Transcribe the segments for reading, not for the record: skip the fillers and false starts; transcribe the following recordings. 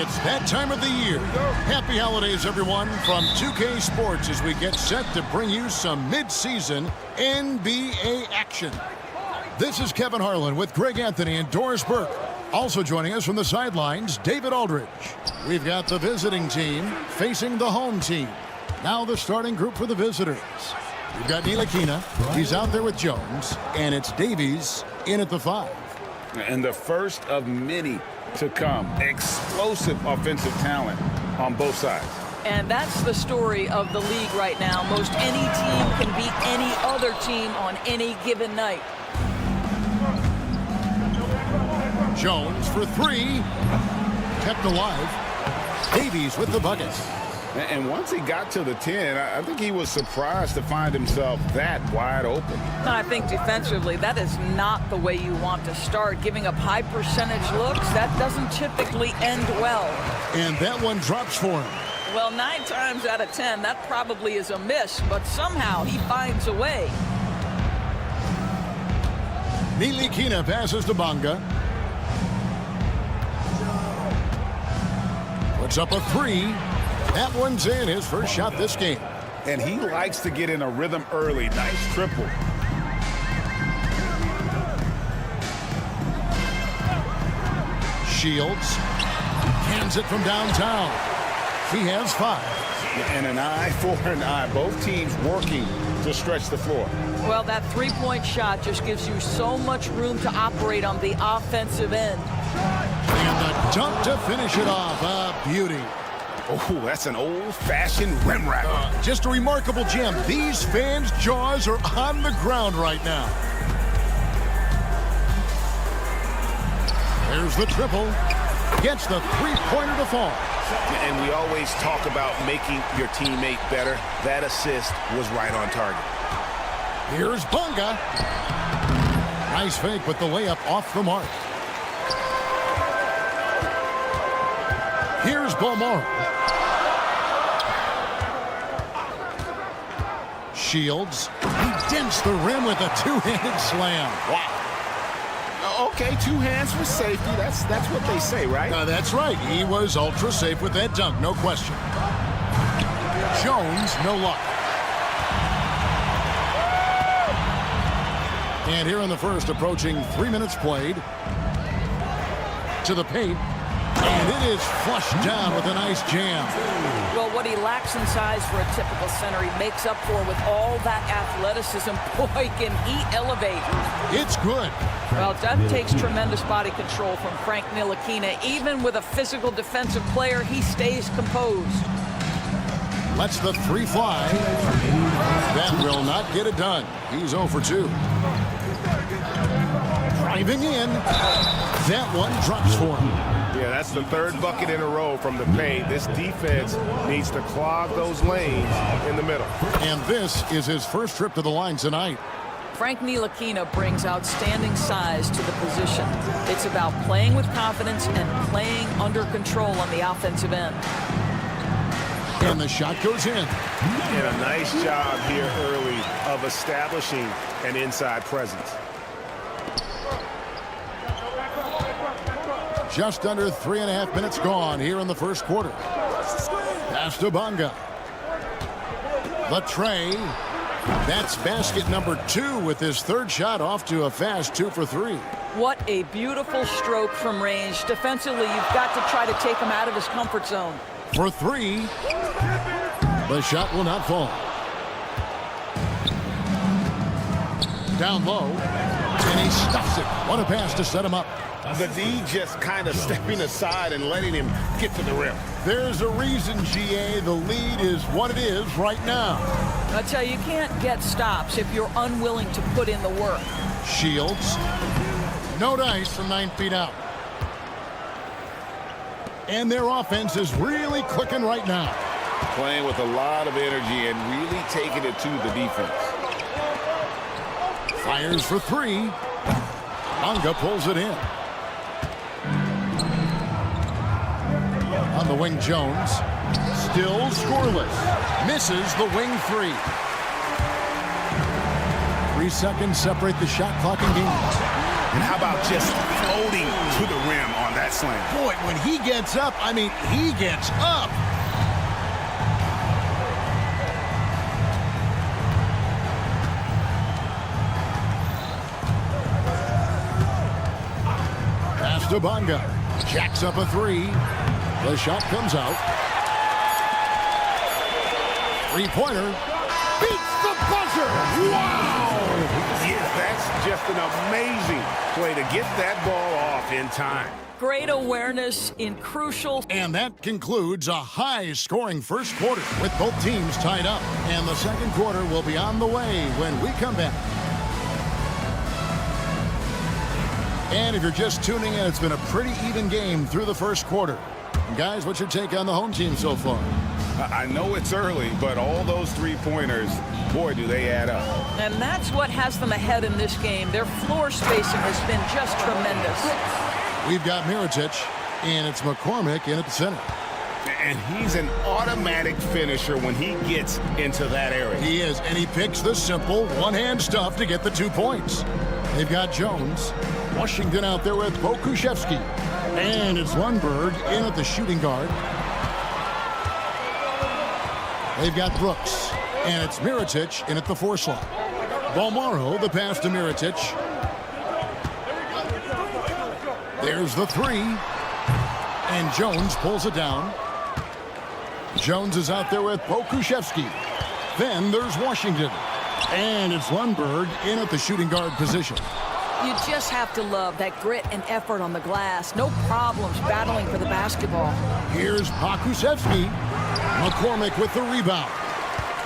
It's that time of the year. Happy holidays, everyone, from 2K Sports as we get set to bring you some mid-season NBA action. This is Kevin Harlan with Greg Anthony and Doris Burke. Also joining us from the sidelines, David Aldridge. We've got the visiting team facing the home team. Now the starting group for the visitors. We've got Ntilikina. He's out there with Jones. And it's Davies in at the 5. And the first of many to come. Explosive offensive talent on both sides. And that's the story of the league right now. Most any team can beat any other team on any given night. Jones for 3. Kept alive. Davies with the bucket. And once he got to the 10, I think he was surprised to find himself that wide open. I think defensively, that is not the way you want to start. Giving up high percentage looks, that doesn't typically end well. And that one drops for him. Well, 9 times out of 10, that probably is a miss, but somehow he finds a way. Ntilikina passes to Bonga. Puts up a 3. That one's in, his first shot this game. And he likes to get in a rhythm early. Nice triple. Shields hands it from downtown. He has 5. And an eye for an eye. Both teams working to stretch the floor. Well, that three-point shot just gives you so much room to operate on the offensive end. And the dunk to finish it off. A beauty. Oh, that's an old-fashioned rim wrapper. Just a remarkable gem. These fans' jaws are on the ground right now. There's the triple. Gets the three-pointer to fall. And we always talk about making your teammate better. That assist was right on target. Here's Bonga. Nice fake, but the layup off the mark. Here's Bomar. Shields. He dents the rim with a two-handed slam. Wow. Okay, 2 hands for safety. That's what they say, right? That's right. He was ultra safe with that dunk, no question. Jones, no luck. And here in the first, approaching 3 minutes played. To the paint. And it is flushed down with a nice jam. Well, what he lacks in size for a typical center, he makes up for with all that athleticism. Boy, can he elevate. It's good. Well, that takes tremendous body control from Frank Ntilikina. Even with a physical defensive player, he stays composed. Lets the 3 fly. That will not get it done. He's 0 for 2. Driving in. That one drops for him. Yeah, that's the 3rd bucket in a row from the paint. This defense needs to clog those lanes in the middle. And this is his first trip to the line tonight. Frank Ntilikina brings outstanding size to the position. It's about playing with confidence and playing under control on the offensive end. And the shot goes in. And a nice job here early of establishing an inside presence. Just under 3.5 minutes gone here in the first quarter. Pass to Bonga. The tray. That's basket number 2 with his 3rd shot off to a fast 2 for 3. What a beautiful stroke from range. Defensively, you've got to try to take him out of his comfort zone. For 3. The shot will not fall. Down low. And he stuffs it. What a pass to set him up. The D just kind of stepping aside and letting him get to the rim. There's a reason, GA. The lead is what it is right now. I tell you, you can't get stops if you're unwilling to put in the work. Shields. No dice from 9 feet out. And their offense is really clicking right now. Playing with a lot of energy and really taking it to the defense. Fires for 3. Bonga pulls it in. On the wing, Jones. Still scoreless. Misses the wing 3. 3 seconds separate the shot clock and game. And how about just floating to the rim on that slam. Boy, when he gets up, I mean, he gets up. Pass to Bonga. Jacks up a three. The shot comes out. Three-pointer. Beats the buzzer. Wow! Yeah, that's just an amazing play to get that ball off in time. Great awareness in crucial. And that concludes a high-scoring first quarter with both teams tied up. And the second quarter will be on the way when we come back. And if you're just tuning in, it's been a pretty even game through the first quarter. And guys, what's your take on the home team so far? I know it's early, but all those three-pointers, boy, do they add up. And that's what has them ahead in this game. Their floor spacing has been just tremendous. We've got Mirotic, and it's McCormick in at the center. And he's an automatic finisher when he gets into that area. He is, and he picks the simple one-hand stuff to get the 2 points. They've got Jones. Washington out there with Pokuševski. And it's Lundberg in at the shooting guard. They've got Brooks. And it's Mirotic in at the 4 slot. Balmaro, the pass to Mirotic. There's the 3. And Jones pulls it down. Jones is out there with Pokuševski. Then there's Washington. And it's Lundberg in at the shooting guard position. You just have to love that grit and effort on the glass. No problems battling for the basketball. Here's Pokuševski. McCormick with the rebound.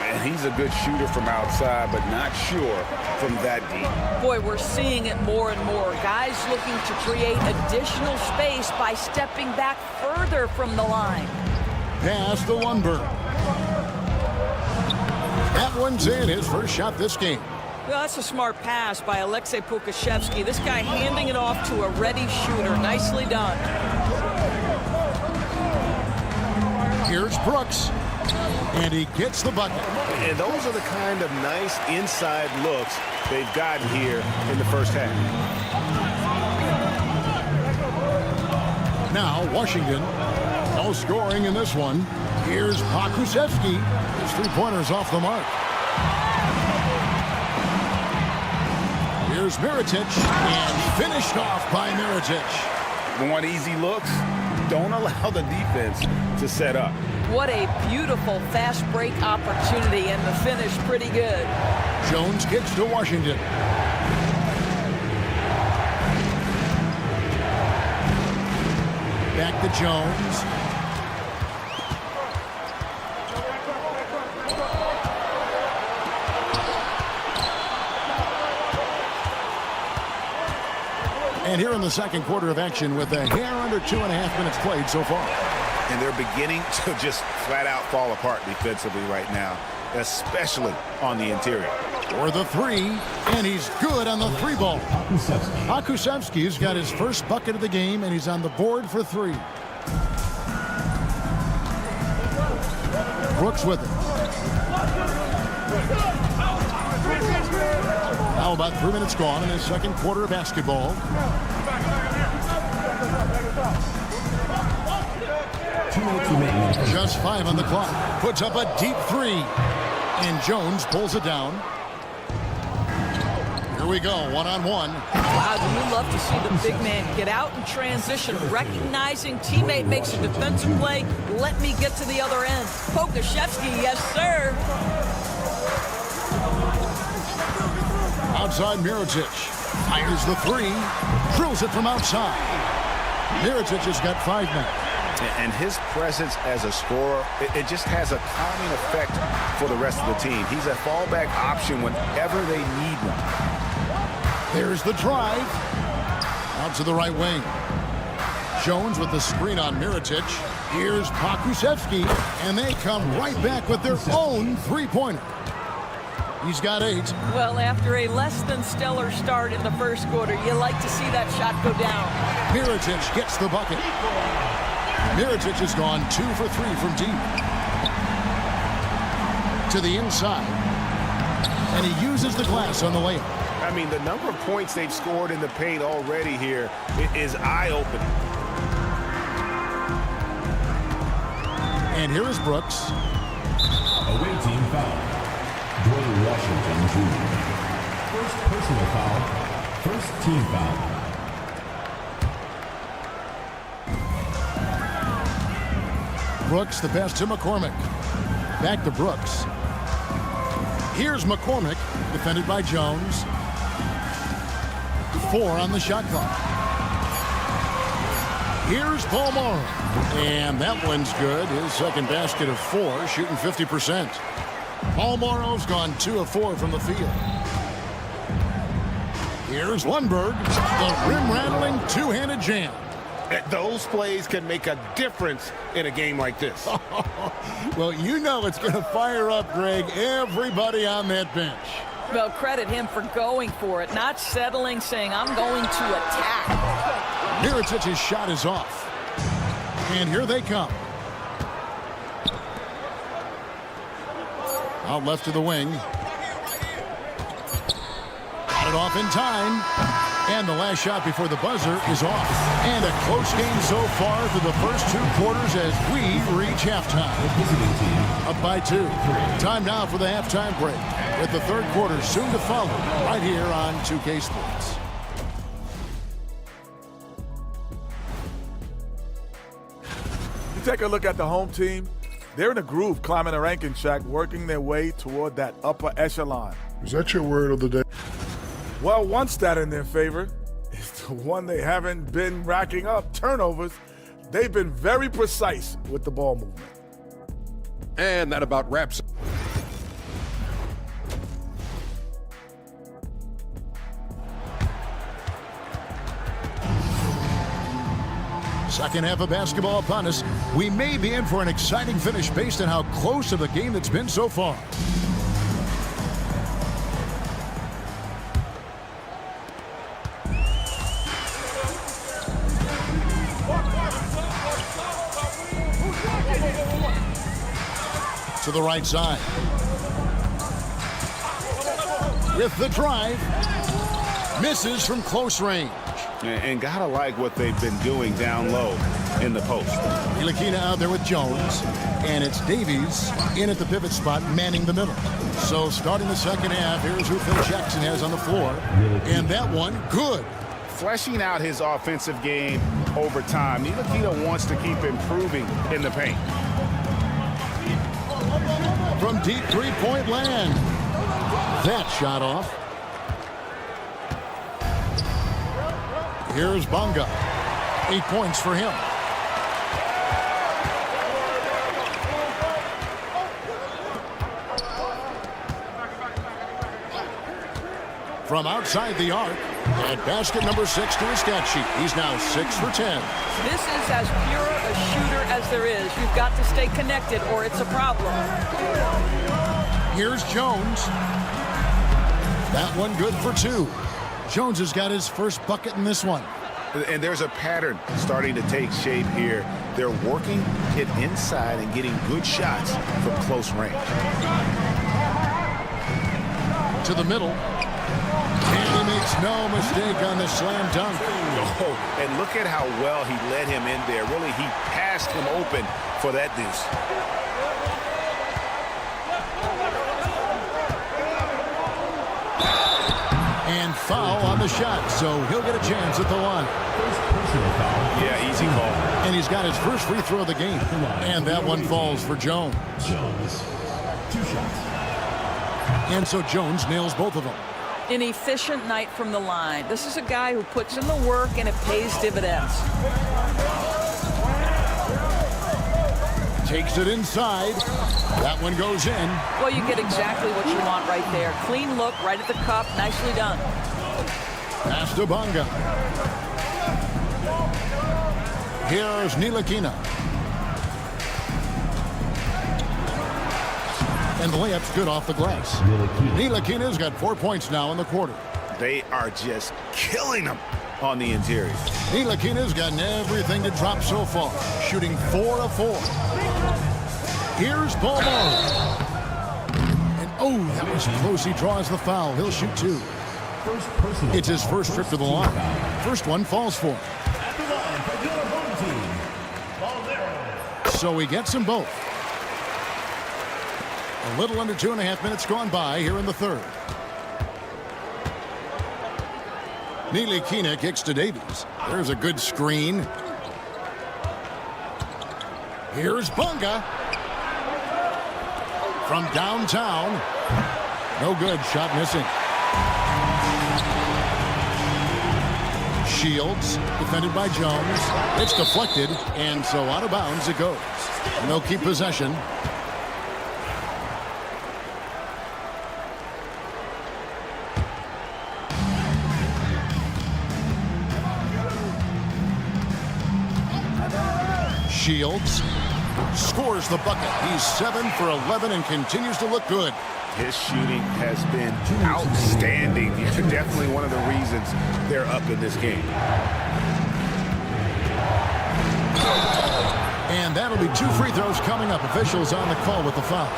And he's a good shooter from outside, but not sure from that deep. Boy, we're seeing it more and more. Guys looking to create additional space by stepping back further from the line. Pass to Lundberg. That one's in, his first shot this game. Well, that's a smart pass by Aleksej Pokuševski. This guy handing it off to a ready shooter. Nicely done. Here's Brooks. And he gets the bucket. And those are the kind of nice inside looks they've gotten here in the first half. Now Washington. No scoring in this one. Here's Pokuševski. His three-pointer's off the mark. Here's Mirotic, and finished off by Mirotic. Want easy looks? Don't allow the defense to set up. What a beautiful fast break opportunity, and the finish pretty good. Jones kicks to Washington. Back to Jones. And here in the second quarter of action with a hair under 2.5 minutes played so far. And they're beginning to just flat out fall apart defensively right now, especially on the interior. For the 3, and he's good on the 3 ball. Pokuševski's got his first bucket of the game, and he's on the board for 3. Brooks with it. Now about 3 minutes gone in the second quarter of basketball. Just 5 on the clock. Puts up a deep 3. And Jones pulls it down. Here we go, one-on-one. Wow, do you love to see the big man get out in transition, recognizing teammate makes a defensive play, let me get to the other end. Pokuševski, yes, sir. Outside Mirotic. Fires the 3. Drills it from outside. Mirotic has got 5 now. And his presence as a scorer, it just has a calming effect for the rest of the team. He's a fallback option whenever they need one. There's the drive. Out to the right wing. Jones with the screen on Mirotic. Here's Pokuševski, and they come right back with their own three-pointer. He's got 8. Well, after a less than stellar start in the first quarter, you like to see that shot go down. Mirotic gets the bucket. Mirotic has gone 2 for 3 from deep. To the inside. And he uses the glass on the layup. I mean, the number of points they've scored in the paint already here is eye-opening. And here is Brooks. Away team foul. Dwayne Washington Jr. First personal foul. First team foul. Brooks, the pass to McCormick. Back to Brooks. Here's McCormick, defended by Jones. 4 on the shot clock. Here's Paul Morrow. And that one's good. His second basket of 4, shooting 50%. Paul Morrow's gone 2 of 4 from the field. Here's Lundberg. The rim-rattling two-handed jam. Those plays can make a difference in a game like this. Well, you know it's going to fire up, Greg, everybody on that bench. Well, credit him for going for it, not settling, saying, I'm going to attack. Miritic's shot is off. And here they come. Out left to the wing. Got it off in time. And the last shot before the buzzer is off. And a close game so far for the first 2 quarters as we reach halftime. Up by 2. Time now for the halftime break, with the third quarter soon to follow right here on 2K Sports. You take a look at the home team. They're in a groove climbing a ranking track, working their way toward that upper echelon. Is that your word of the day? Well, one stat in their favor is the one they haven't been racking up, turnovers. They've been very precise with the ball movement. And that about wraps it. Second half of basketball upon us. We may be in for an exciting finish based on how close of a game it's been so far. To the right side. With the drive. Misses from close range. And gotta like what they've been doing down low in the post. Ntilikina out there with Jones. And it's Davies in at the pivot spot, manning the middle. So starting the second half, here's who Phil Jackson has on the floor. And that one, good. Fleshing out his offensive game over time. Ntilikina wants to keep improving in the paint. From deep three-point land. That shot off. Here's Bonga. 8 points for him. From outside the arc, at basket number 6 to his stat sheet. He's now 6 for 10. This is as pure a shooter as there is. You've got to stay connected or it's a problem. Here's Jones. That one good for 2. Jones has got his first bucket in this one. And there's a pattern starting to take shape here. They're working it inside and getting good shots from close range. To the middle. And he makes no mistake on the slam dunk. Oh, and look at how well he led him in there. Really, he passed him open for that deuce. And foul on the shot, so he'll get a chance at the line. Yeah, easy call. And he's got his first free throw of the game. And that one falls for Jones. 2 shots. And so Jones nails both of them. An efficient night from the line. This is a guy who puts in the work and it pays dividends. Takes it inside. That one goes in. Well, you get exactly what you want right there. Clean look, right at the cup. Nicely done. Pass to Bonga. Here's Ntilikina. And the layup's good off the glass. Ntilikina's got 4 points now in the quarter. They are just killing them on the interior. Ntilikina's gotten everything to drop so far, shooting 4 of 4. Here's Paul Morrow. And oh, that was close. He draws the foul. He'll shoot 2. It's his first trip to the line. First one falls for him. So he gets them both. A little under 2.5 minutes gone by here in the third. Ntilikina kicks to Davies. There's a good screen. Here's Bunga. From downtown. No good. Shot missing. Shields, defended by Jones. It's deflected, and so out of bounds it goes. And they'll keep possession. Shields scores the bucket. He's 7 for 11 and continues to look good. His shooting has been outstanding. Definitely one of the reasons they're up in this game. And that'll be 2 free throws coming up. Officials on the call with the foul.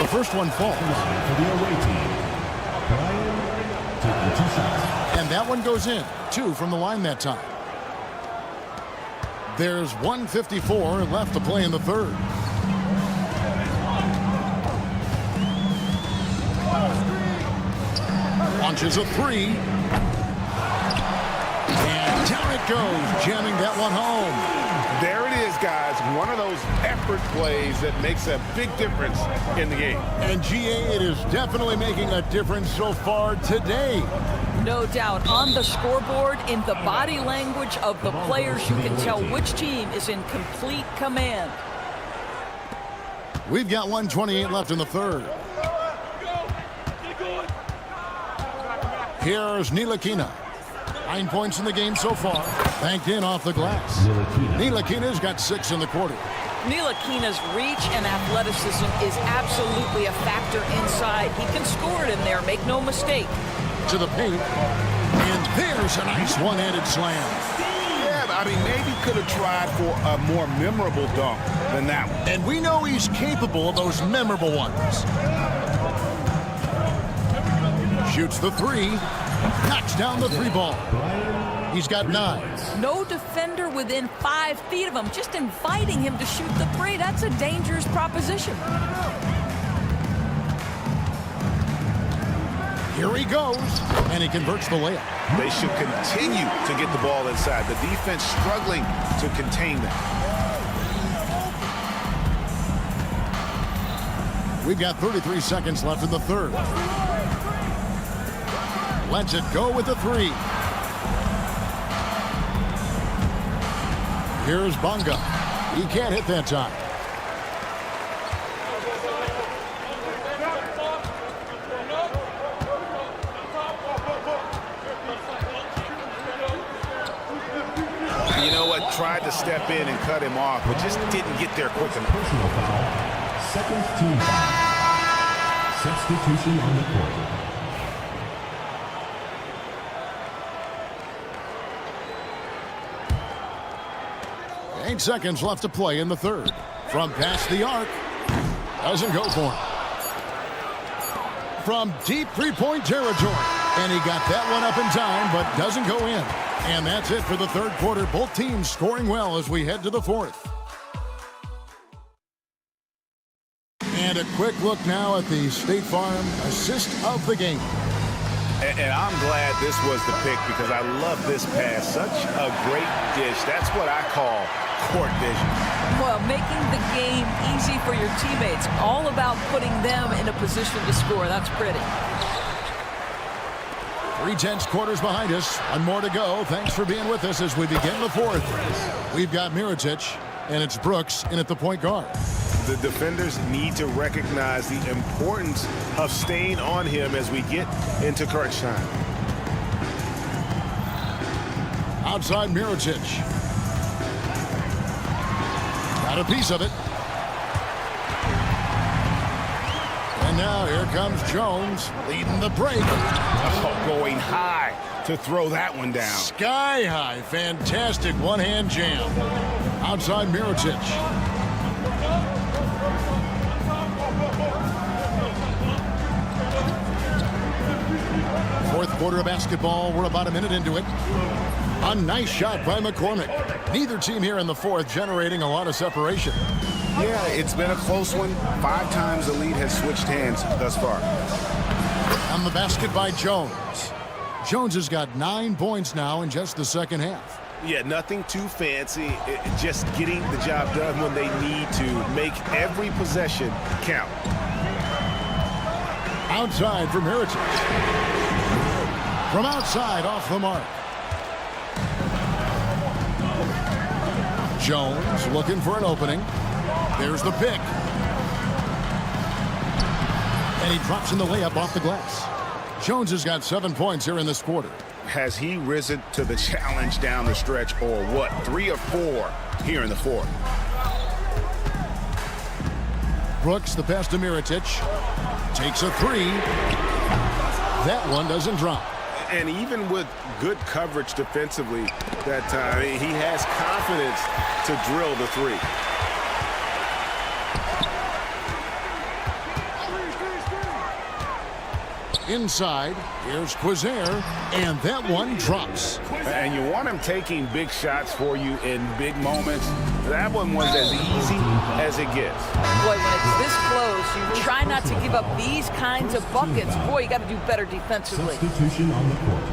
The first one falls. And that one goes in. 2 from the line that time. There's 1:54 left to play in the third. Launches a 3. And down it goes, jamming that one home. There it is, guys. One of those effort plays that makes a big difference in the game. And GA, it is definitely making a difference so far today. No doubt. On the scoreboard, in the body language of the players, you can tell which team is in complete command. We've got 1:28 left in the third. Here's Ntilikina. 9 points in the game so far. Banked in off the glass. Ntilikina's got 6 in the quarter. Ntilikina's reach and athleticism is absolutely a factor inside. He can score it in there, make no mistake. To the paint. And there's a nice one-handed slam. Yeah, I mean, maybe could have tried for a more memorable dunk than that one. And we know he's capable of those memorable ones. Shoots the 3. Knocks down the 3 ball. He's got 9. No defender within 5 feet of him. Just inviting him to shoot the 3. That's a dangerous proposition. Here he goes, and he converts the layup. They should continue to get the ball inside. The defense struggling to contain them. We've got 33 seconds left in the third. Lets it go with the 3. Here's Bunga. He can't hit that time. You know what? Tried to step in and cut him off, but just didn't get there quick enough. Personal foul. Second team foul. Substitution on the court. 8 seconds left to play in the third. From past the arc. Doesn't go for him. From deep three-point territory. And he got that one up in time, but doesn't go in. And that's it for the third quarter. Both teams scoring well as we head to the fourth. And a quick look now at the State Farm assist of the game. And I'm glad this was the pick because I love this pass. Such a great dish. That's what I call court vision. Well, making the game easy for your teammates. All about putting them in a position to score. That's pretty. 3/10 quarters behind us. One more to go. Thanks for being with us as we begin the fourth. We've got Mirotic, and it's Brooks in at the point guard. The defenders need to recognize the importance of staying on him as we get into crunch time. Outside Mirotic. Got a piece of it. And now here comes Jones leading the break. Oh, going high to throw that one down. Sky high. Fantastic one-hand jam. Outside Mirotic. Fourth quarter of basketball. We're about a minute into it. A nice shot by McCormick. Neither team here in the fourth generating a lot of separation. Yeah, it's been a close one. 5 times the lead has switched hands thus far. On the basket by Jones. Jones has got 9 points now in just the second half. Yeah, nothing too fancy. Just getting the job done when they need to. Make every possession count. Outside from Heritage. From outside, off the mark. Jones looking for an opening. There's the pick. And he drops in the layup off the glass. Jones has got 7 points here in this quarter. Has he risen to the challenge down the stretch, or what? 3 or 4 here in the fourth. Brooks, the pass to Mirotic. Takes a 3. That one doesn't drop. And even with good coverage defensively that time, he has confidence to drill the 3. Inside, here's Quizer, and that one drops. And you want him taking big shots for you in big moments. That one was as easy as it gets. Boy, when it's this close, you try not to give up these kinds of buckets. Boy, you got to do better defensively. Substitution on the court.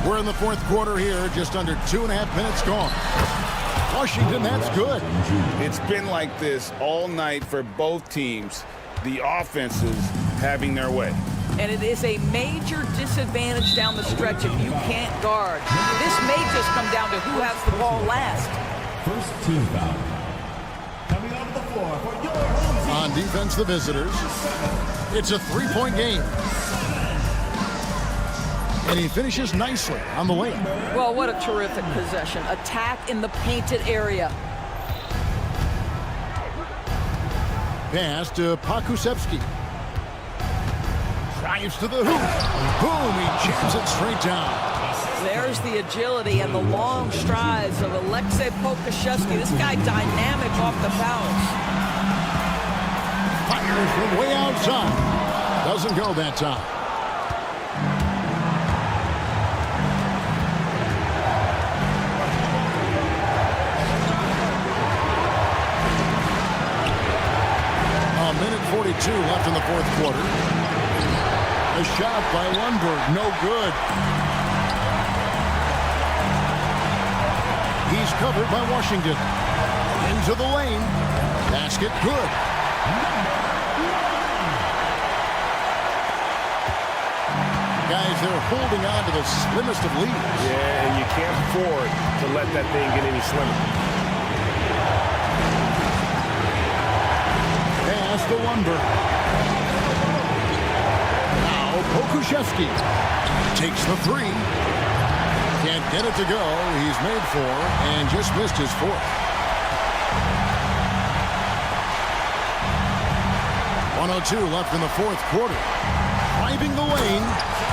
We're in the fourth quarter here, just under 2.5 minutes gone. Washington, that's good. It's been like this all night for both teams. The offenses having their way. And it is a major disadvantage down the stretch if you can't guard. This may just come down to who has the ball last. First team foul. Coming onto the floor for your home team. On defense, the visitors. It's a 3-point game. And he finishes nicely on the layup. Well, what a terrific possession. Attack in the painted area. Pass to Pakusevsky. Drives to the hoop. Boom, he jams it straight down. There's the agility and the long strides of Aleksej Pokusevski. This guy dynamic off the bounce. Fires from way outside. Doesn't go that time. A minute 42 left in the fourth quarter. A shot by Lundberg, no good. He's covered by Washington. Into the lane. Basket good. Guys, they're holding on to the slimmest of leads. Yeah, and you can't afford to let that thing get any slimmer. Pass to Lundberg. Now Pokusevski takes the 3. Can't get it to go. He's made 4 and just missed his 4th. 1:02 left in the fourth quarter. Driving the lane.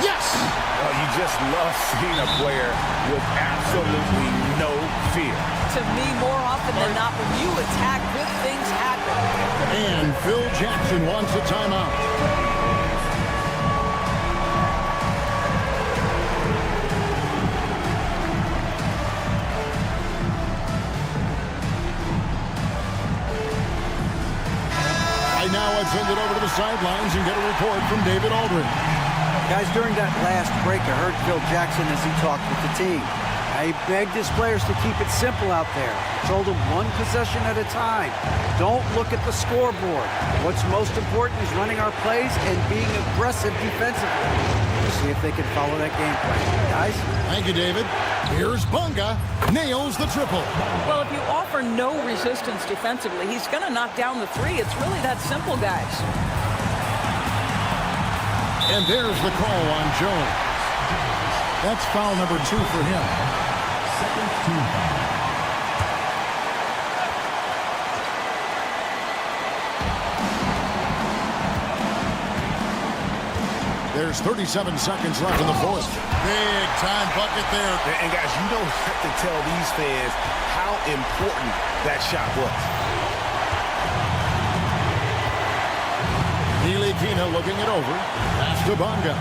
Yes! Well, you just love seeing a player with absolutely no fear. To me, more often than not, when you attack, good things happen. And Phil Jackson wants a timeout. Right now, I'd send it over to the sidelines and get a report from David Aldridge. Guys, during that last break, I heard Phil Jackson as he talked with the team. He begged his players to keep it simple out there. He told them one possession at a time. Don't look at the scoreboard. What's most important is running our plays and being aggressive defensively. We'll see if they can follow that game plan. Guys? Thank you, David. Here's Bunga. Nails the triple. Well, if you offer no resistance defensively, he's going to knock down the 3. It's really that simple, guys. And there's the call on Jones. That's foul number 2 for him. Second team foul. There's 37 seconds left in the fourth. Big time bucket there. And guys, you don't have to tell these fans how important that shot was. Healy Ntilikina looking it over. Pass to Bonga.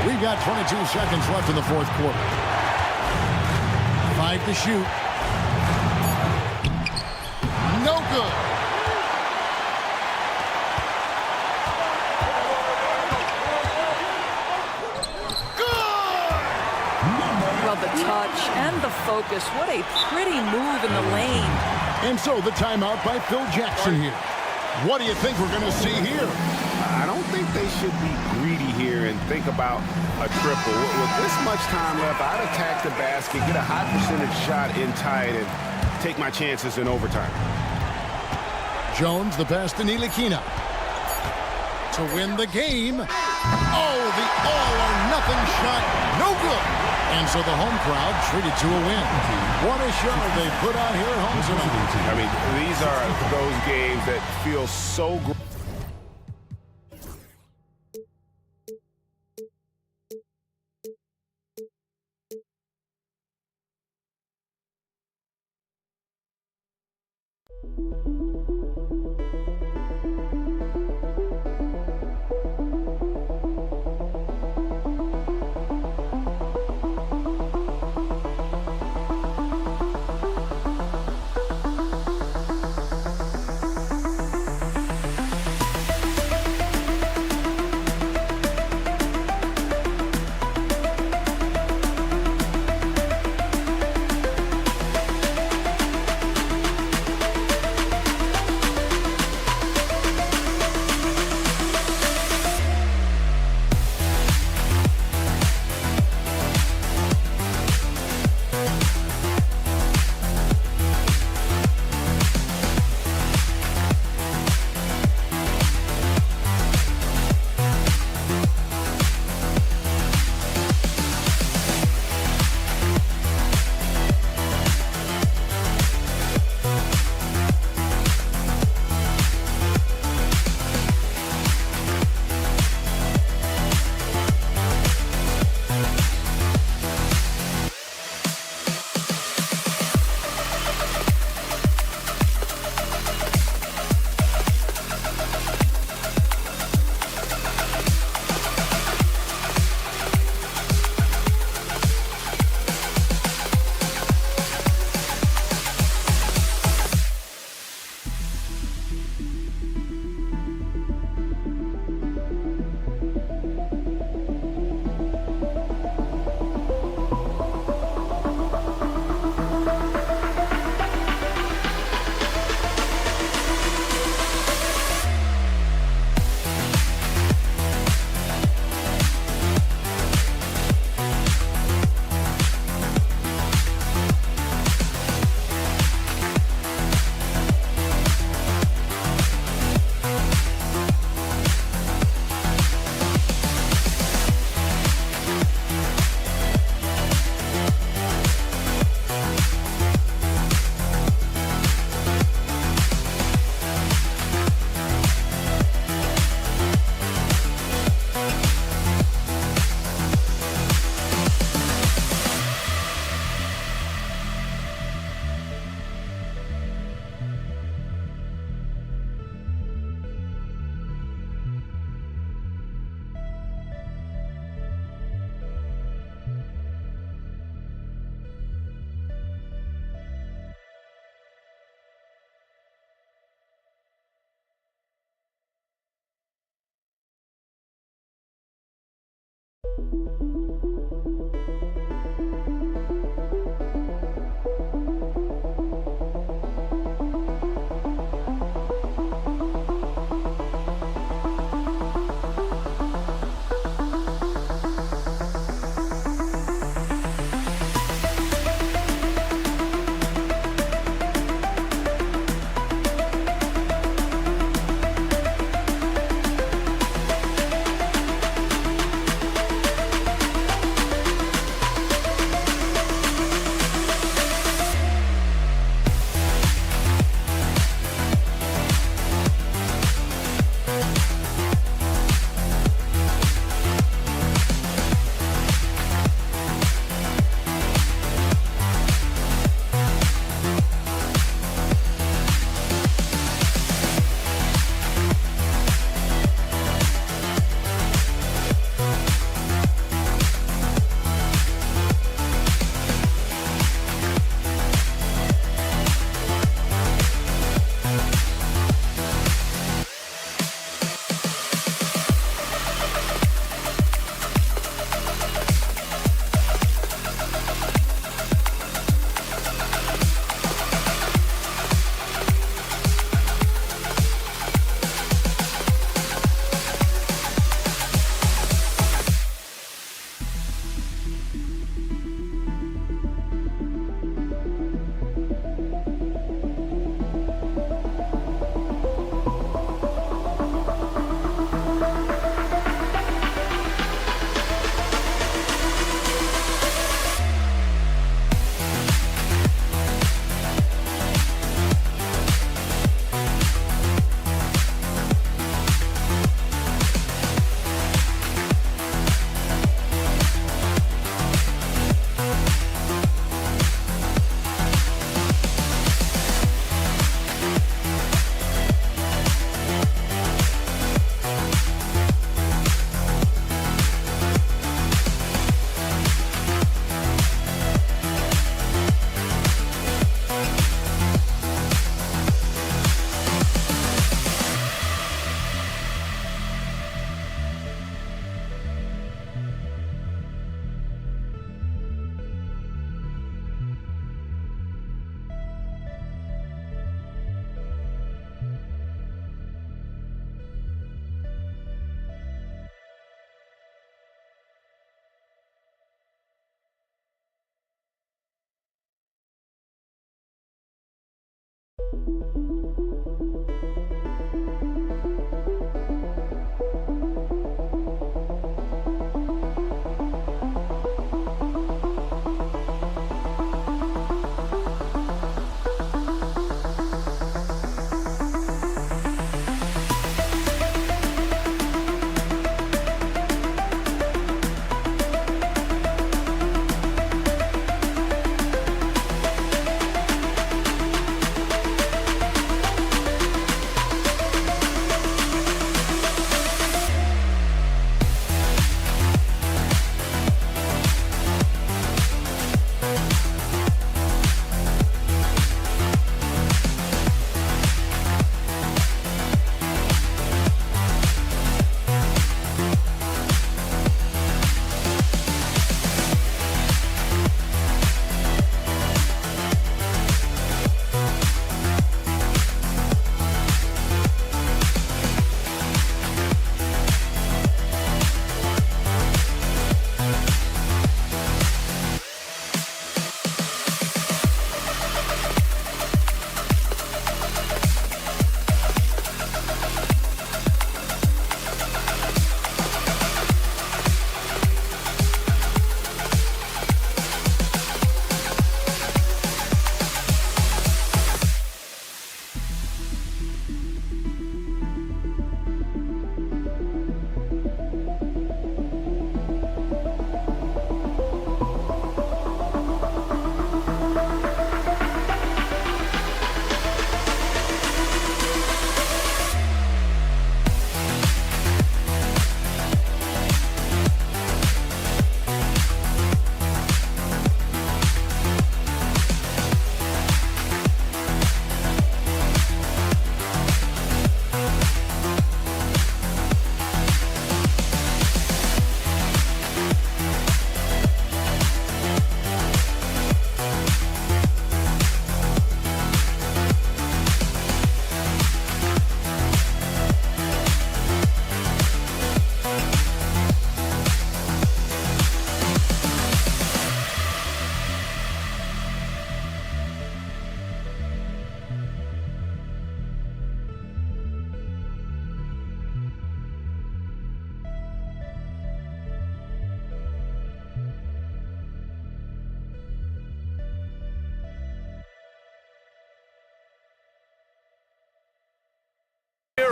We've got 22 seconds left in the fourth quarter. 5 to shoot. No good. Well, the touch and the focus. What a pretty move in the lane. And so the timeout by Phil Jackson here. What do you think we're going to see here? I don't think they should be greedy here and think about a triple. With this much time left, I'd attack the basket, get a high percentage shot in tight, and take my chances in overtime. Jones, the pass to Ntilikina. To win the game. Oh, the all-or-nothing shot. No good. And so the home crowd treated to a win. What a show they put on here at home tonight. I mean, these are those games that feel so great.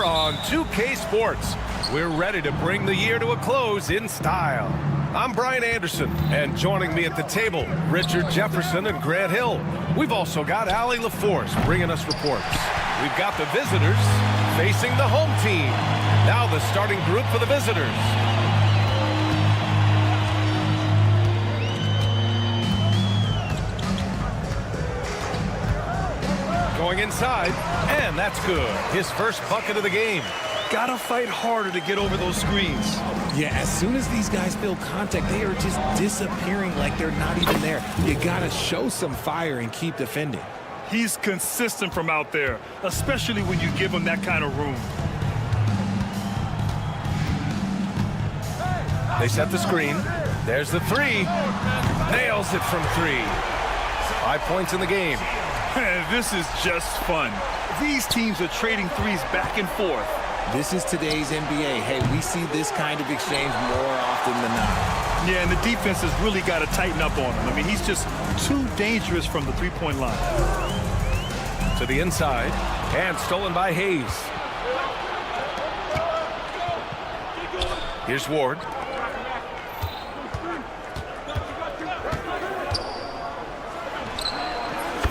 on 2K Sports. We're ready to bring the year to a close in style. I'm Brian Anderson, and joining me at the table, Richard Jefferson and Grant Hill. We've also got Allie LaForce bringing us reports. We've got the visitors facing the home team. Now the starting group for the visitors. Going inside, and that's good. His first bucket of the game. Gotta fight harder to get over those screens. Yeah, as soon as these guys feel contact, they are just disappearing like they're not even there. You gotta show some fire and keep defending. He's consistent from out there, especially when you give him that kind of room. They set the screen. There's the three. Nails it from 3. 5 points in the game. This is just fun. These teams are trading threes back and forth. This is today's NBA. Hey, we see this kind of exchange more often than not. Yeah, and the defense has really got to tighten up on him. I mean, he's just too dangerous from the three-point line. To the inside, and stolen by Hayes. Here's Ward.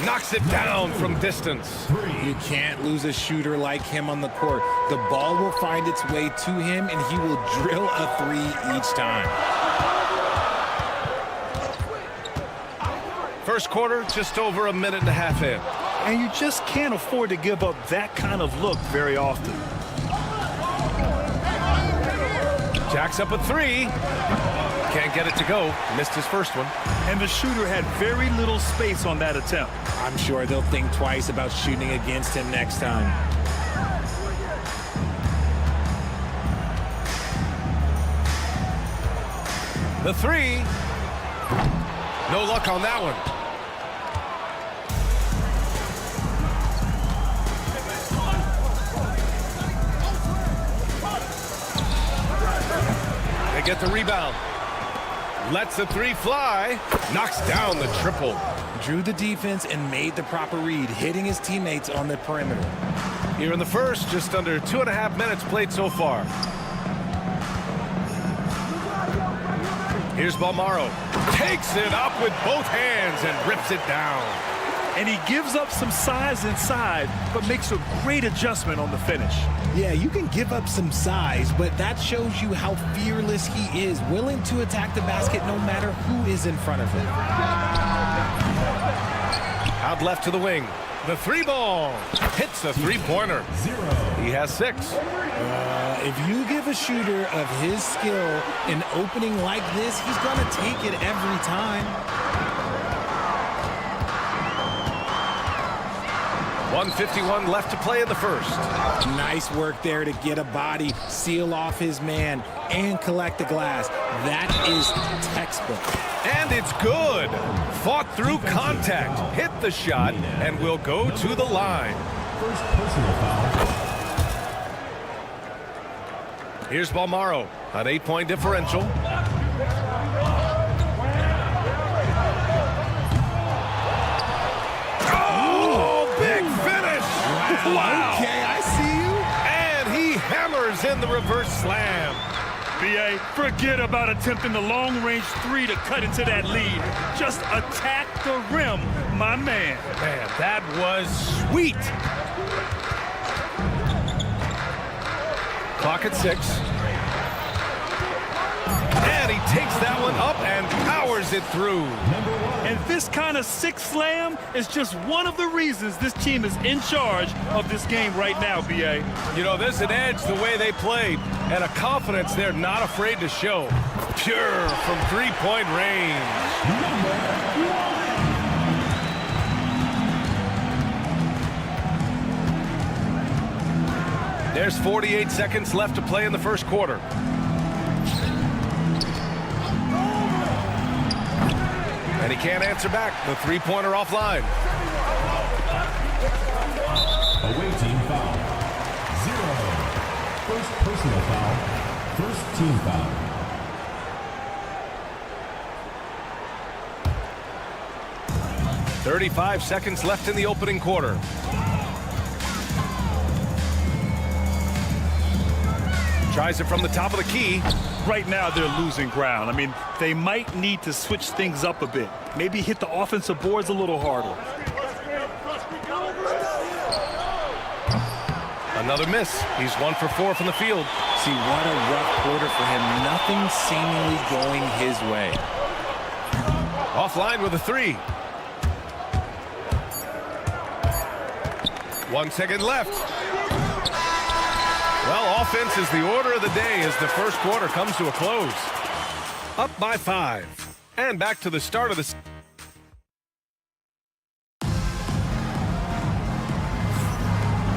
Knocks it down from distance. You can't lose a shooter like him on the court. The ball will find its way to him, and he will drill a 3 each time. First quarter, just over a minute and a half in. And you just can't afford to give up that kind of look very often. Jacks up a 3. Can't get it to go. Missed his first one. And the shooter had very little space on that attempt. I'm sure they'll think twice about shooting against him next time. The 3. No luck on that one. They get the rebound. Lets the 3 fly. Knocks down the triple. Drew the defense and made the proper read, hitting his teammates on the perimeter. Here in the first, just under 2.5 minutes played so far. Here's Balmaro. Takes it up with both hands and rips it down. And he gives up some size inside, but makes a great adjustment on the finish. Yeah, you can give up some size, but that shows you how fearless he is, willing to attack the basket no matter who is in front of him. Out left to the wing. The 3 ball. Hits the 3-pointer. He has 6. If you give a shooter of his skill an opening like this, he's going to take it every time. 1:51 left to play in the first. Nice work there to get a body, seal off his man, and collect the glass. That is textbook. And it's good. Fought through contact, hit the shot, and will go to the line. First personal foul. Here's Balmaro, an 8-point differential. Oh, big finish! Wow! Okay, I see you. And he hammers in the reverse slam. B.A., forget about attempting the long-range 3 to cut into that lead. Just attack the rim, my man. Man, that was sweet. Clock at 6. And he takes that one up and powers it through. And this kind of 6 slam is just one of the reasons this team is in charge of this game right now, B.A. You know, there's an edge the way they played and a confidence they're not afraid to show. Pure from 3-point range. There's 48 seconds left to play in the first quarter. And he can't answer back. The 3-pointer offline. Away team foul. 0. First personal foul. First team foul. .35 seconds left in the opening quarter. Tries it from the top of the key. Right now, they're losing ground. I mean, they might need to switch things up a bit. Maybe hit the offensive boards a little harder. Another miss. He's 1 for 4 from the field. See, what a rough quarter for him. Nothing seemingly going his way. Offline with a 3. 1 second left. Well, offense is the order of the day as the first quarter comes to a close. Up by 5. And back to the start of the...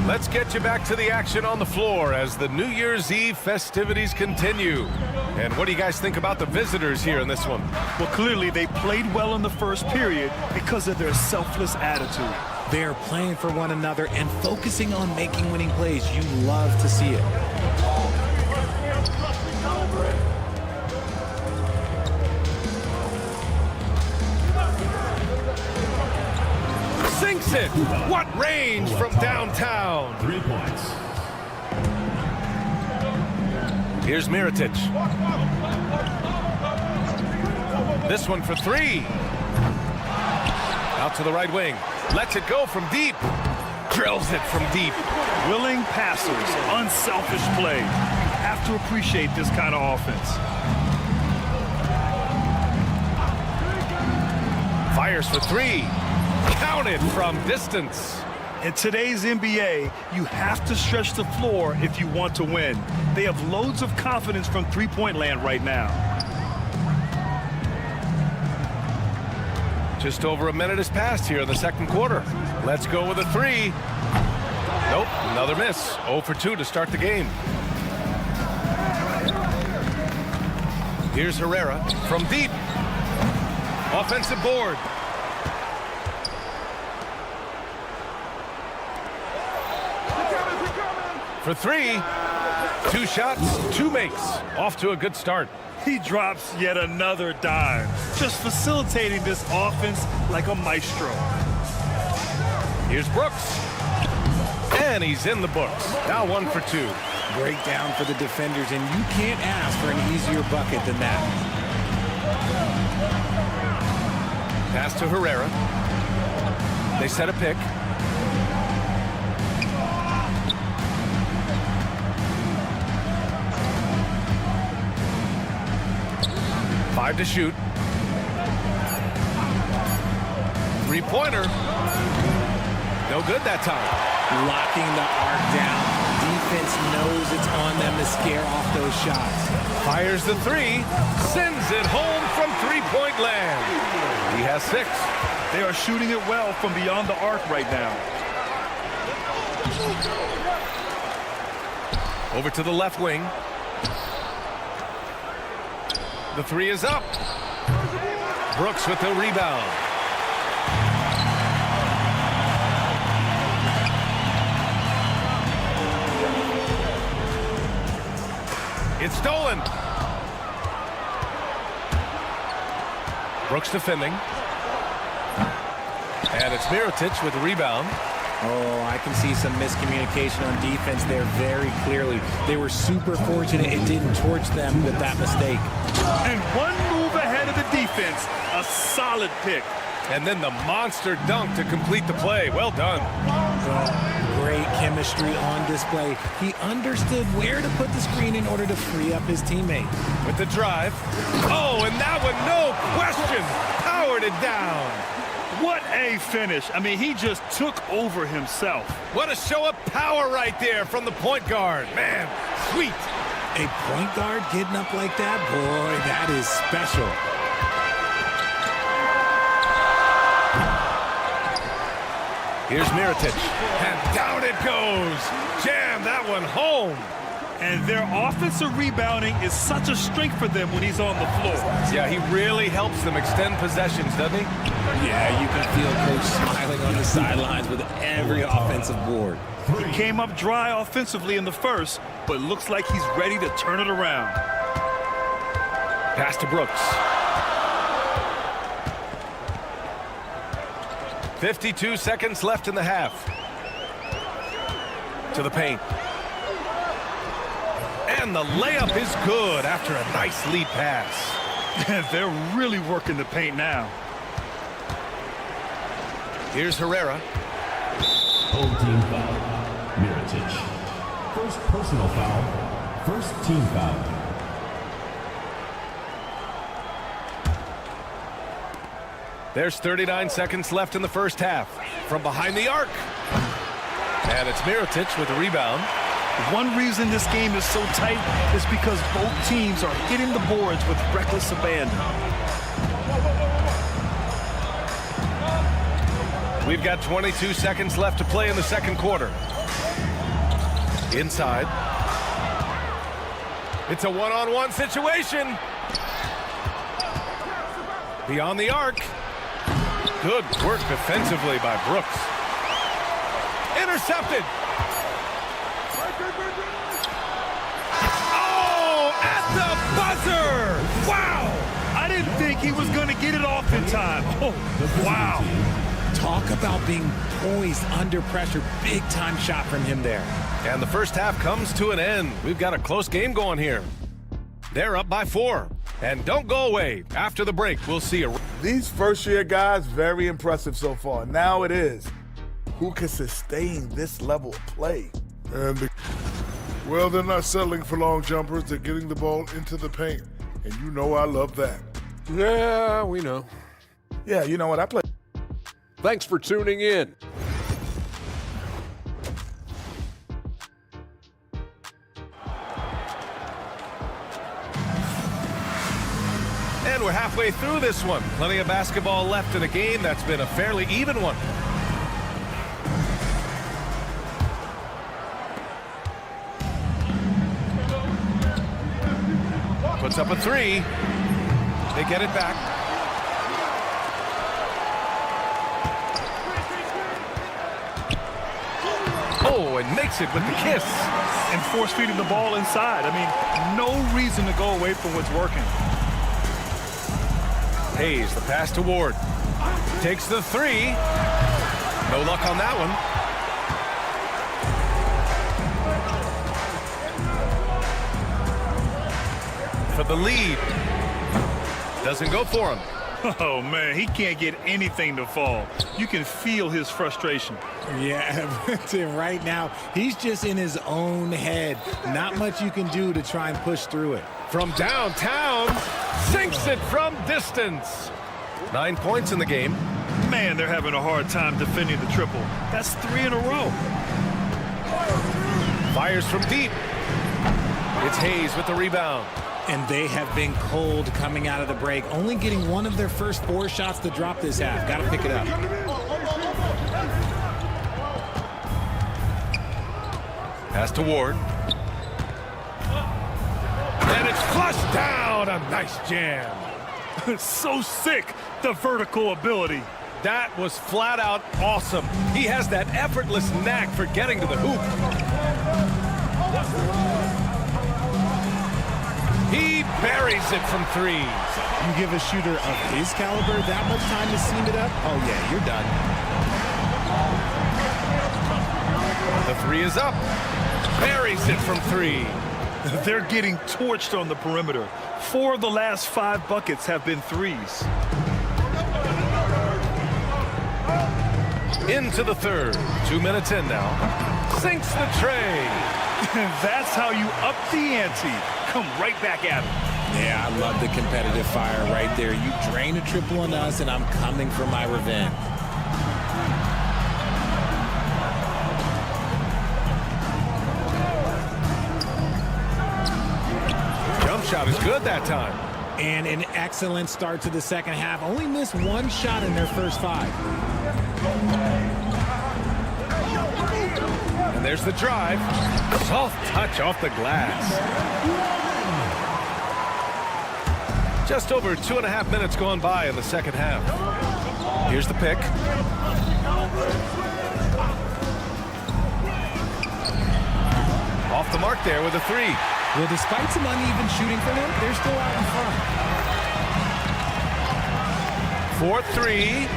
Let's get you back to the action on the floor as the New Year's Eve festivities continue. And what do you guys think about the visitors here in this one? Well, clearly they played well in the first period because of their selfless attitude. They're playing for one another and focusing on making winning plays. You love to see it. Sinks it! What range from downtown! 3 points. Here's Mirotic. This one for 3. Out to the right wing. Lets it go from deep. Drills it from deep. Willing passers, unselfish play. You have to appreciate this kind of offense. Fires for 3. Counted from distance. In today's NBA, you have to stretch the floor if you want to win. They have loads of confidence from three-point land right now. Just over a minute has passed here in the second quarter. Let's go with a 3. Nope, another miss. 0 for 2 to start the game. Here's Herrera from deep. Offensive board. For 3. 2 shots, 2 makes. Off to a good start. He drops yet another dime, just facilitating this offense like a maestro. Here's Brooks. And he's in the books. Now 1 for 2. Breakdown for the defenders, and you can't ask for an easier bucket than that. Pass to Herrera. They set a pick. Five to shoot. 3-pointer. No good that time. Locking the arc down. Defense knows it's on them to scare off those shots. Fires the 3. Sends it home from three-point land. He has 6. They are shooting it well from beyond the arc right now. Over to the left wing. The 3 is up. Brooks with the rebound. It's stolen. Brooks defending. And it's Mirotic with the rebound. Oh, I can see some miscommunication on defense there very clearly. They were super fortunate it didn't torch them with that mistake. And one move ahead of the defense. A solid pick. And then the monster dunk to complete the play. Well done. Great chemistry on display. He understood where to put the screen in order to free up his teammate. With the drive. Oh, and that one, no question, powered it down. What a finish. I mean, he just took over himself. What a show of power right there from the point guard. Man, sweet. A point guard getting up like that? Boy, that is special. Here's Mirotic. And down it goes. Jam that one home. And their offensive rebounding is such a strength for them when he's on the floor. Yeah, he really helps them extend possessions, doesn't he? Yeah, you can feel Coach smiling on the sidelines with every offensive board. He came up dry offensively in the first, but looks like he's ready to turn it around. Pass to Brooks. 52 seconds left in the half. To the paint. And And the layup is good after a nice lead pass. They're really working the paint now. Here's Herrera. Old team foul. Mirotic. First personal foul. First team foul. There's 39 seconds left in the first half. From behind the arc. And it's Mirotic with the rebound. One reason this game is so tight is because both teams are hitting the boards with reckless abandon. We've got 22 seconds left to play in the second quarter. Inside. It's a one-on-one situation. Beyond the arc. Good work defensively by Brooks. Intercepted. Oh, at the buzzer! Wow! I didn't think he was going to get it off in time. Oh, wow. Talk about being poised under pressure. Big time shot from him there. And the first half comes to an end. We've got a close game going here. They're up by 4. And don't go away. After the break, we'll see a... These first-year guys, very impressive so far. Now it is. Who can sustain this level of play? Well, they're not settling for long jumpers. They're getting the ball into the paint. And you know I love that. Yeah, we know. Yeah, you know what? I play. Thanks for tuning in. And we're halfway through this one. Plenty of basketball left in a game that's been a fairly even one. Puts up a 3. They get it back. Oh, and makes it with the kiss. And force feeding the ball inside. I mean, no reason to go away from what's working. Hayes, the pass to Ward. Takes the 3. No luck on that one. For the lead. Doesn't go for him. Oh, man, he can't get anything to fall. You can feel his frustration. Yeah, Tim, right now, he's just in his own head. Not much you can do to try and push through it. From downtown, sinks it from distance. 9 points in the game. Man, they're having a hard time defending the triple. That's 3 in a row. Fires from deep. It's Hayes with the rebound. And they have been cold coming out of the break, only getting one of their first 4 shots to drop this half. Got to pick it up. Pass to Ward. And it's flushed down. A nice jam. So sick, the vertical ability. That was flat out awesome. He has that effortless knack for getting to the hoop. He buries it from 3. You give a shooter of his caliber that much time to seam it up? Oh, yeah, you're done. The 3 is up. Buries it from 3. They're getting torched on the perimeter. 4 of the last 5 buckets have been 3s. Into the third. 2 minutes in now. Sinks the tray. That's how you up the ante. Come right back at him. Yeah, I love the competitive fire right there. You drain a triple on us, and I'm coming for my revenge. Jump shot is good that time. And an excellent start to the second half. Only missed 1 shot in their first 5. And there's the drive. Soft touch off the glass. Just over 2.5 minutes gone by in the second half. Here's the pick. Off the mark there with a 3. Well, despite some uneven shooting for them, they're still out in front. 4-3.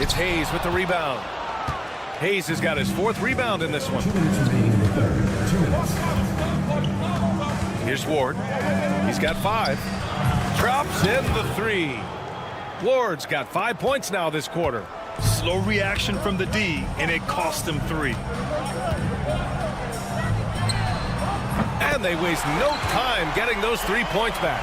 It's Hayes with the rebound. Hayes has got his 4th rebound in this one. 2 minutes remaining in the third. 2 minutes. Here's Ward. He's got 5. Drops in the 3. Ward's got 5 points now this quarter. Slow reaction from the D, and it cost him 3. And they waste no time getting those 3 points back.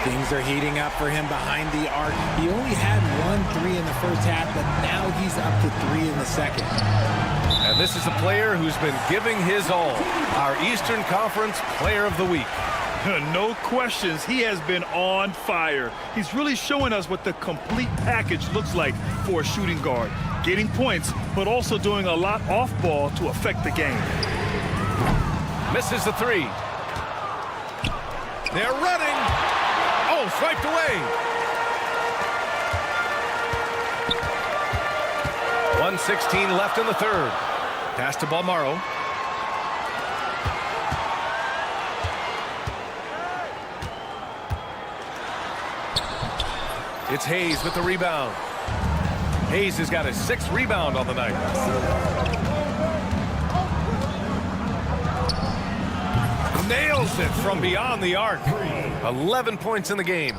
Things are heating up for him behind the arc. He only had 1 3 in the first half, but now he's up to 3 in the second. And this is a player who's been giving his all. Our Eastern Conference Player of the Week. No questions, he has been on fire. He's really showing us what the complete package looks like for a shooting guard. Getting points, but also doing a lot off ball to affect the game. Misses the 3. They're running. Oh, swiped away. 1:16 left in the third. Pass to Balmaro. It's Hayes with the rebound. Hayes has got his 6th rebound on the night. Nails it from beyond the arc. 11 points in the game.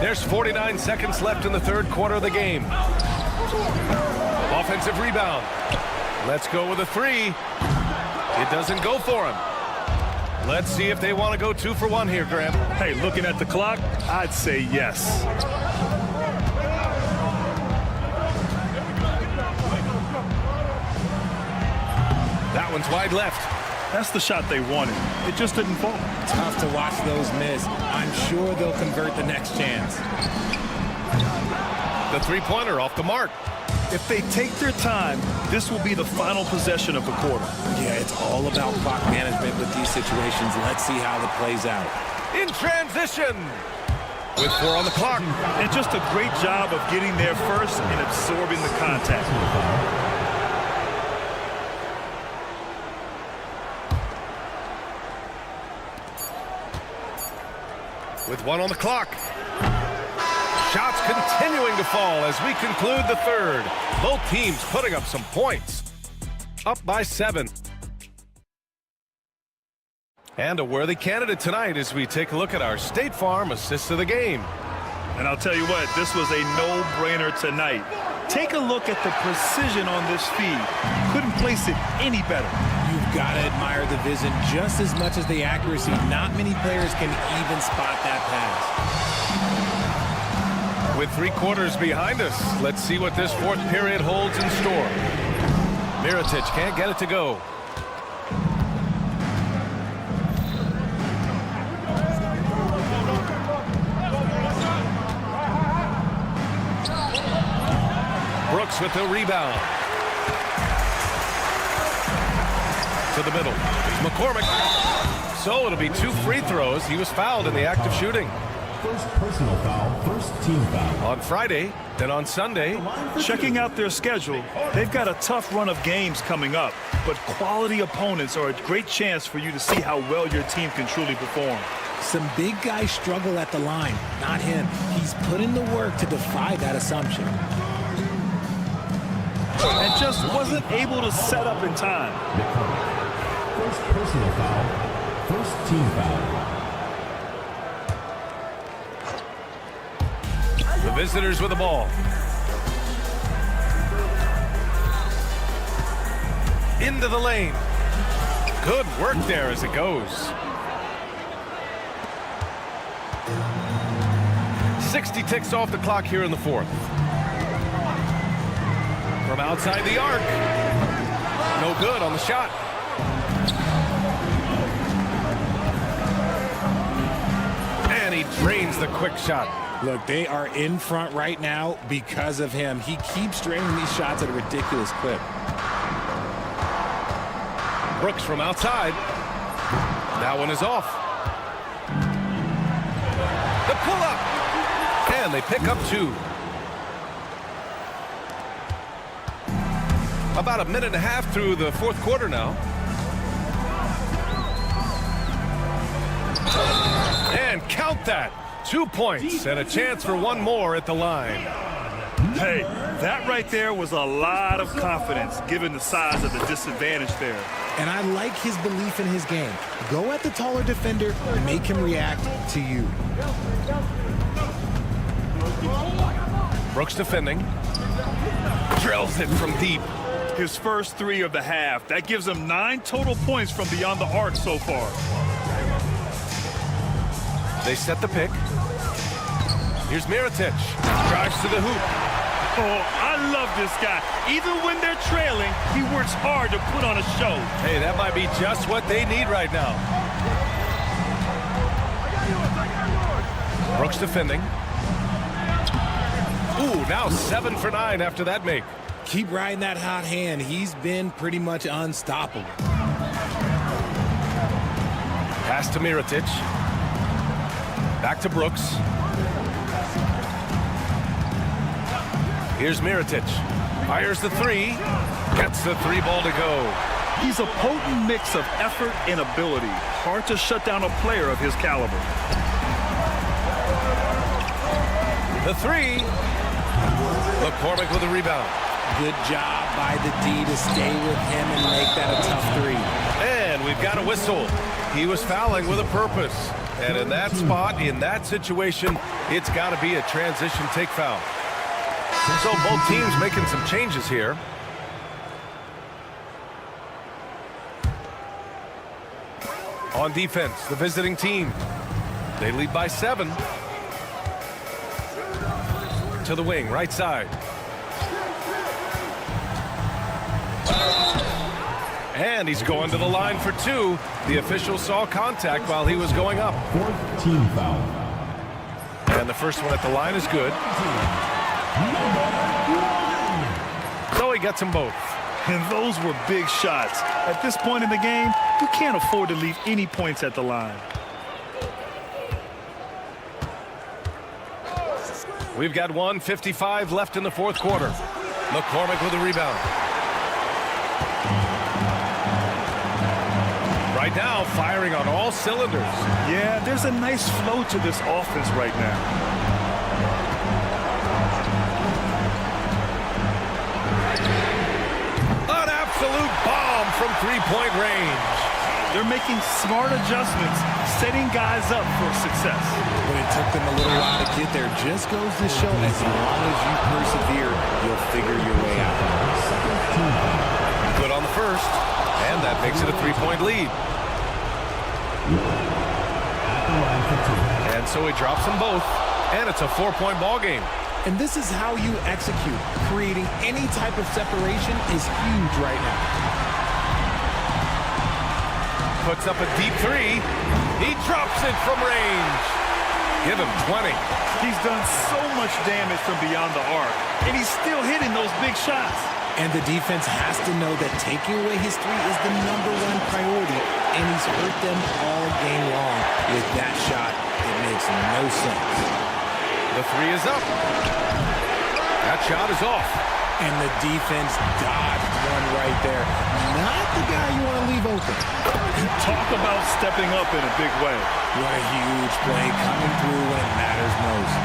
There's 49 seconds left in the third quarter of the game. Offensive rebound. Let's go with a 3. It doesn't go for him. Let's see if they want to go 2 for 1 here, Graham. Hey, looking at the clock, I'd say yes. That one's wide left. That's the shot they wanted. It just didn't fall. Tough to watch those miss. I'm sure they'll convert the next chance. The 3-pointer off the mark. If they take their time, this will be the final possession of the quarter. Yeah, it's all about clock management with these situations. Let's see how it plays out. In transition. With 4 on the clock. And just a great job of getting there first and absorbing the contact. With 1 on the clock. Shots continuing to fall as we conclude the third. Both teams putting up some points. Up by 7. And a worthy candidate tonight as we take a look at our State Farm assists of the game. And I'll tell you what, this was a no-brainer tonight. Take a look at the precision on this feed. Couldn't place it any better. You've got to admire the vision just as much as the accuracy. Not many players can even spot that pass. With 3 quarters behind us, let's see what this 4th period holds in store. Mirotic can't get it to go. Brooks with the rebound. To the middle. McCormick. So it'll be 2 free throws. He was fouled in the act of shooting. First personal foul, first team foul. On Friday, then on Sunday. Checking out their schedule, they've got a tough run of games coming up, but quality opponents are a great chance for you to see how well your team can truly perform. Some big guys struggle at the line, not him. He's put in the work to defy that assumption. And just wasn't able to set up in time. First personal foul, first team foul. The visitors with the ball. Into the lane. Good work there as it goes. 60 ticks off the clock here in the 4th. From outside the arc. No good on the shot. And he drains the quick shot. Look, they are in front right now because of him. He keeps draining these shots at a ridiculous clip. Brooks from outside. That one is off. The pull-up. And they pick up 2. About a minute and a half through the 4th quarter now. And count that. 2 points and a chance for 1 more at the line. Hey, that right there was a lot of confidence given the size of the disadvantage there. And I like his belief in his game. Go at the taller defender, make him react to you. Brooks defending. Drills it from deep. His first 3 of the half. That gives him 9 total points from beyond the arc so far. They set the pick. Here's Mirotic. Drives to the hoop. Oh, I love this guy. Even when they're trailing, he works hard to put on a show. Hey, that might be just what they need right now. Brooks defending. Ooh, now 7 for 9 after that make. Keep riding that hot hand. He's been pretty much unstoppable. Pass to Mirotic. Back to Brooks. Here's Mirotic. Fires the 3. Gets the 3 ball to go. He's a potent mix of effort and ability. Hard to shut down a player of his caliber. The 3. McCormick with a rebound. Good job by the D to stay with him and make that a tough 3. And we've got a whistle. He was fouling with a purpose. And in that spot, in that situation, it's got to be a transition take foul. So both teams making some changes here. On defense, the visiting team. They lead by 7. To the wing, right side. And he's going to the line for 2. The official saw contact while he was going up. 4th team foul. And the first one at the line is good. So he gets them both. And those were big shots. At this point in the game, you can't afford to leave any points at the line. We've got 1:55 left in the 4th quarter. McCormick with a rebound. Right now, firing on all cylinders. Yeah, there's a nice flow to this offense right now. An absolute bomb from 3-point range. They're making smart adjustments, setting guys up for success. When it took them a little while to get there, just goes to show as long as you persevere, you'll figure your way out. Good on the first, and that makes it a 3-point lead. And so he drops them both, and it's a 4-point ball game. And this is how you execute. Creating any type of separation is huge right now. Puts up a deep 3. He drops it from range. Give him 20. He's done so much damage from beyond the arc, and he's still hitting those big shots. And the defense has to know that taking away his 3 is the #1 priority, and he's hurt them all game long. With that shot, it makes no sense. The 3 is up. That shot is off. And the defense dodged one right there. Not the guy you want to leave open. Talk about stepping up in a big way. What a huge play coming through when it matters most.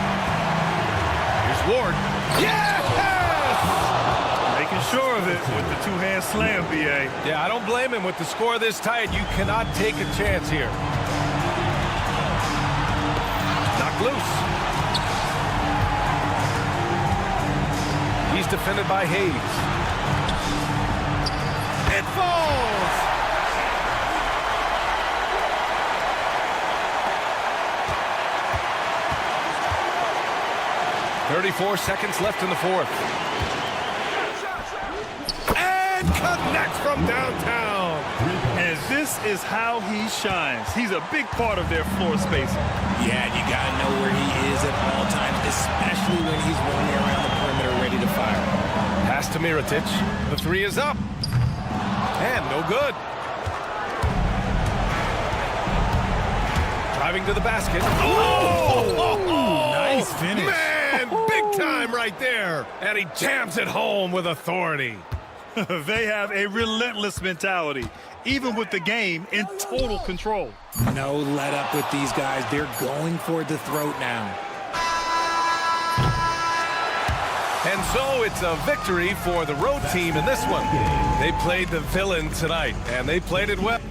Here's Ward. Yes! Making sure of it with the 2-hand slam, B.A. Yeah, I don't blame him. With the score this tight, you cannot take a chance here. Knocked loose. He's defended by Hayes. It falls! .34 seconds left in the 4th. And connects from downtown. And this is how he shines. He's a big part of their floor spacing. Yeah, you got to know where he is at all times, especially when he's roaming around the perimeter ready to fire. Pass to Mirotic. The 3 is up. And no good. Driving to the basket. Oh! Nice finish. Man, big time right there. And he jams it home with authority. They have a relentless mentality, even with the game in total control. No let up with these guys. They're going for the throat now. And so it's a victory for the road team in this one. They played the villain tonight, and they played it well.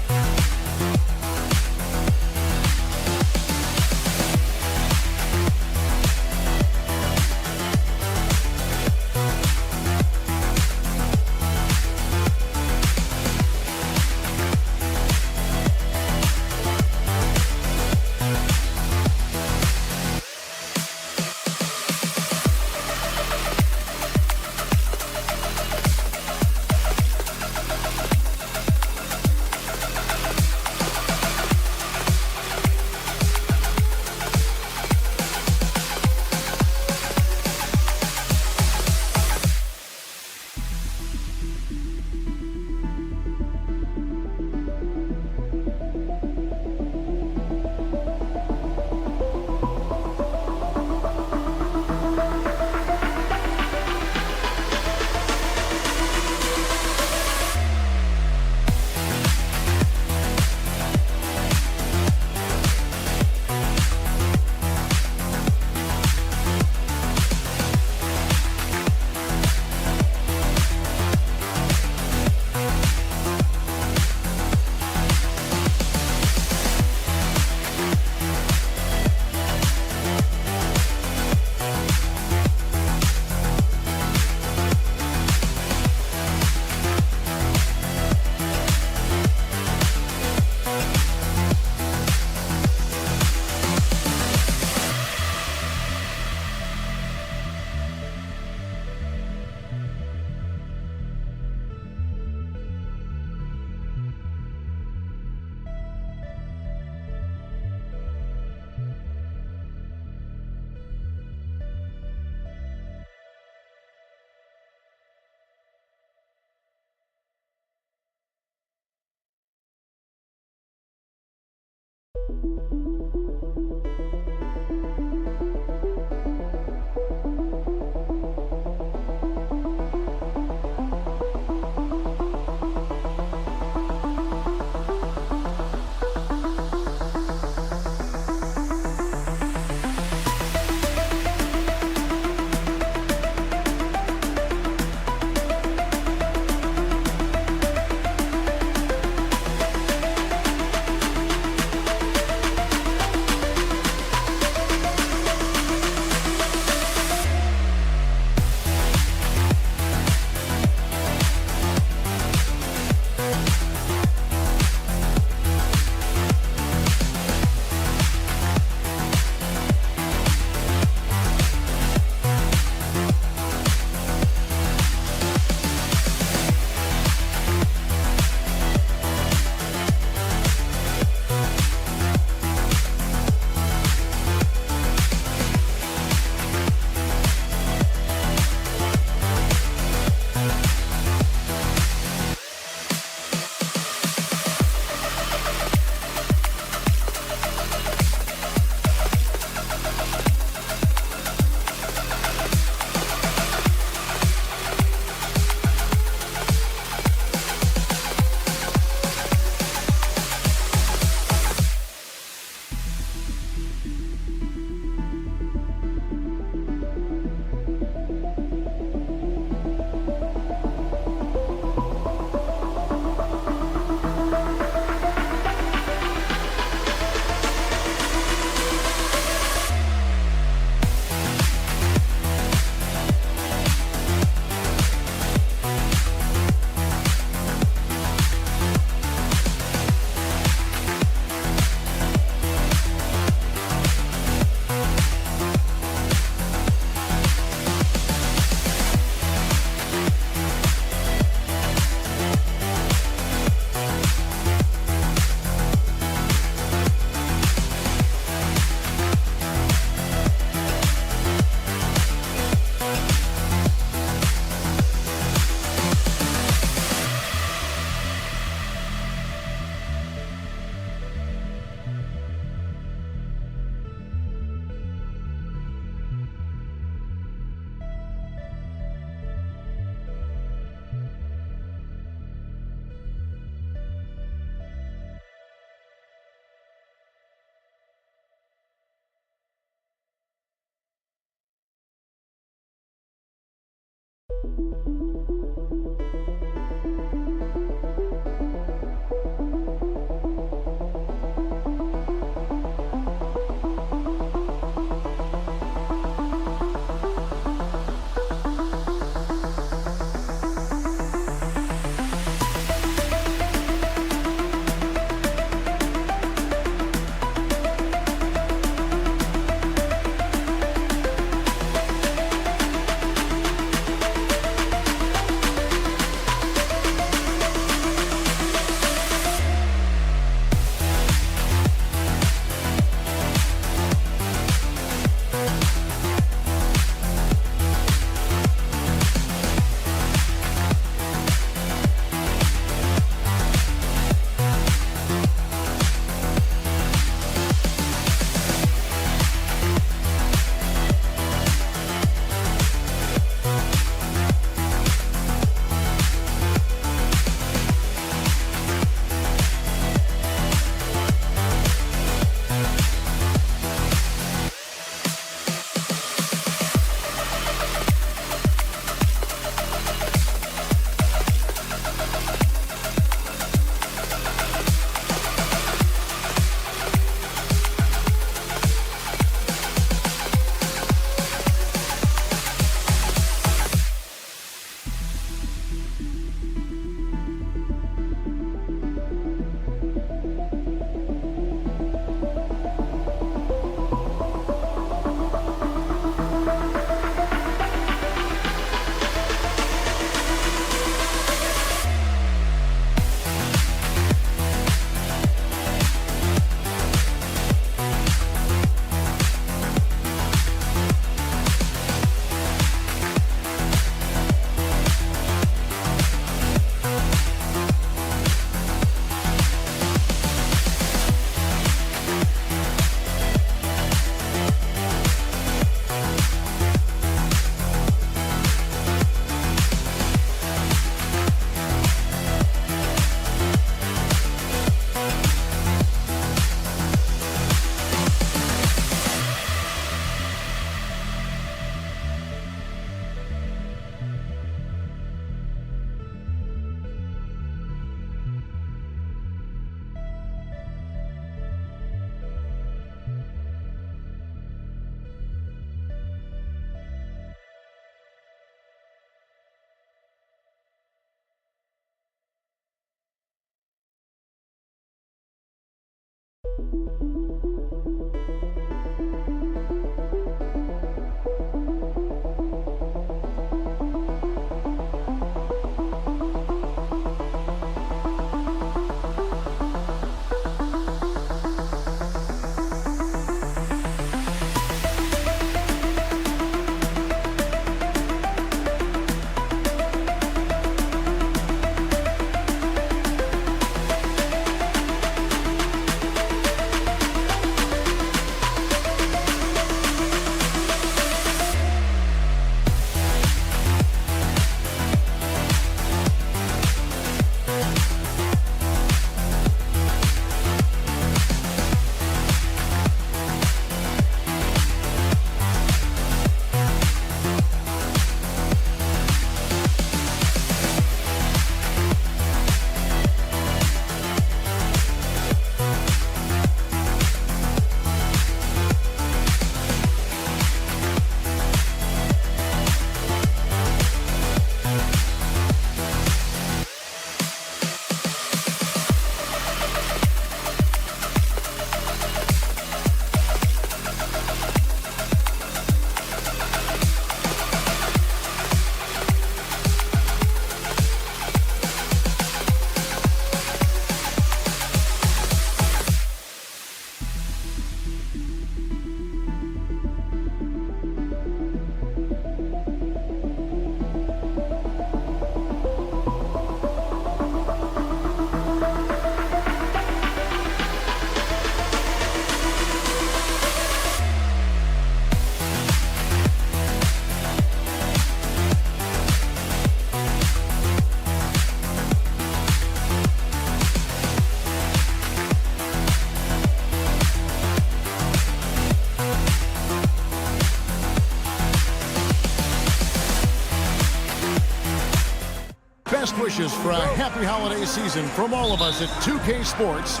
for a happy holiday season from all of us at 2K Sports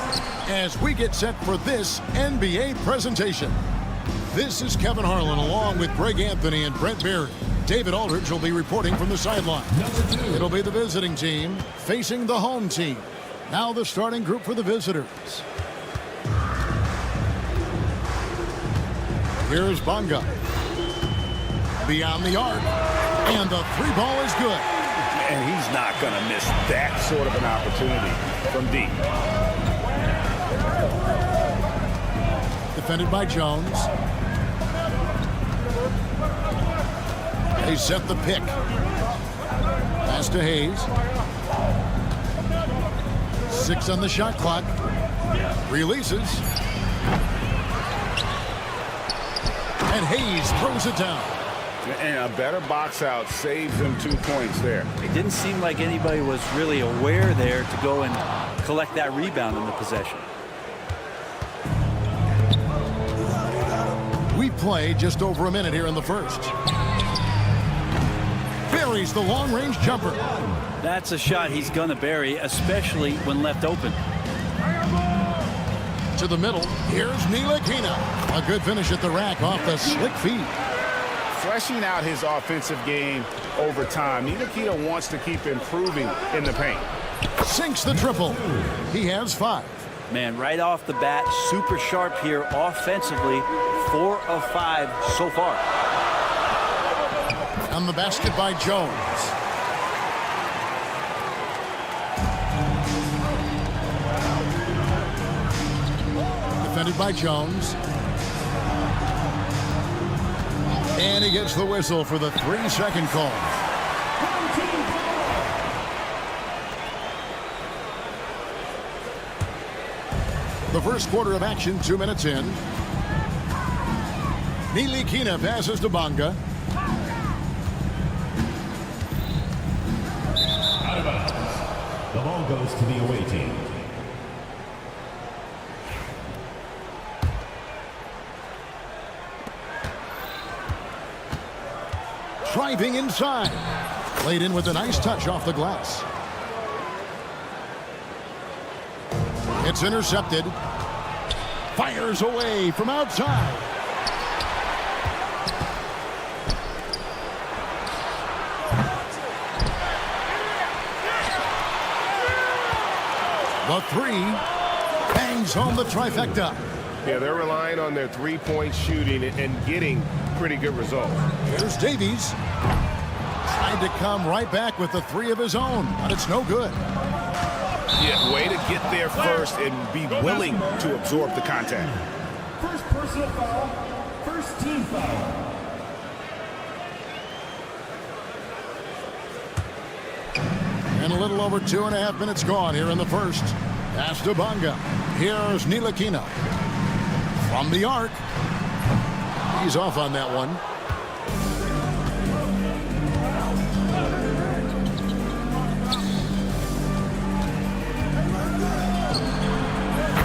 as we get set for this NBA presentation. This is Kevin Harlan along with Greg Anthony and Brent Barry. David Aldridge will be reporting from the sideline. It'll be the visiting team facing the home team. Now the starting group for the visitors. Here's Bonga. Beyond the arc. And the three ball is good. And he's not going to miss that sort of an opportunity from deep. Defended by Jones. They set the pick. Pass to Hayes. 6 on the shot clock. Releases. And Hayes throws it down. And a better box out saves him 2 points there. It didn't seem like anybody was really aware there to go and collect that rebound in the possession. We play just over a minute here in the first. Buries the long-range jumper. That's a shot he's going to bury, especially when left open. To the middle, here's Ntilikina. A good finish at the rack off the slick feed. Fleshing out his offensive game over time. Ntilikina wants to keep improving in the paint. Sinks the triple. He has 5. Man, right off the bat, super sharp here offensively. 4 of 5 so far. On the basket by Jones. Defended by Jones. And he gets the whistle for the 3-second call. The first quarter of action, 2 minutes in. Ntilikina passes to Bonga. Out of bounds. The ball goes to the away team. Driving inside. Played in with a nice touch off the glass. It's intercepted. Fires away from outside. The 3 bangs home the trifecta. Yeah, they're relying on their three-point shooting and getting pretty good results. Here's Davies. Tried to come right back with the 3 of his own, but it's no good. Yeah, way to get there first and be willing to absorb the contact. First personal foul. First team foul. And a little over 2.5 minutes gone here in the first. Pass to Bonga. Here's Ntilikina. From the arc. He's off on that one.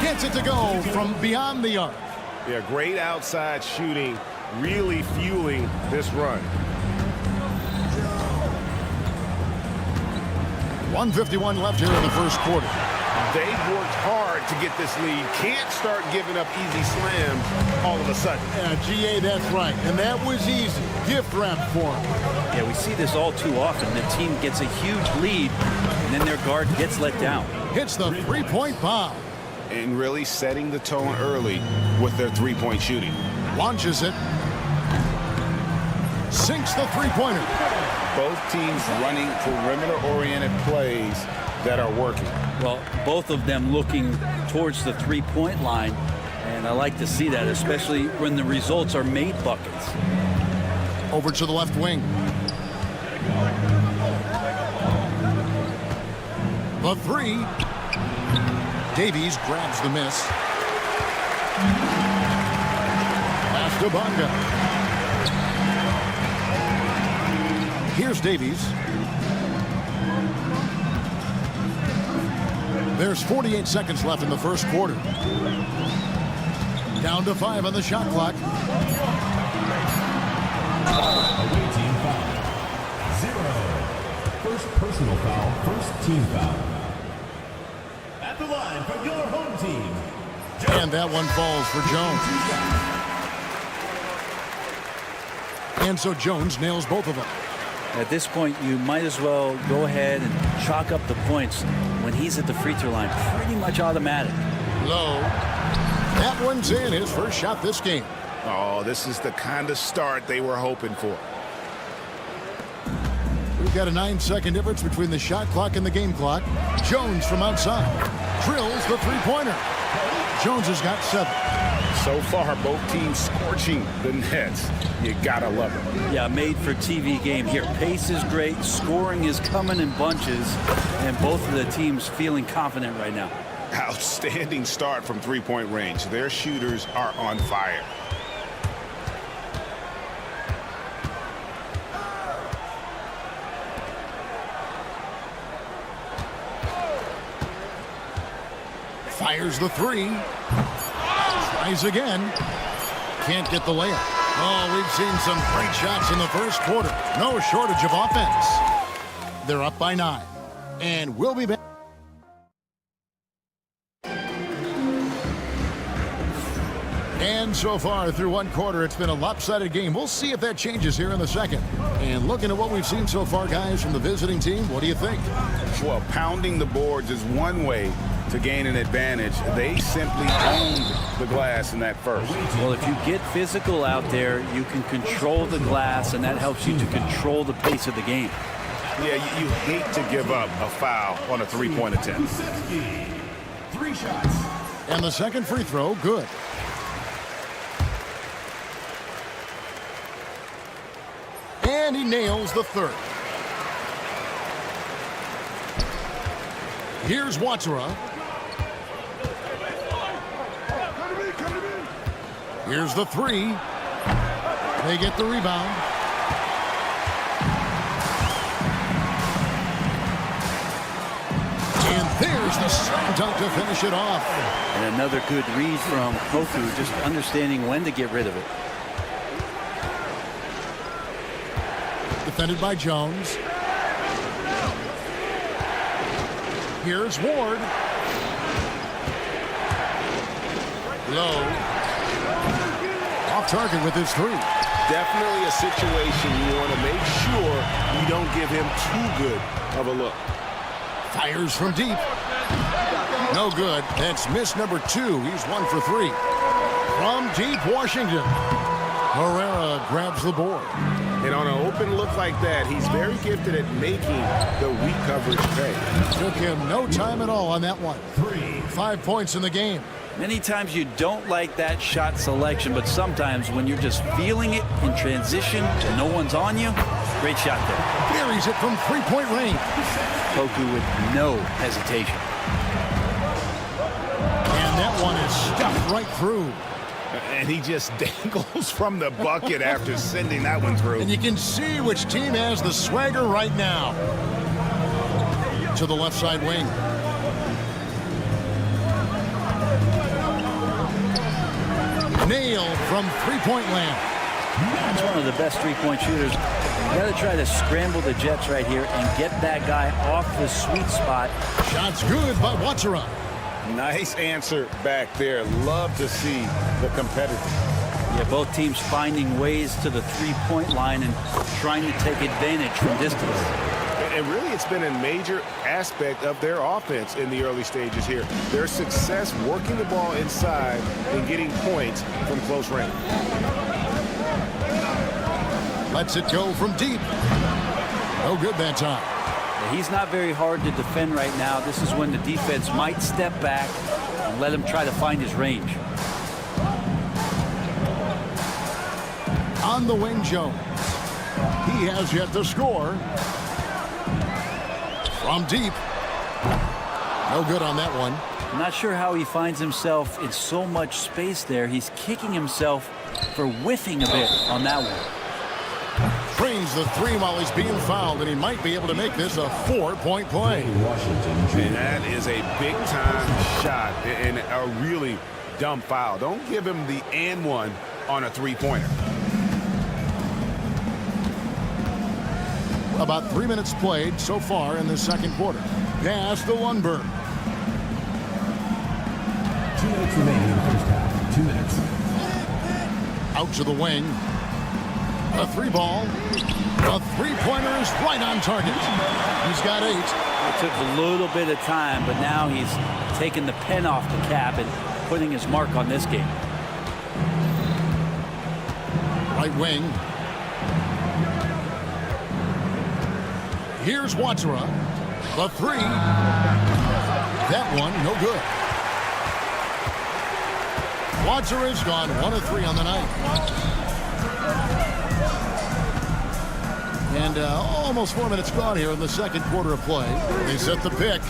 Gets it to go from beyond the arc. Yeah, great outside shooting, really fueling this run. 1:51 left here in the first quarter. They've worked hard to get this lead. Can't start giving up easy slams all of a sudden. Yeah, GA, that's right. And that was easy. Gift wrap for him. Yeah, we see this all too often. The team gets a huge lead, and then their guard gets let down. Hits the three-point bomb. And really setting the tone early with their three-point shooting. Launches it. Sinks the three-pointer. Both teams running perimeter-oriented plays that are working. Well, both of them looking towards the three-point line, and I like to see that, especially when the results are made buckets. Over to the left wing. The 3. Davies grabs the miss. Pass to Bonga. Here's Davies. There's 48 seconds left in the first quarter. Down to 5 on the shot clock. Away team foul. 0. First First personal foul, first team foul. At the line for your home team. And that one falls for Jones. And so Jones nails both of them. At this point, you might as well go ahead and chalk up the points when he's at the free throw line. Pretty much automatic. Low. That one's in, his first shot this game. Oh, this is the kind of start they were hoping for. We've got a 9-second difference between the shot clock and the game clock. Jones from outside drills the three-pointer. Jones has got 7. So far, both teams scorching the nets. You gotta love it. Yeah, made for TV game here. Pace is great, scoring is coming in bunches, and both of the teams feeling confident right now. Outstanding start from three-point range. Their shooters are on fire. Fires the 3. Tries again. Can't get the layup. Oh, we've seen some great shots in the first quarter. No shortage of offense. They're up by 9. And we'll be back. And so far through one quarter, it's been a lopsided game. We'll see if that changes here in the second. And looking at what we've seen so far, guys, from the visiting team, what do you think? Well, pounding the boards is one way to gain an advantage. They simply owned the glass in that first. Well, if you get physical out there, you can control the glass, and that helps you to control the pace of the game. Yeah, you hate to give up a foul on a three-point attempt. 3 shots. And the second free throw, good. And he nails the third. Here's Watsura. Here's the 3. They get the rebound. And there's the slam dunk to finish it off. And another good read from Poku, just understanding when to get rid of it. Defended by Jones. Here's Ward. Low. Off target with his 3. Definitely a situation you want to make sure you don't give him too good of a look. Fires from deep. No good. That's miss number 2. He's 1 for 3. From deep, Washington. Herrera grabs the board. And on an open look like that, he's very gifted at making the weak coverage pay. Took him no time at all on that one. 5 points in the game. Many times you don't like that shot selection, but sometimes when you're just feeling it in transition and no one's on you, great shot there. Buries it from three-point range. Poku with no hesitation. And that one is stuffed right through. And he just dangles from the bucket after sending that one through. And you can see which team has the swagger right now. To the left side wing. Nailed from three-point land. That's one of the best three-point shooters. You got to try to scramble the Jets right here and get that guy off the sweet spot. Shot's good by Watsura. Nice answer back there. Love to see the competitor. Yeah, both teams finding ways to the three-point line and trying to take advantage from distance. And really, it's been a major aspect of their offense in the early stages here. Their success working the ball inside and getting points from close range. Lets it go from deep. No good that time. He's not very hard to defend right now. This is when the defense might step back and let him try to find his range. On the wing, Jones. He has yet to score. From deep. No good on that one. I'm not sure how he finds himself in so much space there. He's kicking himself for whiffing a bit on that one. Trains the 3 while he's being fouled, and he might be able to make this a 4-point play. And that is a big-time shot and a really dumb foul. Don't give him the and one on a three-pointer. About 3 minutes played so far in the second quarter. Pass to Lundberg. 2 minutes remaining in the first half. 2 minutes. Out to the wing. A 3-ball. A 3-pointer is right on target. He's got 8. It took a little bit of time, but now he's taking the pen off the cap and putting his mark on this game. Right wing. Here's Watsura. The 3. That one, no good. Watsura's gone 1 of 3 on the night. And almost 4 minutes gone here in the second quarter of play. They set the pick.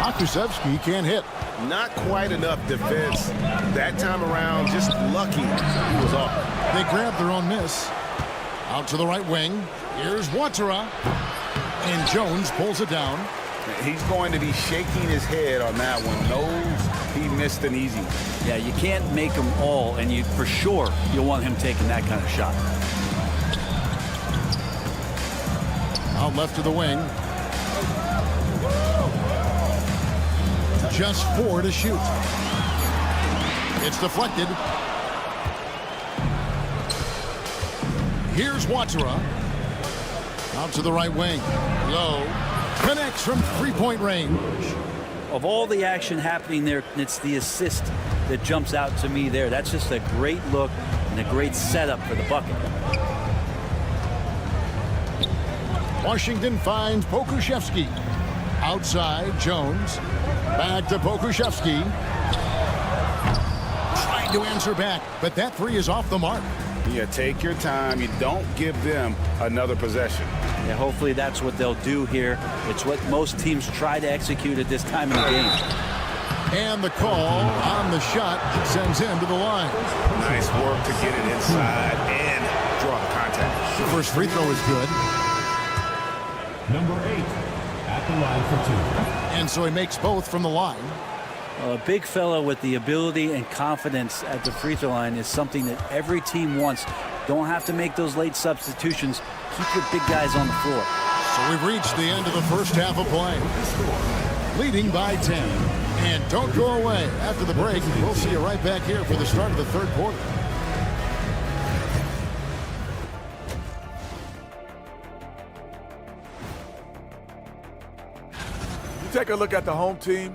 Pokusevski can't hit. Not quite enough defense that time around. Just lucky he was off. They grab their own miss. Out to the right wing. Here's Watsura. And Jones pulls it down. He's going to be shaking his head on that one. Knows he missed an easy one. Yeah, you can't make them all, and you for sure you'll want him taking that kind of shot. Out left to the wing. Just 4 to shoot. It's deflected. Here's Watsura. Out to the right wing. Low. Connects from 3-point range. Of all the action happening there, it's the assist that jumps out to me there. That's just a great look and a great setup for the bucket. Washington finds Pokusevski. Outside, Jones. Back to Pokusevski. Trying to answer back, but that 3 is off the mark. Yeah, take your time. You don't give them another possession. Yeah, hopefully that's what they'll do here. It's what most teams try to execute at this time in the game. And the call on the shot sends him to the line. Nice work to get it inside and draw the contact. The first free throw is good. Number 8 at the line for 2. And so he makes both from the line. A big fella with the ability and confidence at the free throw line is something that every team wants. Don't have to make those late substitutions. Keep your big guys on the floor. So we've reached the end of the first half of play. Leading by 10. And don't go away. After the break, we'll see you right back here for the start of the third quarter. You take a look at the home team.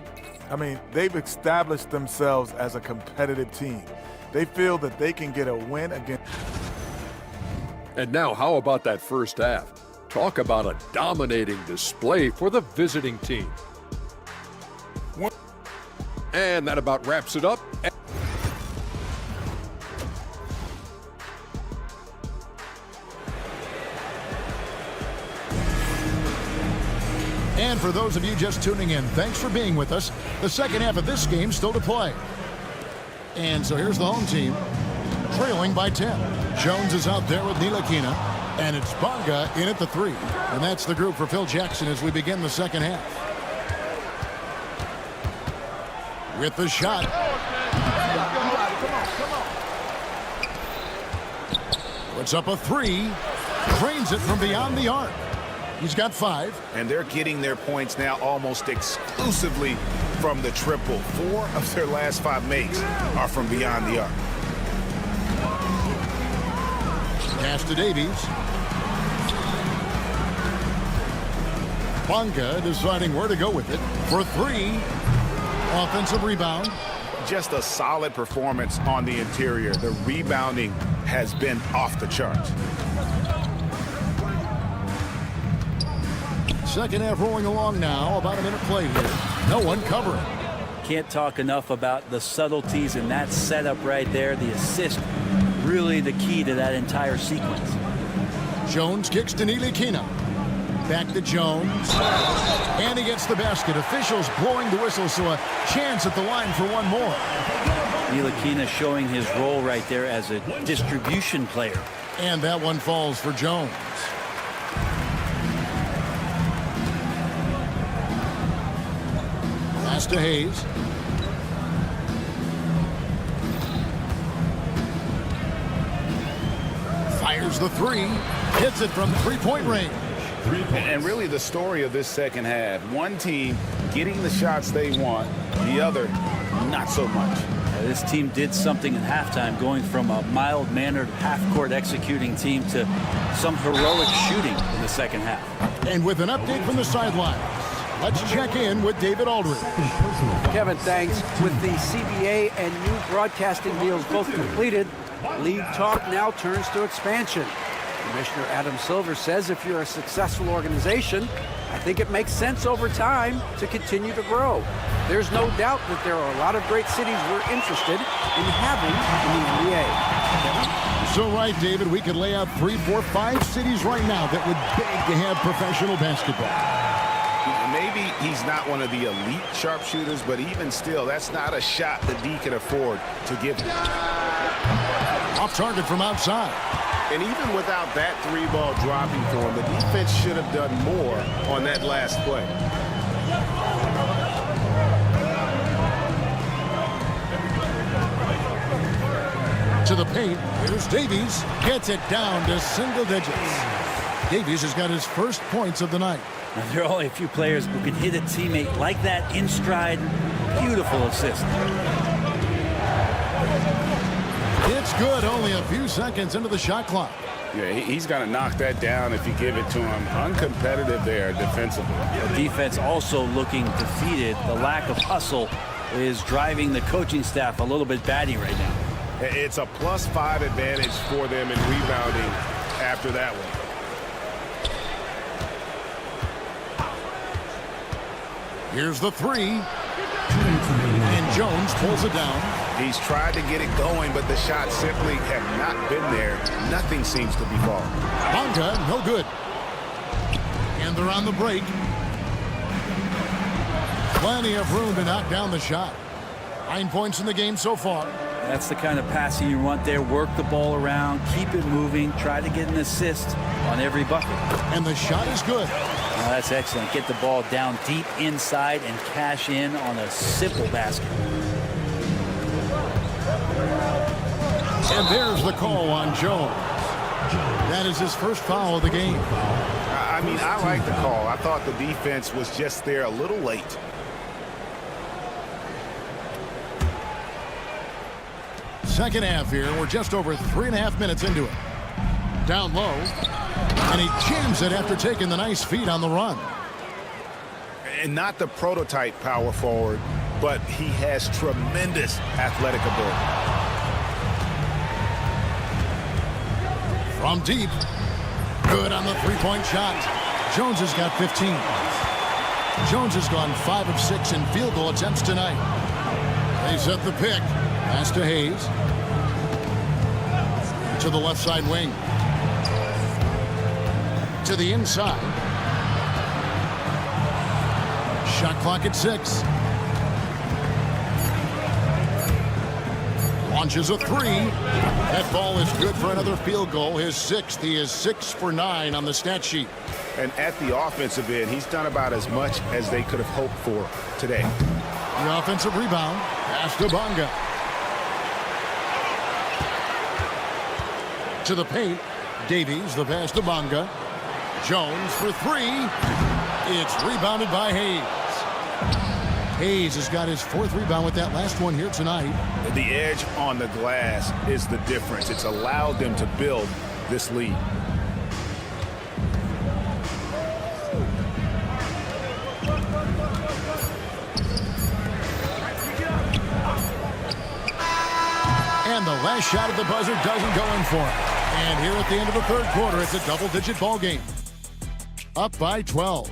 I mean, they've established themselves as a competitive team. They feel that they can get a win against. And now, how about that first half? Talk about a dominating display for the visiting team. And that about wraps it up. And for those of you just tuning in, thanks for being with us. The second half of this game still to play. And so here's the home team, trailing by 10. Jones is out there with Ntilikina, and it's Bonga in at the 3. And that's the group for Phil Jackson as we begin the second half. With the shot. Puts up a 3. Drains it from beyond the arc. He's got 5. And they're getting their points now almost exclusively from the triple. 4 of their last 5 makes are from beyond the arc. Pass to Davies. Bonga deciding where to go with it for 3. Offensive rebound. Just a solid performance on the interior. The rebounding has been off the charts. Second half rolling along now. About a minute played here. No one covering. Can't talk enough about the subtleties in that setup right there. The assist, really the key to that entire sequence. Jones kicks to Ntilikina. Back to Jones. And he gets the basket. Officials blowing the whistle, so a chance at the line for one more. Ntilikina showing his role right there as a distribution player. And that one falls for Jones. Pass to Hayes. Fires Here's the three. Hits it from three-point range. And really the story of this second half, one team getting the shots they want, the other not so much. This team did something in halftime, going from a mild-mannered half-court executing team to some heroic shooting in the second half. And with an update from the sidelines, let's check in with David Aldridge. Kevin, thanks. With the CBA and new broadcasting deals both completed, league talk now turns to expansion. Commissioner Adam Silver says if you're a successful organization, I think it makes sense over time to continue to grow. There's no doubt that there are a lot of great cities we're interested in having in the NBA. So right, David, we could lay out 3, 4, 5 cities right now that would beg to have professional basketball. Maybe he's not one of the elite sharpshooters, but even still, that's not a shot that D can afford to give him. Off target from outside. And even without that three-ball dropping for him, the defense should have done more on that last play. To the paint, here's Davies. Gets it down to single digits. Davies has got his first points of the night. Now, there are only a few players who can hit a teammate like that in stride. Beautiful assist. It's good, only a few seconds into the shot clock. Yeah, he's going to knock that down if you give it to him. Uncompetitive there defensively. The defense also looking defeated. The lack of hustle is driving the coaching staff a little bit batty right now. It's a +5 advantage for them in rebounding after that one. Here's the three. And Jones pulls it down. He's tried to get it going, but the shots simply have not been there. Nothing seems to be falling. Bonga, no good. And they're on the break. Plenty of room to knock down the shot. 9 points in the game so far. That's the kind of passing you want there. Work the ball around, keep it moving, try to get an assist on every bucket. And the shot is good. Now that's excellent. Get the ball down deep inside and cash in on a simple basket. And there's the call on Jones. That is his first foul of the game. I mean, I like the call. I thought the defense was just there a little late. Second half here. We're just over 3.5 minutes into it. Down low. And he jams it after taking the nice feed on the run. And not the prototype power forward, but he has tremendous athletic ability. From deep. Good on the three-point shot. Jones has got 15. Jones has gone 5 of 6 in field goal attempts tonight. They set the pick. Pass to Hayes. To the left side wing. To the inside. Shot clock at 6. Launches a three. That ball is good for another field goal. His 6th. He is 6 for 9 on the stat sheet. And at the offensive end, he's done about as much as they could have hoped for today. The offensive rebound. Pass to Bonga. To the paint. Davies, the pass to Bonga. Jones for 3. It's rebounded by Hayes. Hayes has got his 4th rebound with that last one here tonight. The edge on the glass is the difference. It's allowed them to build this lead. And the last shot at the buzzer doesn't go in for him. And here at the end of the third quarter, it's a double-digit ball game. Up by 12.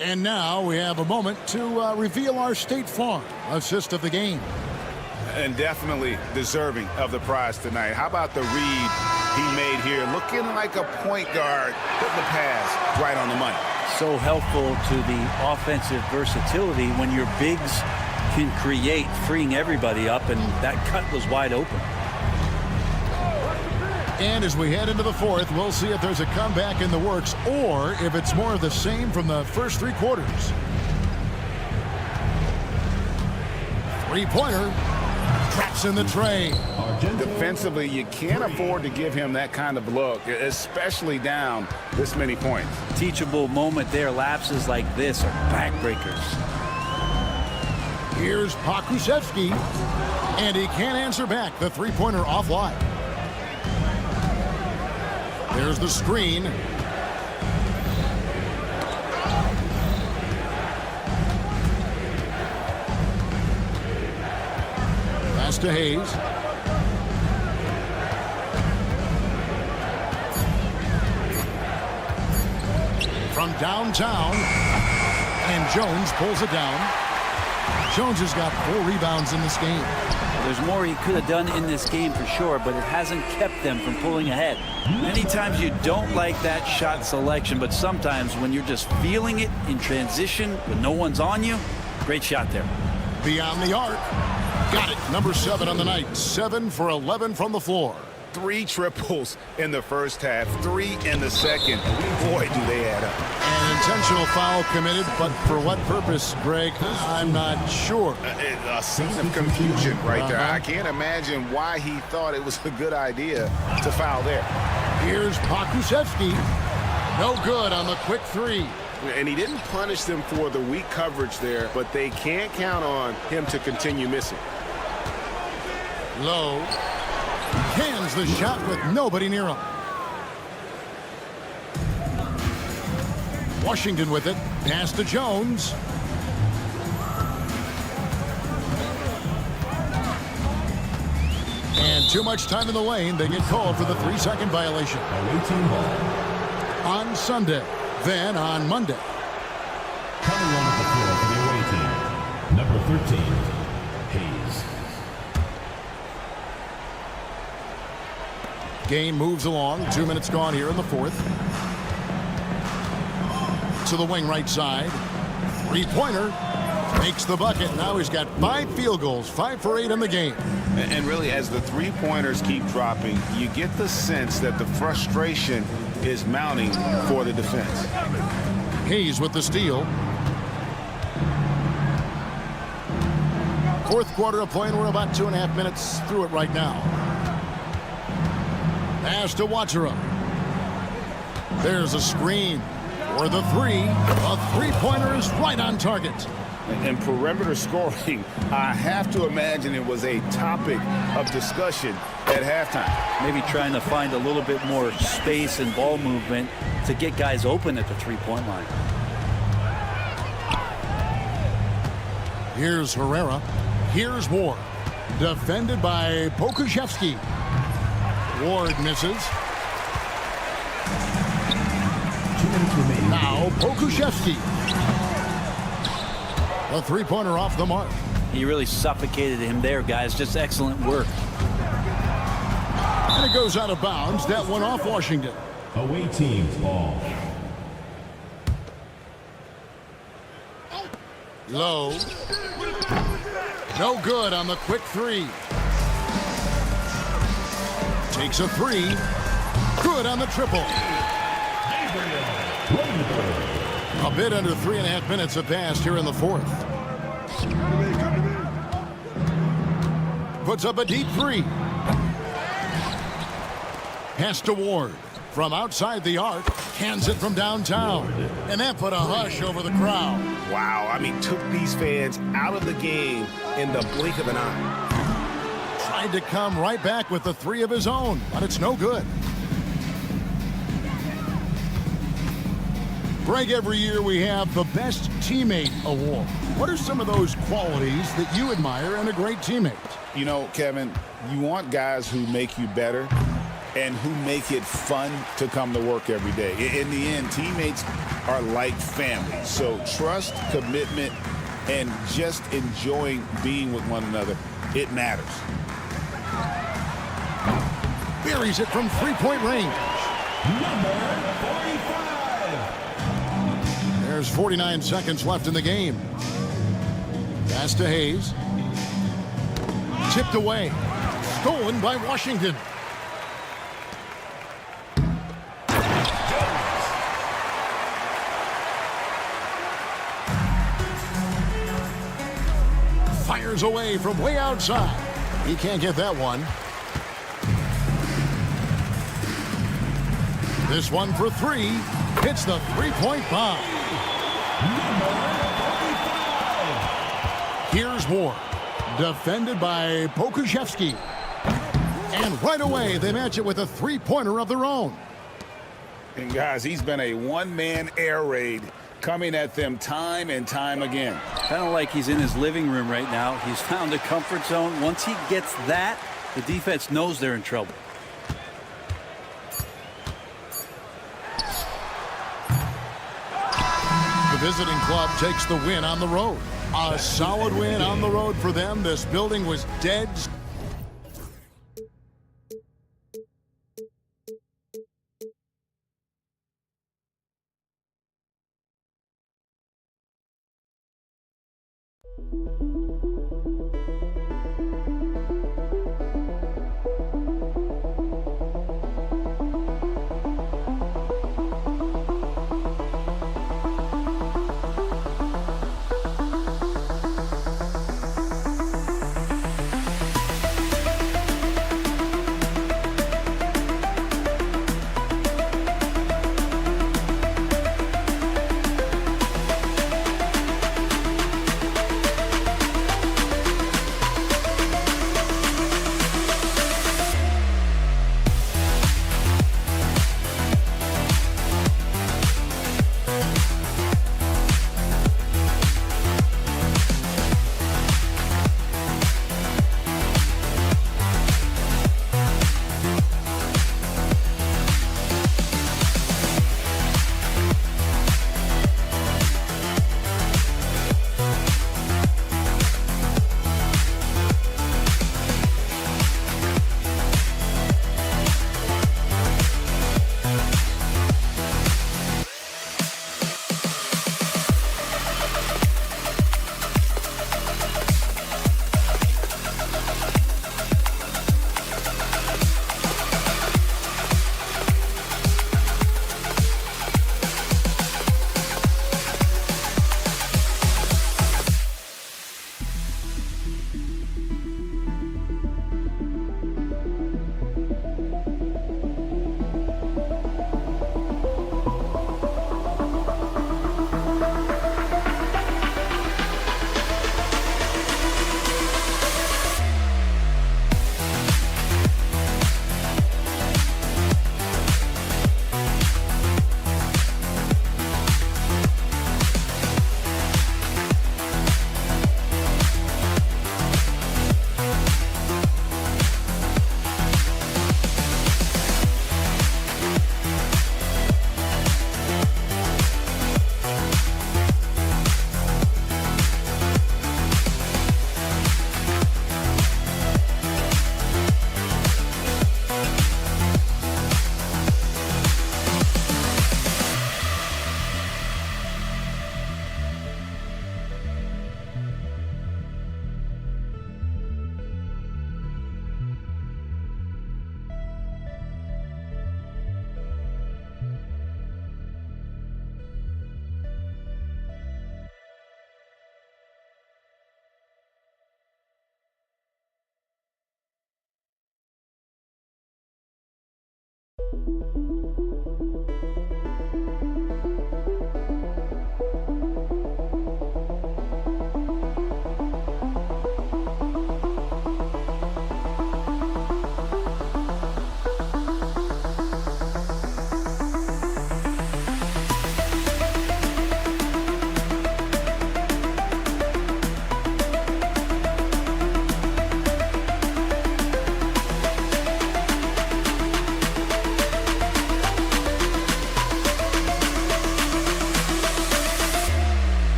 And now we have a moment to reveal our State Farm assist of the game. And definitely deserving of the prize tonight. How about the read he made here? Looking like a point guard, putting the pass right on the money. So helpful to the offensive versatility when your bigs can create, freeing everybody up, and that cut was wide open. And as we head into the fourth, we'll see if there's a comeback in the works or if it's more of the same from the first 3 quarters. Three-pointer. Traps in the tray. Defensively, you can't afford to give him that kind of look, especially down this many points. Teachable moment there. Lapses like this are backbreakers. Here's Pokusevski, and he can't answer back. The three-pointer offline. There's the screen. Pass to Hayes. From downtown, and Jones pulls it down. Jones has got 4 rebounds in this game. There's more he could have done in this game for sure, but it hasn't kept them from pulling ahead. Many times you don't like that shot selection, but sometimes when you're just feeling it in transition when no one's on you, great shot there. Beyond the arc. Got it. Number 7 on the night. 7 for 11 from the floor. 3 triples in the first half, 3 in the second. Boy, do they add up. An intentional foul committed, but for what purpose, Greg? I'm not sure. A scene of confusion right there. I can't imagine why he thought it was a good idea to foul there. Here's Pokusevski. No good on the quick 3. And he didn't punish them for the weak coverage there, but they can't count on him to continue missing. Low. Cans the shot with nobody near him. Washington with it. Pass to Jones. And too much time in the lane. They get called for the 3-second violation. On Sunday, then on Monday. Coming on the floor for the away team, number 13, Hayes. Game moves along. 2 minutes gone here in the fourth. To the wing right side. 3-pointer. Makes the bucket. Now he's got 5 field goals. 5 for 8 in the game. And really, as the 3-pointers keep dropping, you get the sense that the frustration is mounting for the defense. Hayes with the steal. Fourth quarter of play, and we're about 2.5 minutes through it right now. Pass to Watchera. There's a screen for the 3. A 3-pointer is right on target. And perimeter scoring, I have to imagine it was a topic of discussion at halftime. Maybe trying to find a little bit more space and ball movement to get guys open at the 3-point line. Here's Herrera. Here's Ward. Defended by Pokusevski. Ward misses. Now Pokusevski. A 3-pointer off the mark. He really suffocated him there, guys. Just excellent work. And it goes out of bounds. That one off Washington. Away team's ball. Low. No good on the quick 3. Takes a 3. Good on the triple. A bit under 3.5 minutes have passed here in the fourth. Puts up a deep 3. Pass to Ward. From outside the arc, hands it from downtown. And that put a hush over the crowd. Wow, I mean, took these fans out of the game in the blink of an eye. Tried to come right back with the 3 of his own, but it's no good. Greg, every year we have the Best Teammate Award. What are some of those qualities that you admire in a great teammate? You know, Kevin, you want guys who make you better and who make it fun to come to work every day. In the end, teammates are like family. So trust, commitment, and just enjoying being with one another, it matters. Buries it from 3-point range. Number 45. There's 49 seconds left in the game. Pass to Hayes. Tipped away. Stolen by Washington. Fires away from way outside. He can't get that one. This one for three. Hits the three-point bomb. Here's Ward. Defended by Pokusevski. And right away, they match it with a three-pointer of their own. And guys, he's been a one-man air raid coming at them time and time again. Kind of like he's in his living room right now. He's found a comfort zone. Once he gets that, the defense knows they're in trouble. The visiting club takes the win on the road. A solid win on the road for them. This building was dead.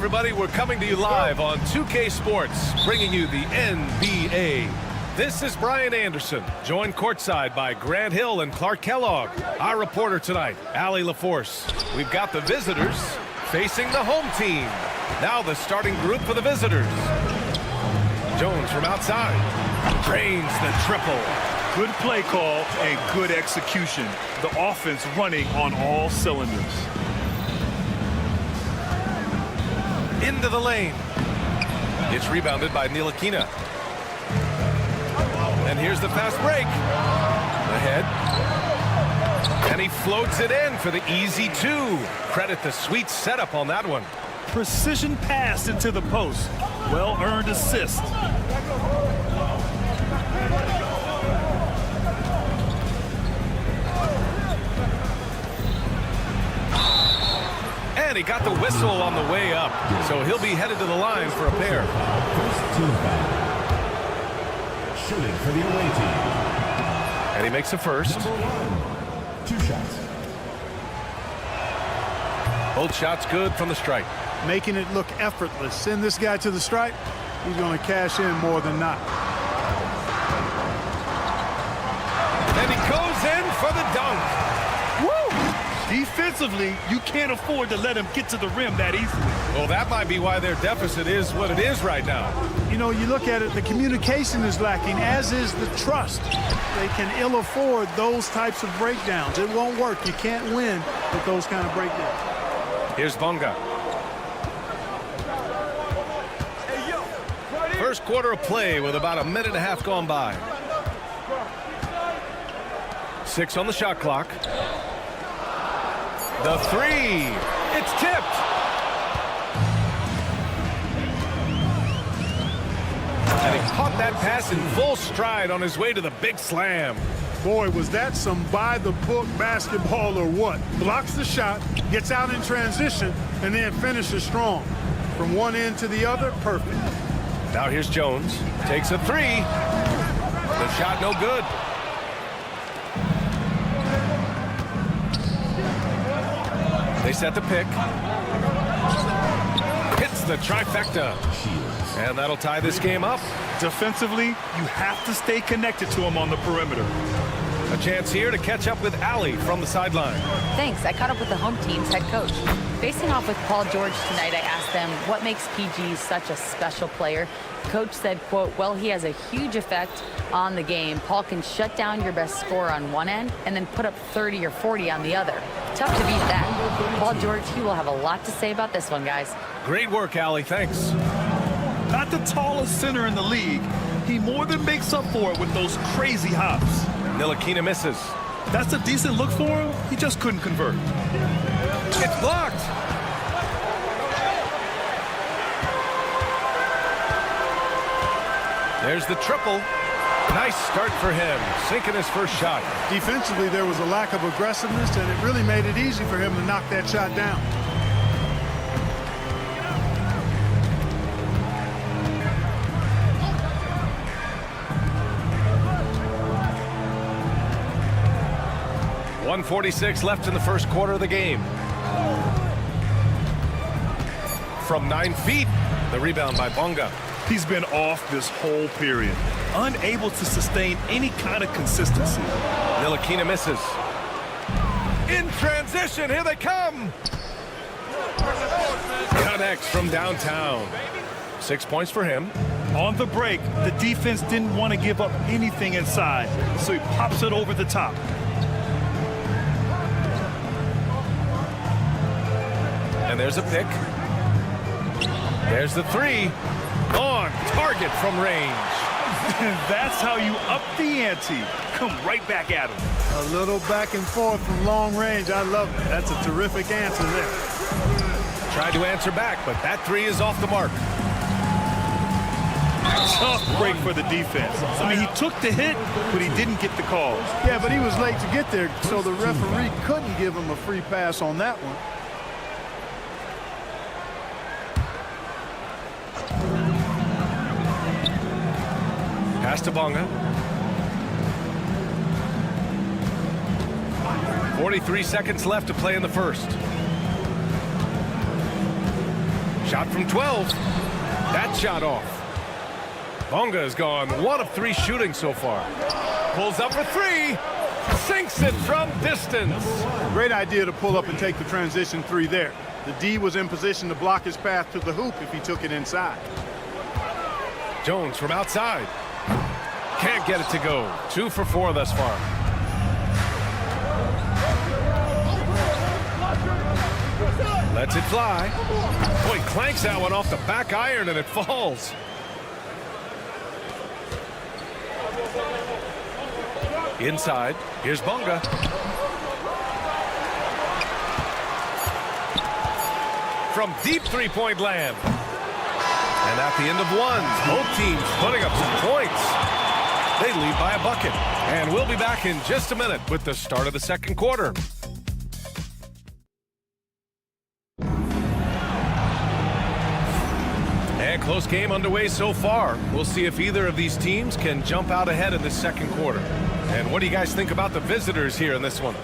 everybody. We're coming to you live on 2K Sports, bringing you the NBA. This is Brian Anderson, joined courtside by Grant Hill and Clark Kellogg. Our reporter tonight, Allie LaForce. We've got the visitors facing the home team. Now the starting group for the visitors. Jones from outside. Drains the triple. Good play call and good execution. The offense running on all cylinders. Into the lane. It's rebounded by Ntilikina. And here's the fast break. Ahead. And he floats it in for the easy two. Credit the sweet setup on that one. Precision pass into the post. Well-earned assist. And he got the whistle on the way up. So he'll be headed to the line for a pair. First team foul. Shooting for the away team. And he makes a first. Number 1. 2 shots. Both shots good from the stripe. Making it look effortless. Send this guy to the stripe, he's going to cash in more than not. And he goes in for the dunk. Woo! Defensively, you can't afford to let him get to the rim that easily. Well, that might be why their deficit is what it is right now. You know, you look at it, the communication is lacking, as is the trust. They can ill afford those types of breakdowns. It won't work. You can't win with those kind of breakdowns. Here's Bonga. First quarter of play with about a minute and a half gone by. 6 on the shot clock. The three. It's tipped. And he caught that pass in full stride on his way to the big slam. Boy, was that some by-the-book basketball or what? Blocks the shot, gets out in transition, and then finishes strong. From one end to the other, perfect. Now here's Jones. Takes a three. The shot no good. They set the pick. Hits the trifecta. And that'll tie this game up. Defensively, you have to stay connected to him on the perimeter. A chance here to catch up with Allie from the sideline. Thanks. I caught up with the home team's head coach. Facing off with Paul George tonight, I asked them what makes PG such a special player. Coach said, quote, well, he has a huge effect on the game. Paul can shut down your best scorer on one end and then put up 30 or 40 on the other. Tough to beat that. Paul George, he will have a lot to say about this one, guys. Great work, Allie. Thanks. Not the tallest center in the league. He more than makes up for it with those crazy hops. Ntilikina misses. That's a decent look for him. He just couldn't convert. It's blocked. There's the triple. Nice start for him, sinking his first shot. Defensively, there was a lack of aggressiveness, and it really made it easy for him to knock that shot down. .146 left in the first quarter of the game. From 9 feet, the rebound by Bonga. He's been off this whole period, unable to sustain any kind of consistency. Ntilikina misses. In transition, here they come. Connects from downtown. 6 points for him. On the break, the defense didn't want to give up anything inside, so he pops it over the top. And there's a pick. There's the three. On target from range. That's how you up the ante. Come right back at him. A little back and forth from long range. I love it. That's a terrific answer there. Tried to answer back, but that three is off the mark. Tough break for the defense. I mean, he took the hit, but he didn't get the call. Yeah, but he was late to get there, so the referee couldn't give him a free pass on that one. Pass to Bonga. 43 seconds left to play in the first. Shot from 12. That shot off. Bonga has gone 1 of 3 shooting so far. Pulls up for 3. Sinks it from distance. Great idea to pull up and take the transition 3 there. The D was in position to block his path to the hoop if he took it inside. Jones from outside. Can't get it to go. 2 for 4 thus far. Lets it fly. Boy, clanks that one off the back iron and it falls. Inside, here's Bonga. From deep three-point land. And at the end of 1, both teams putting up some points. They lead by a bucket. And we'll be back in just a minute with the start of the second quarter. And close game underway so far. We'll see if either of these teams can jump out ahead in the second quarter. And what do you guys think about the visitors here in this one?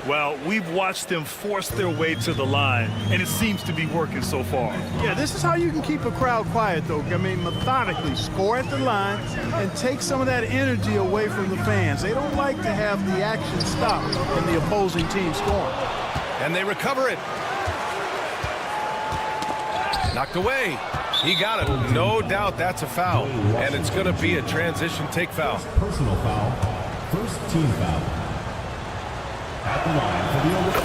Well, we've watched them force their way to the line, and it seems to be working so far. Yeah, this is how you can keep a crowd quiet, though. I mean, methodically score at the line and take some of that energy away from the fans. They don't like to have the action stop and the opposing team scoring. And they recover it. Knocked away. He got it. No doubt that's a foul. And it's going to be a transition take foul. Personal foul. First team foul. At the line for the over.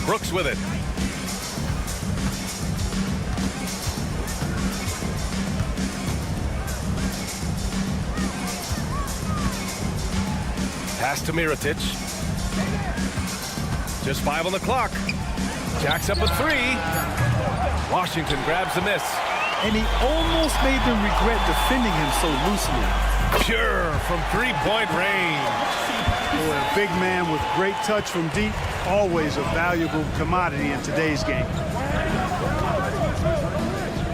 Brooks with it. Pass to Mirotic. Just 5 on the clock. Jacks up a 3. Washington grabs the miss. And he almost made them regret defending him so loosely. Pure from three-point range. Boy, a big man with great touch from deep, always a valuable commodity in today's game.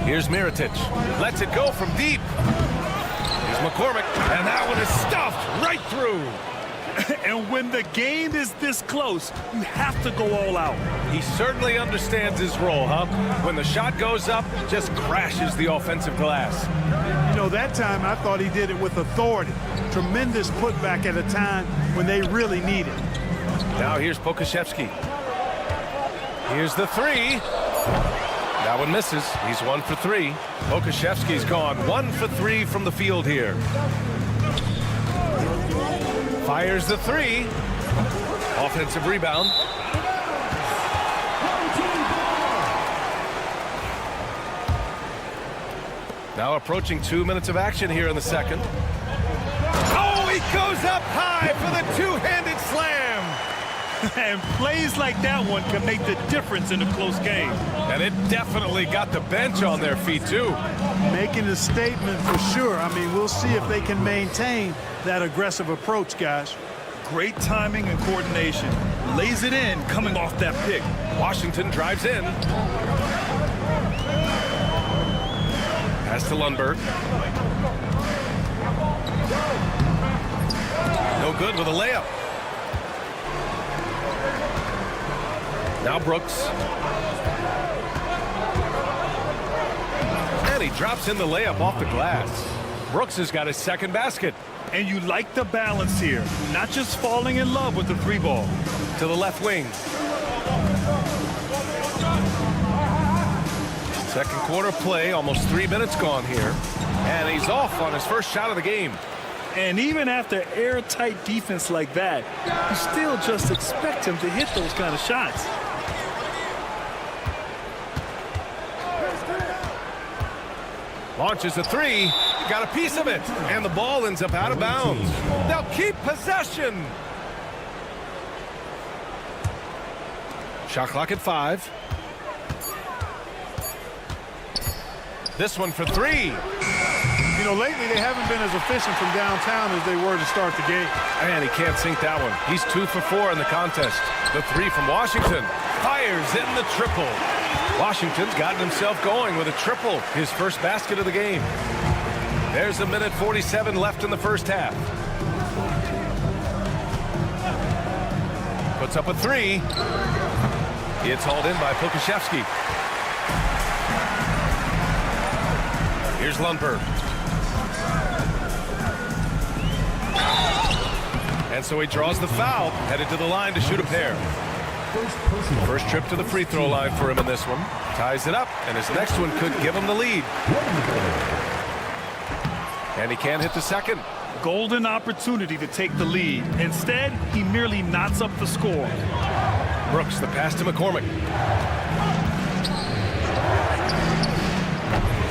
Here's Mirotic. Lets it go from deep. Here's McCormick, and that one is stuffed right through. And when the game is this close, you have to go all out. He certainly understands his role, huh? When the shot goes up, just crashes the offensive glass. You know, that time I thought he did it with authority. Tremendous putback at a time when they really need it. Now here's Pokashevsky. Here's the 3. That one misses. He's 1 for 3. Pokashevsky's gone 1 for 3 from the field here. Fires the 3. Offensive rebound. Now approaching 2 minutes of action here in the second. Oh, he goes up high for the two-handed slam. And plays like that one can make the difference in a close game. And it definitely got the bench on their feet, too. Making a statement for sure. I mean, we'll see if they can maintain that aggressive approach, guys. Great timing and coordination. Lays it in coming off that pick. Washington drives in. Pass to Lundberg. No good with a layup. Now Brooks. And he drops in the layup off the glass. Brooks has got his second basket. And you like the balance here. Not just falling in love with the 3 ball. To the left wing. Second quarter play, almost 3 minutes gone here. And he's off on his first shot of the game. And even after airtight defense like that, you still just expect him to hit those kind of shots. Launches a 3. Got a piece of it. And the ball ends up out of bounds. They'll keep possession. Shot clock at 5. This one for 3. You know, lately they haven't been as efficient from downtown as they were to start the game. And he can't sink that one. He's 2 for 4 in the contest. The 3 from Washington. Fires in the triple. Washington's gotten himself going with a triple. His first basket of the game. There's a minute 47 left in the first half. Puts up a three. It's hauled in by Pokashevsky. Here's Lundberg. And so he draws the foul, headed to the line to shoot a pair. First trip to the free throw line for him in this one. Ties it up, and his next one could give him the lead. And he can't hit the second. Golden opportunity to take the lead. Instead, he merely knots up the score. Brooks, the pass to McCormick.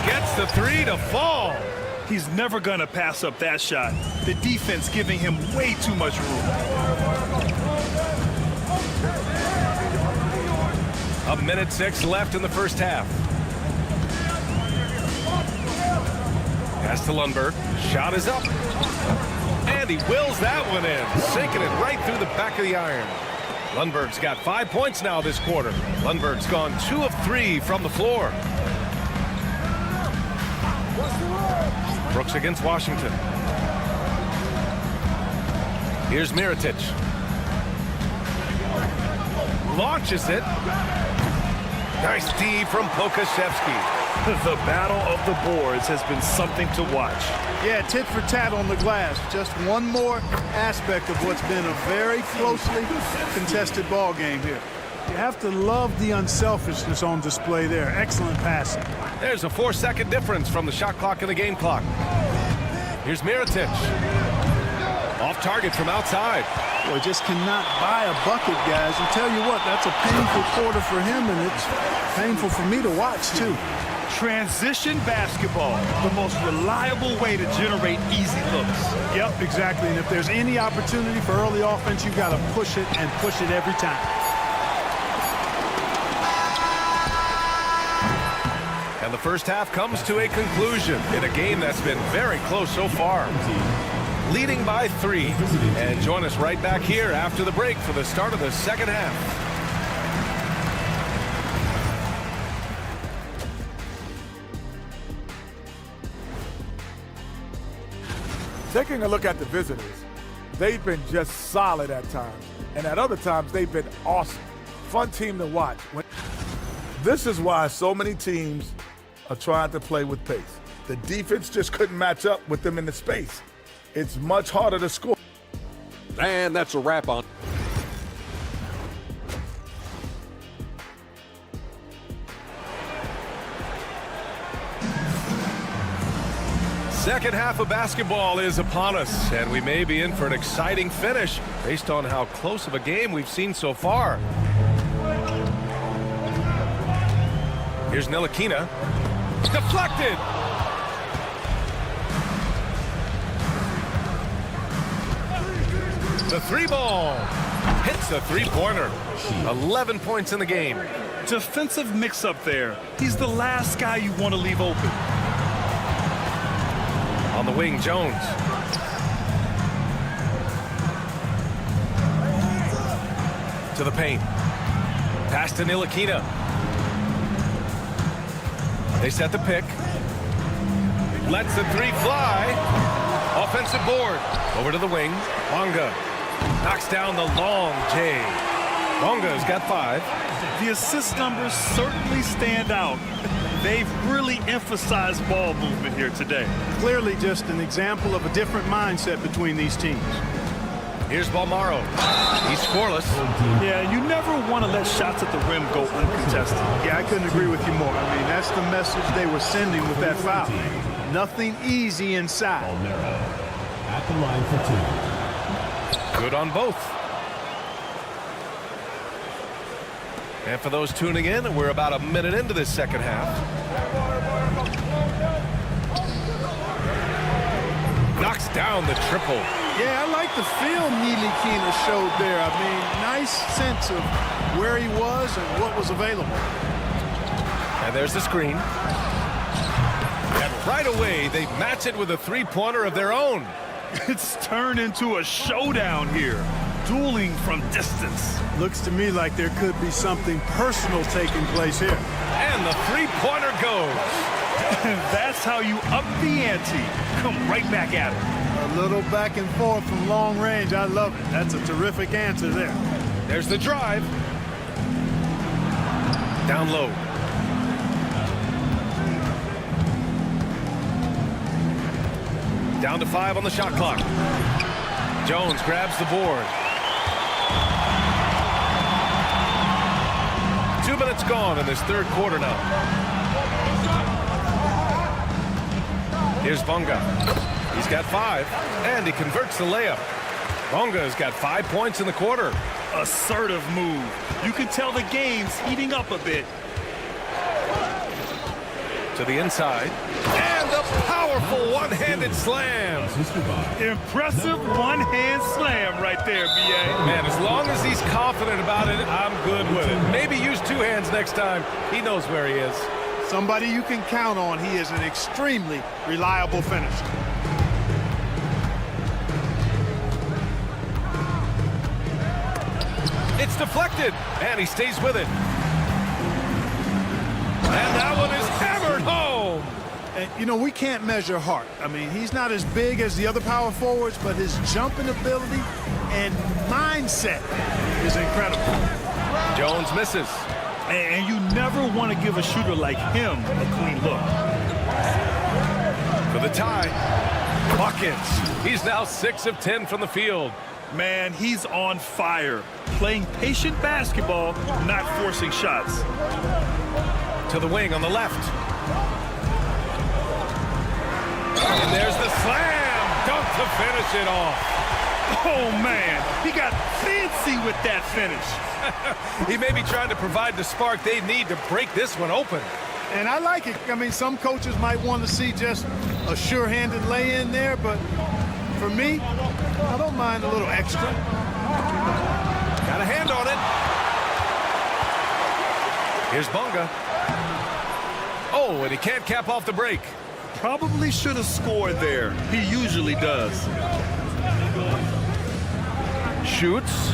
Gets the three to fall. He's never going to pass up that shot. The defense giving him way too much room. A minute 6 left in the first half. Pass to Lundberg. Shot is up. And he wills that one in, sinking it right through the back of the iron. Lundberg's got 5 points now this quarter. Lundberg's gone 2 of 3 from the floor. Brooks against Washington. Here's Mirotic. Launches it. Nice D from Pokashevsky. The battle of the boards has been something to watch. Yeah, tit for tat on the glass. Just one more aspect of what's been a very closely contested ball game here. You have to love the unselfishness on display there. Excellent passing. There's a 4-second difference from the shot clock and the game clock. Here's Mirotic. Off target from outside. Boy, just cannot buy a bucket, guys. And tell you what, that's a painful quarter for him, and it's painful for me to watch, too. Transition basketball, the most reliable way to generate easy looks. Yep, exactly. And if there's any opportunity for early offense, you've got to push it and push it every time. And the first half comes to a conclusion in a game that's been very close so far. Leading by 3. And join us right back here after the break for the start of the second half. Taking a look at the visitors, they've been just solid at times, and at other times they've been awesome. Fun team to watch. This is why so many teams are trying to play with pace. The defense just couldn't match up with them in the space. It's much harder to score. And that's a wrap on. Second half of basketball is upon us, and we may be in for an exciting finish based on how close of a game we've seen so far. Here's Ntilikina. Deflected! The 3-ball hits the 3-pointer. 11 points in the game. Defensive mix-up there. He's the last guy you want to leave open. On the wing, Jones. To the paint. Pass to Ntilikina. They set the pick. Lets the 3 fly. Offensive board. Over to the wing. Bonga knocks down the long J. Bonga's got 5. The assist numbers certainly stand out. They've really emphasized ball movement here today. Clearly just an example of a different mindset between these teams. Here's Balmaro. He's scoreless. Yeah, you never want to let shots at the rim go uncontested. Yeah, I couldn't agree with you more. I mean, that's the message they were sending with that foul. Nothing easy inside. At the line for 2. Good on both. And for those tuning in, we're about a minute into this second half. Knocks down the triple. Yeah, I like the feel Ntilikina showed there. I mean, nice sense of where he was and what was available. And there's the screen. And right away, they match it with a 3-pointer of their own. It's turned into a showdown here. Dueling from distance. Looks to me like there could be something personal taking place here. And the 3-pointer goes. That's how you up the ante. Come right back at it. A little back and forth from long range. I love it. That's a terrific answer there. There's the drive. Down low. Down to 5 on the shot clock. Jones grabs the board. 2 minutes gone in this third quarter now. Here's Bunga. He's got 5, and he converts the layup. Bunga's got 5 points in the quarter. Assertive move. You can tell the game's heating up a bit. To the inside. And a powerful one-handed slam. Impressive one-hand slam right there, B.A. Man, as long as he's confident about it, I'm good with it. Maybe use 2 hands next time. He knows where he is. Somebody you can count on. He is an extremely reliable finisher. It's deflected, and he stays with it. And that one is hammered home. And, you know, we can't measure Hart. I mean, he's not as big as the other power forwards, but his jumping ability and mindset is incredible. Jones misses. And you never want to give a shooter like him a clean look. For the tie, buckets. He's now 6 of 10 from the field. Man, he's on fire. Playing patient basketball, not forcing shots. To the wing on the left. And there's the slam. Dunk to finish it off. Oh, man. He got fancy with that finish. He may be trying to provide the spark they need to break this one open. And I like it. I mean, some coaches might want to see just a sure-handed lay-in there, but for me, I don't mind a little extra. Got a hand on it. Here's Bunga. Oh, and he can't cap off the break. Probably should have scored there. He usually does. Shoots.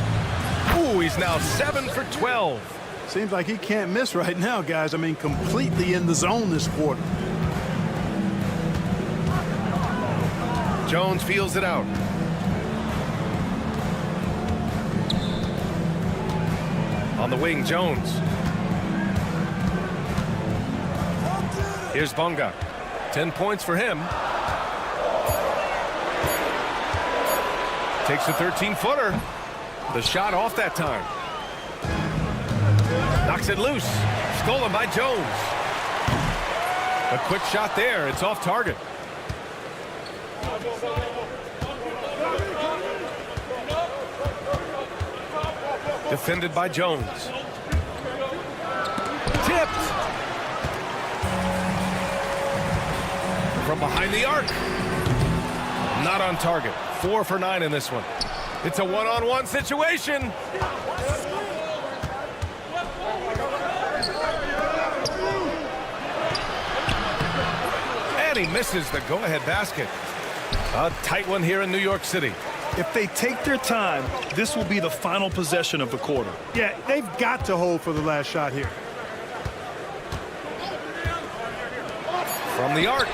Ooh, he's now 7 for 12. Seems like he can't miss right now, guys. I mean, completely in the zone this quarter. Jones feels it out. On the wing, Jones. Here's Bunga. 10 points for him. Takes a 13-footer. The shot off that time. Knocks it loose. Stolen by Jones. A quick shot there. It's off target. Defended by Jones. Tipped. From behind the arc. Not on target. 4 for 9 in this one. It's a one-on-one situation. And he misses the go-ahead basket. A tight one here in New York City. If they take their time, this will be the final possession of the quarter. Yeah, they've got to hold for the last shot here. From the arc.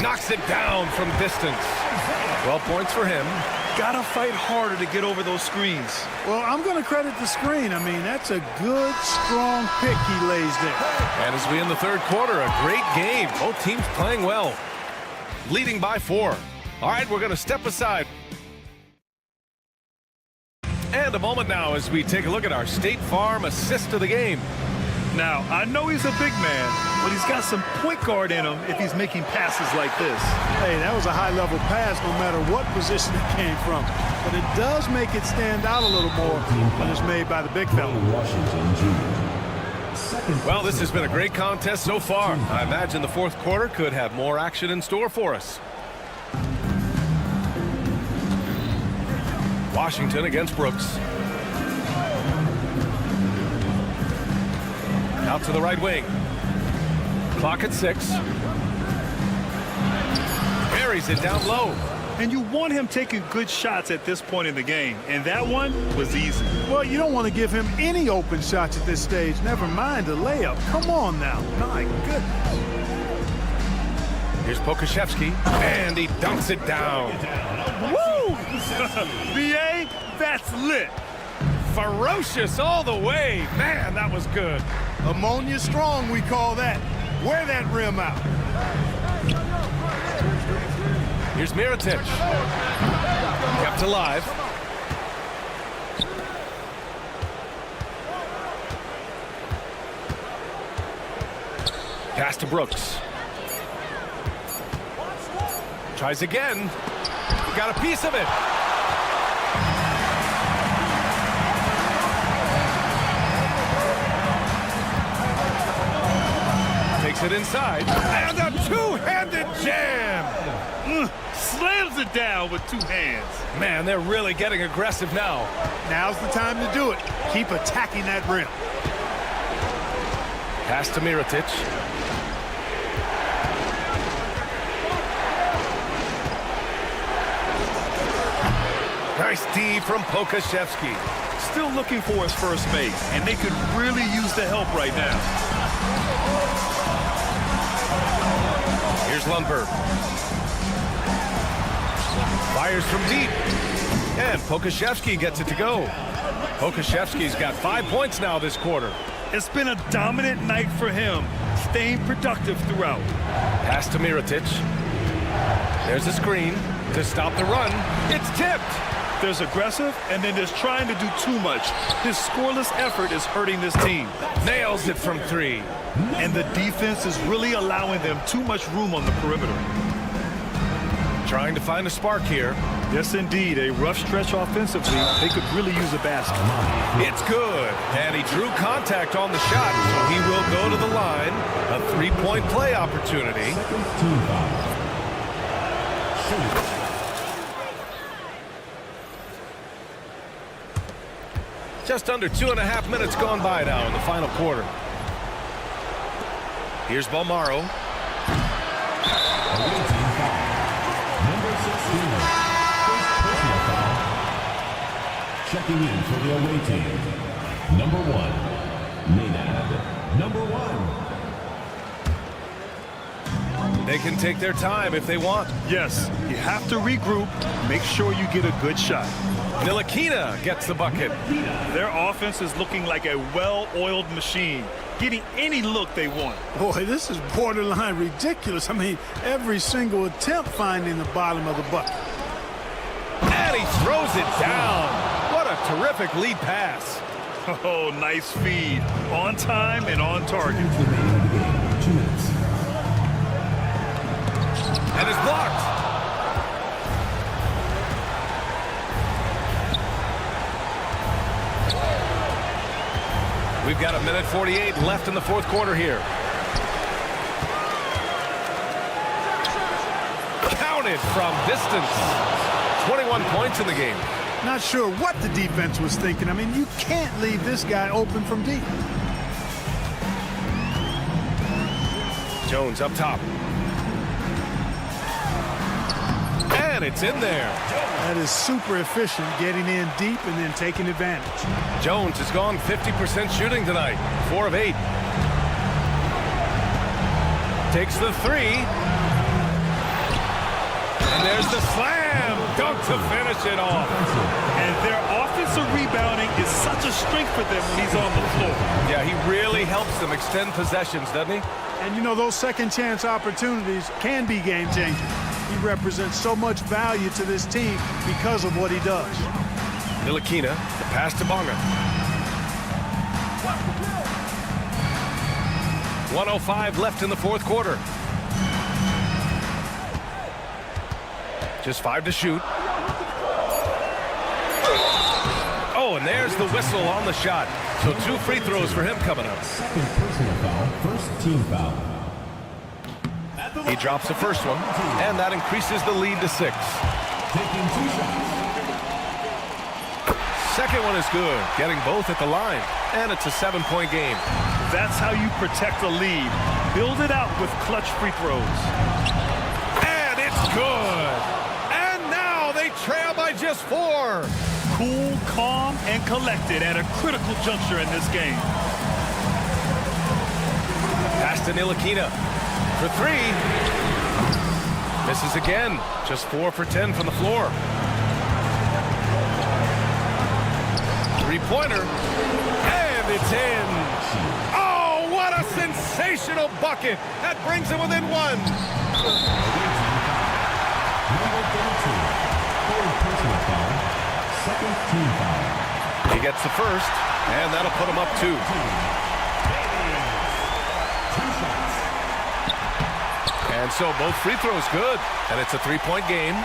Knocks it down from distance. 12 points for him. Gotta fight harder to get over those screens. Well, I'm going to credit the screen. I mean, that's a good, strong pick he lays there. And as we end the third quarter, a great game. Both teams playing well. Leading by 4. All right, we're going to step aside. And a moment now as we take a look at our State Farm assist of the game. Now, I know he's a big man, but he's got some point guard in him if he's making passes like this. Hey, that was a high-level pass no matter what position it came from. But it does make it stand out a little more when it's made by the big fella. Well, this has been a great contest so far. I imagine the fourth quarter could have more action in store for us. Washington against Brooks. Out to the right wing. Clock at 6. Buries it down low. And you want him taking good shots at this point in the game. And that one was easy. Well, you don't want to give him any open shots at this stage. Never mind a layup. Come on now. My goodness. Here's Pokashevsky, and he dunks it down. Woo! BA, that's lit. Ferocious all the way. Man, that was good. Ammonia strong, we call that. Wear that rim out. Here's Mirotic. Kept alive. Pass to Brooks. Tries again. Got a piece of it. Takes it inside. And a two-handed jam. Slams it down with two hands. Man, they're really getting aggressive now. Now's the time to do it. Keep attacking that rim. Pass to Mirotic. Nice D from Pokashevsky. Still looking for his first base, and they could really use the help right now. Here's Lundberg. Fires from deep. And Pokashevsky gets it to go. Pokashevsky's got 5 points now this quarter. It's been a dominant night for him, staying productive throughout. Pass to Mirotic. There's a screen to stop the run. It's tipped. There's aggressive, and then there's trying to do too much. His scoreless effort is hurting this team. Nails it from three. And the defense is really allowing them too much room on the perimeter. Trying to find a spark here. Yes, indeed. A rough stretch offensively. They could really use a basket. It's good. And he drew contact on the shot, so he will go to the line. A three-point play opportunity. Just under 2.5 minutes gone by now in the final quarter. Here's Balmaro. Number 16. First personal foul. Checking in for the away team. Number 1. Maynard. Number 1. They can take their time if they want. Yes, you have to regroup. Make sure you get a good shot. Ntilikina gets the bucket. Their offense is looking like a well-oiled machine, getting any look they want. Boy, this is borderline ridiculous. I mean, every single attempt finding the bottom of the bucket. And he throws it down. What a terrific lead pass. Oh, nice feed. On time and on target. 2 minutes. And it's blocked. We've got 1:48 left in the fourth quarter here. Counted from distance. 21 points in the game. Not sure what the defense was thinking. I mean, you can't leave this guy open from deep. Jones up top. And it's in there. That is super efficient, getting in deep and then taking advantage. Jones has gone 50% shooting tonight. 4 of 8. Takes the three. And there's the slam. Dunk to finish it off. And their offensive rebounding is such a strength for them when he's on the floor. Yeah, he really helps them extend possessions, doesn't he? And you know, those second chance opportunities can be game changers. He represents so much value to this team because of what he does. Ntilikina, the pass to Bonga. 1:05 left in the fourth quarter. Just 5 to shoot. Oh, and there's the whistle on the shot. So 2 free throws for him coming up. Second personal foul. First team foul. He drops the first one, and that increases the lead to 6. Taking 2 shots. Second one is good, getting both at the line, and it's a 7-point game. That's how you protect a lead. Build it out with clutch free throws. And it's good. And now they trail by just 4. Cool, calm, and collected at a critical juncture in this game. Pass to Ntilikina for 3. Misses again. Just 4 for 10 from the floor. Three-pointer. And it's in. Oh, what a sensational bucket. That brings him within 1. He gets the first, and that'll put him up 2. And so both free throws good, and it's a 3-point game.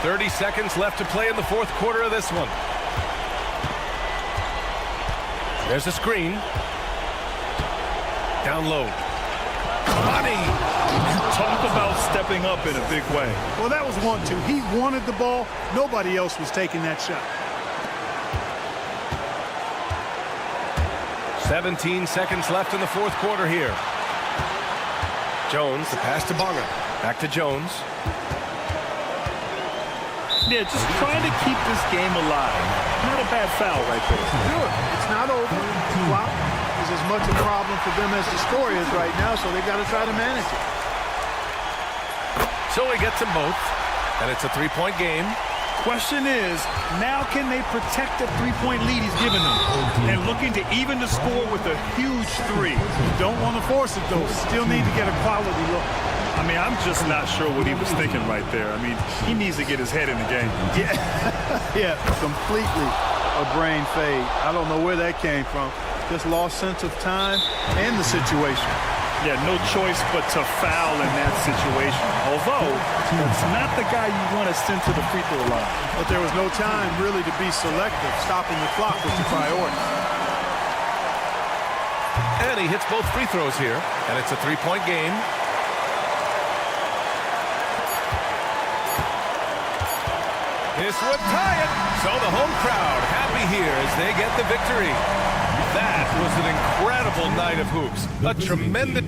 30 seconds left to play in the fourth quarter of this one. There's a screen. Down low. Money! Talk about stepping up in a big way. Well, that was 1-2. He wanted the ball. Nobody else was taking that shot. 17 seconds left in the fourth quarter here. Jones, the pass to Bonga. Back to Jones. Yeah, just trying to keep this game alive. Not a bad foul right there. Good. It's not over. Clock is as much a problem for them as the score is right now, so they got to try to manage it. So he gets them both, and it's a 3-point game. Question is, now can they protect the 3-point lead he's given them? And looking to even the score with a huge 3. Don't want to force it, though. Still need to get a quality look. I mean, I'm just not sure what he was thinking right there. I mean, he needs to get his head in the game. Yeah, yeah, completely a brain fade. I don't know where that came from. Just lost sense of time and the situation. Yeah, no choice but to foul in that situation. Although, it's not the guy you want to send to the free throw line. But there was no time really to be selective. Stopping the clock was the priority. And he hits both free throws here, and it's a 3-point game. This would tie it. So the home crowd happy here as they get the victory. That was an incredible night of hoops. A tremendous...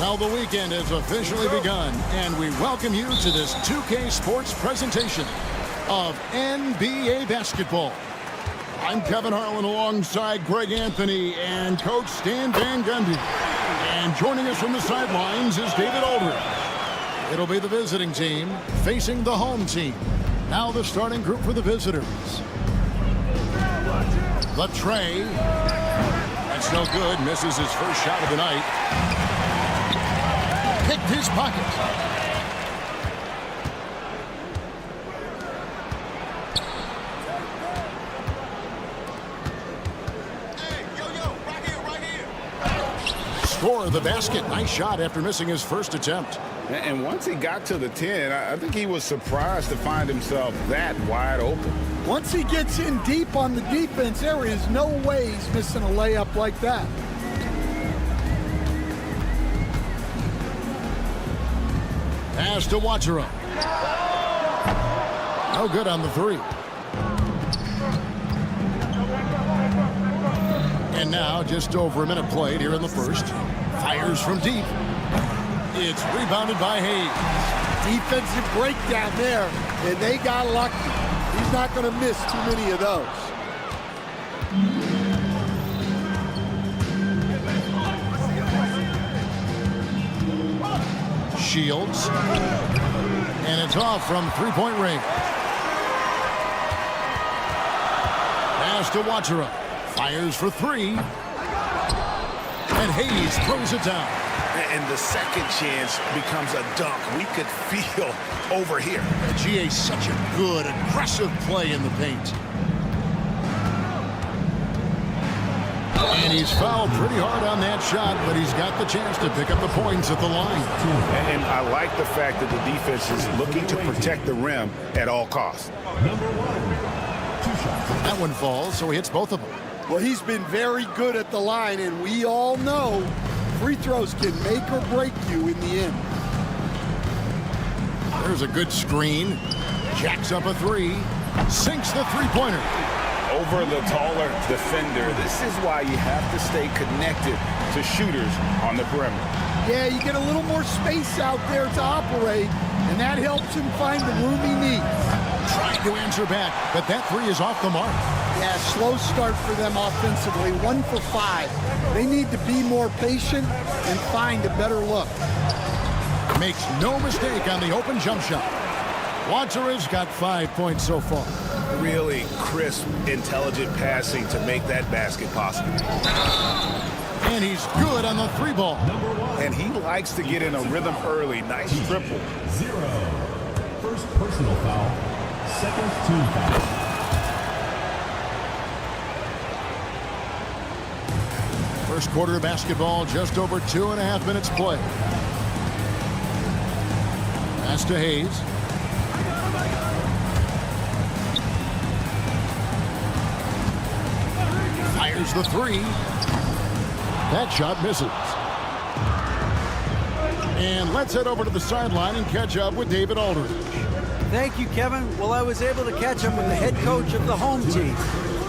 Well, the weekend has officially begun, and we welcome you to this 2K Sports presentation of NBA basketball. I'm Kevin Harlan alongside Greg Anthony and Coach Stan Van Gundy. And joining us from the sidelines is David Aldridge. It'll be the visiting team facing the home team. Now the starting group for the visitors. The tray. That's no good. Misses his first shot of the night. Picked his pocket. Score the basket. Nice shot after missing his first attempt. And once he got to the 10, I think he was surprised to find himself that wide open. Once he gets in deep on the defense, there is no way he's missing a layup like that. Pass to Wachera. No good on the three. And now just over a minute played here in the first. Fires from deep. It's rebounded by Hayes. Defensive breakdown there, and they got lucky. He's not going to miss too many of those. Shields. And it's off from three-point range. Pass to Wachera. Fires for three. And Hayes throws it down. And the second chance becomes a dunk. We could feel over here. GA's such a good, aggressive play in the paint. And he's fouled pretty hard on that shot, but he's got the chance to pick up the points at the line. And I like the fact that the defense is looking to protect the rim at all costs. Number one. 2 shots. That one falls, so he hits both of them. Well, he's been very good at the line, and we all know free throws can make or break you in the end. There's a good screen. Jacks up a three. Sinks the three-pointer. Over the taller defender. This is why you have to stay connected to shooters on the perimeter. Yeah, you get a little more space out there to operate, and that helps him find the room he needs. Trying to answer back, but that three is off the mark. Yeah, slow start for them offensively, 1 for 5. They need to be more patient and find a better look. Makes no mistake on the open jump shot. Wachera's got 5 points so far. Really crisp, intelligent passing to make that basket possible. And he's good on the three ball. And he likes to get in a rhythm early. Nice triple. 0. First personal foul. Second team foul. First quarter of basketball, just over 2.5 minutes play. Pass to Hayes. Fires the three. That shot misses. And let's head over to the sideline and catch up with David Aldridge. Thank you, Kevin. Well, I was able to catch up with the head coach of the home team.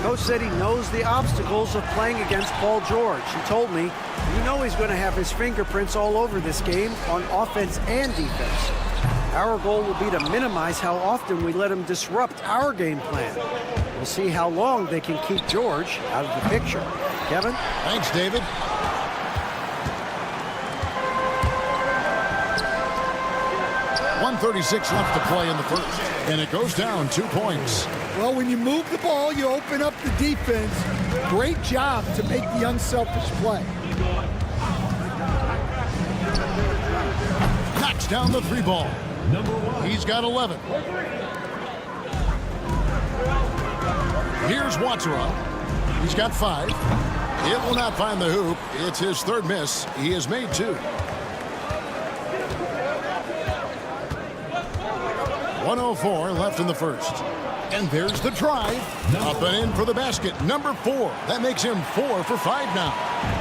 Coach said he knows the obstacles of playing against Paul George. He told me, you know he's going to have his fingerprints all over this game on offense and defense. Our goal will be to minimize how often we let him disrupt our game plan. We'll see how long they can keep George out of the picture. Kevin? Thanks, David. .136 left to play in the first, and it goes down 2 points. Well, when you move the ball, you open up the defense. Great job to make the unselfish play. Knocks down the three ball. He's got 11. Here's Wachera. He's got 5. It will not find the hoop. It's his third miss. He has made 2. 1:04 left in the first. And there's the drive. Up and in for the basket. Number 4. That makes him 4 for 5 now.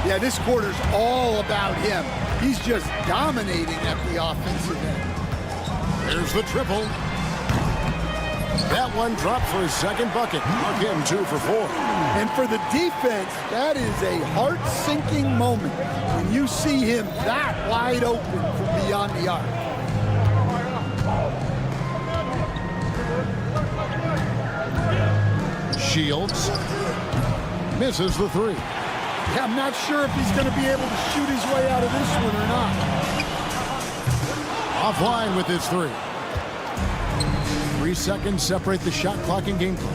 Yeah, this quarter's all about him. He's just dominating at the offensive end. There's the triple. That one dropped for his second bucket. Mark him 2 for 4. And for the defense, that is a heart-sinking moment when you see him that wide open from beyond the arc. Shields misses the 3. Yeah, I'm not sure if he's going to be able to shoot his way out of this one or not. Offline with his 3. 3 seconds separate the shot clock and game clock.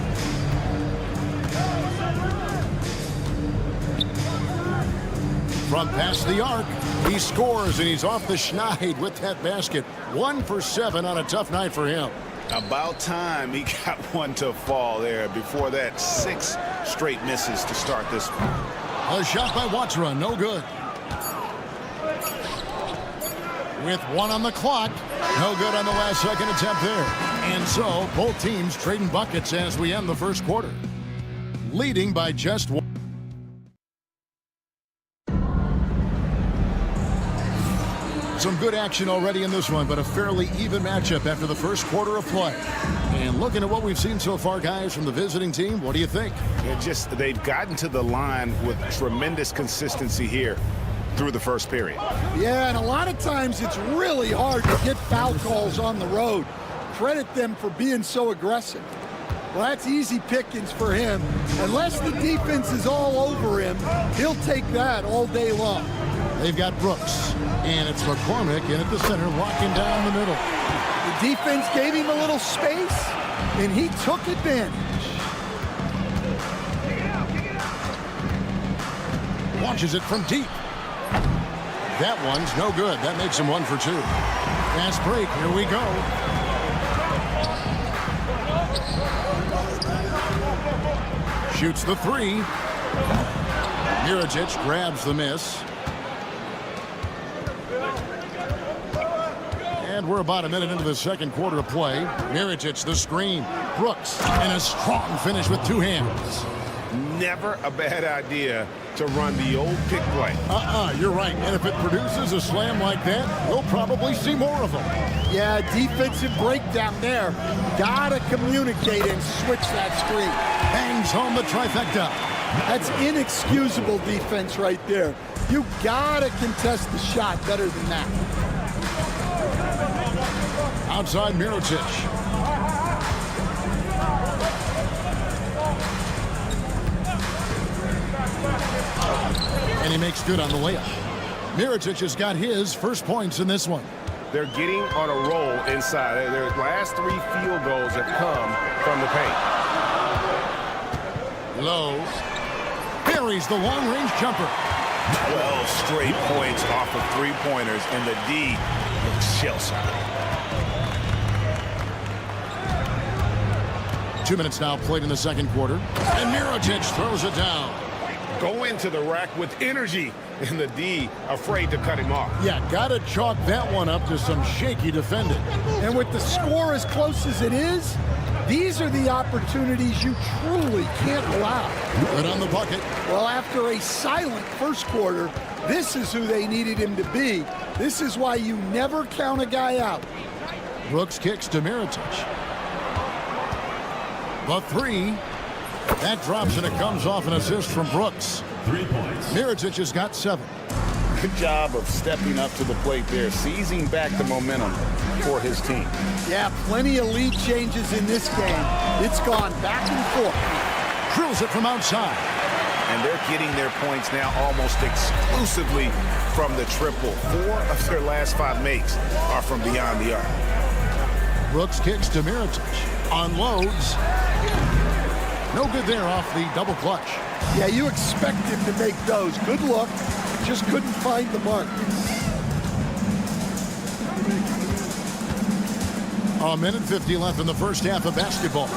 From past the arc, he scores, and he's off the schneid with that basket. 1 for 7 on a tough night for him. About time he got one to fall there. Before that, 6 straight misses to start this one. A shot by Watsra, no good. With 1 on the clock, no good on the last second attempt there. And so, both teams trading buckets as we end the first quarter. Leading by just 1. Some good action already in this one, but a fairly even matchup after the first quarter of play. And looking at what we've seen so far, guys, from the visiting team, what do you think? They've gotten to the line with tremendous consistency here through the first period. Yeah, and a lot of times it's really hard to get foul calls on the road. Credit them for being so aggressive. Well, that's easy pickings for him. Unless the defense is all over him, he'll take that all day long. They've got Brooks, and it's McCormick in at the center, locking down the middle. The defense gave him a little space, and he took advantage. Launches it from deep. That one's no good. That makes him 1 for 2. Fast break. Here we go. Shoots the 3. Mirajic grabs the miss. And we're about a minute into the second quarter of play. Mirajic the screen. Brooks, and a strong finish with 2 hands. Never a bad idea to run the old pick play. You're right. And if it produces a slam like that, we'll probably see more of them. Yeah, defensive breakdown there. Gotta communicate and switch that screen. Bangs home the trifecta. That's inexcusable defense right there. You gotta contest the shot better than that. Outside Mirajic. And he makes good on the layup. Mirajic has got his first points in this one. They're getting on a roll inside. Their last 3 field goals have come from the paint. Lowe buries the long-range jumper. 12 straight points off of 3-pointers, and the D looks shell-shocked. 2 minutes now played in the second quarter. And Mirajic throws it down. Go into the rack with energy, and the D afraid to cut him off. Yeah, gotta chalk that one up to some shaky defending. And with the score as close as it is, these are the opportunities you truly can't allow. Good on the bucket. Well, after a silent first quarter, this is who they needed him to be. This is why you never count a guy out. Brooks kicks to Mirajic. The 3. That drops, and it comes off an assist from Brooks. 3 points. Mirajic has got 7. Good job of stepping up to the plate there, seizing back the momentum for his team. Yeah, plenty of lead changes in this game. It's gone back and forth. Drills it from outside. And they're getting their points now almost exclusively from the triple. 4 of their last 5 makes are from beyond the arc. Brooks kicks to Mirajic. Unloads. No good there off the double clutch. Yeah, you expect him to make those. Good look. Just couldn't find the mark. A minute 50 left in the first half of basketball.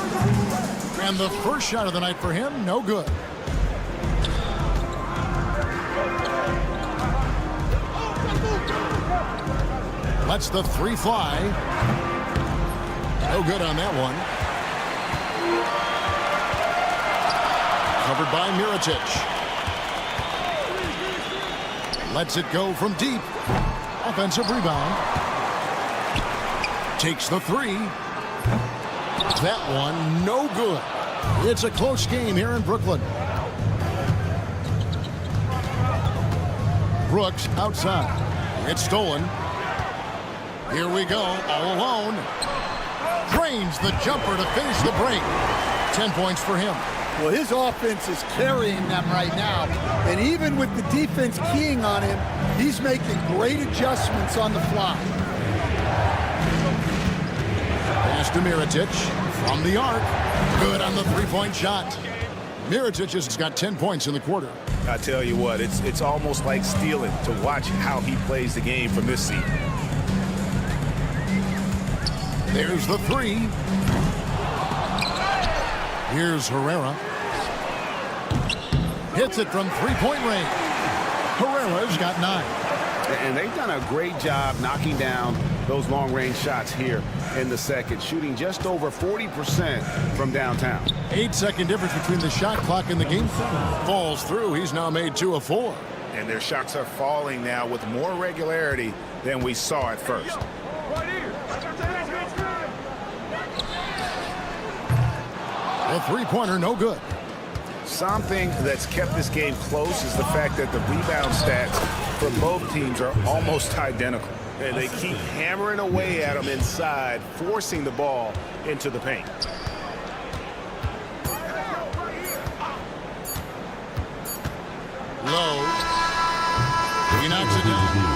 And the first shot of the night for him, no good. Lets the 3 fly. No good on that one. Covered by Mirajic. Lets it go from deep. Offensive rebound. Takes the 3. That one, no good. It's a close game here in Brooklyn. Brooks outside. It's stolen. Here we go, all alone. Drains the jumper to finish the break. 10 points for him. Well, his offense is carrying them right now. And even with the defense keying on him, he's making great adjustments on the fly. Pass to Mirotic from the arc. Good on the three-point shot. Mirotic has got 10 points in the quarter. I tell you what, it's almost like stealing to watch how he plays the game from this seat. There's the three. Here's Herrera. Hits it from three-point range. Herrera's got 9. And they've done a great job knocking down those long-range shots here in the second, shooting just over 40% from downtown. 8-second difference between the shot clock and the game. Falls through. He's now made 2 of 4. And their shots are falling now with more regularity than we saw at first. A three-pointer, no good. Something that's kept this game close is the fact that the rebound stats for both teams are almost identical. And they keep hammering away at them inside, forcing the ball into the paint. Low. He knocks it down.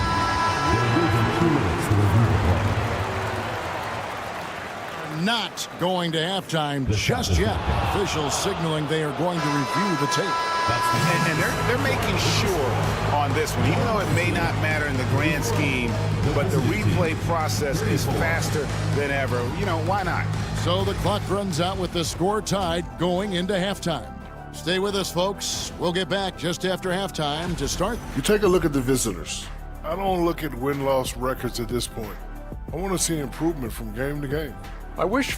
Not going to halftime just yet. Officials signaling they are going to review the tape. And they're making sure on this one, even though it may not matter in the grand scheme, but the replay process is faster than ever. You know, why not? So the clock runs out with the score tied going into halftime. Stay with us, folks. We'll get back just after halftime to start. You take a look at the visitors. I don't look at win-loss records at this point. I want to see improvement from game to game. I wish.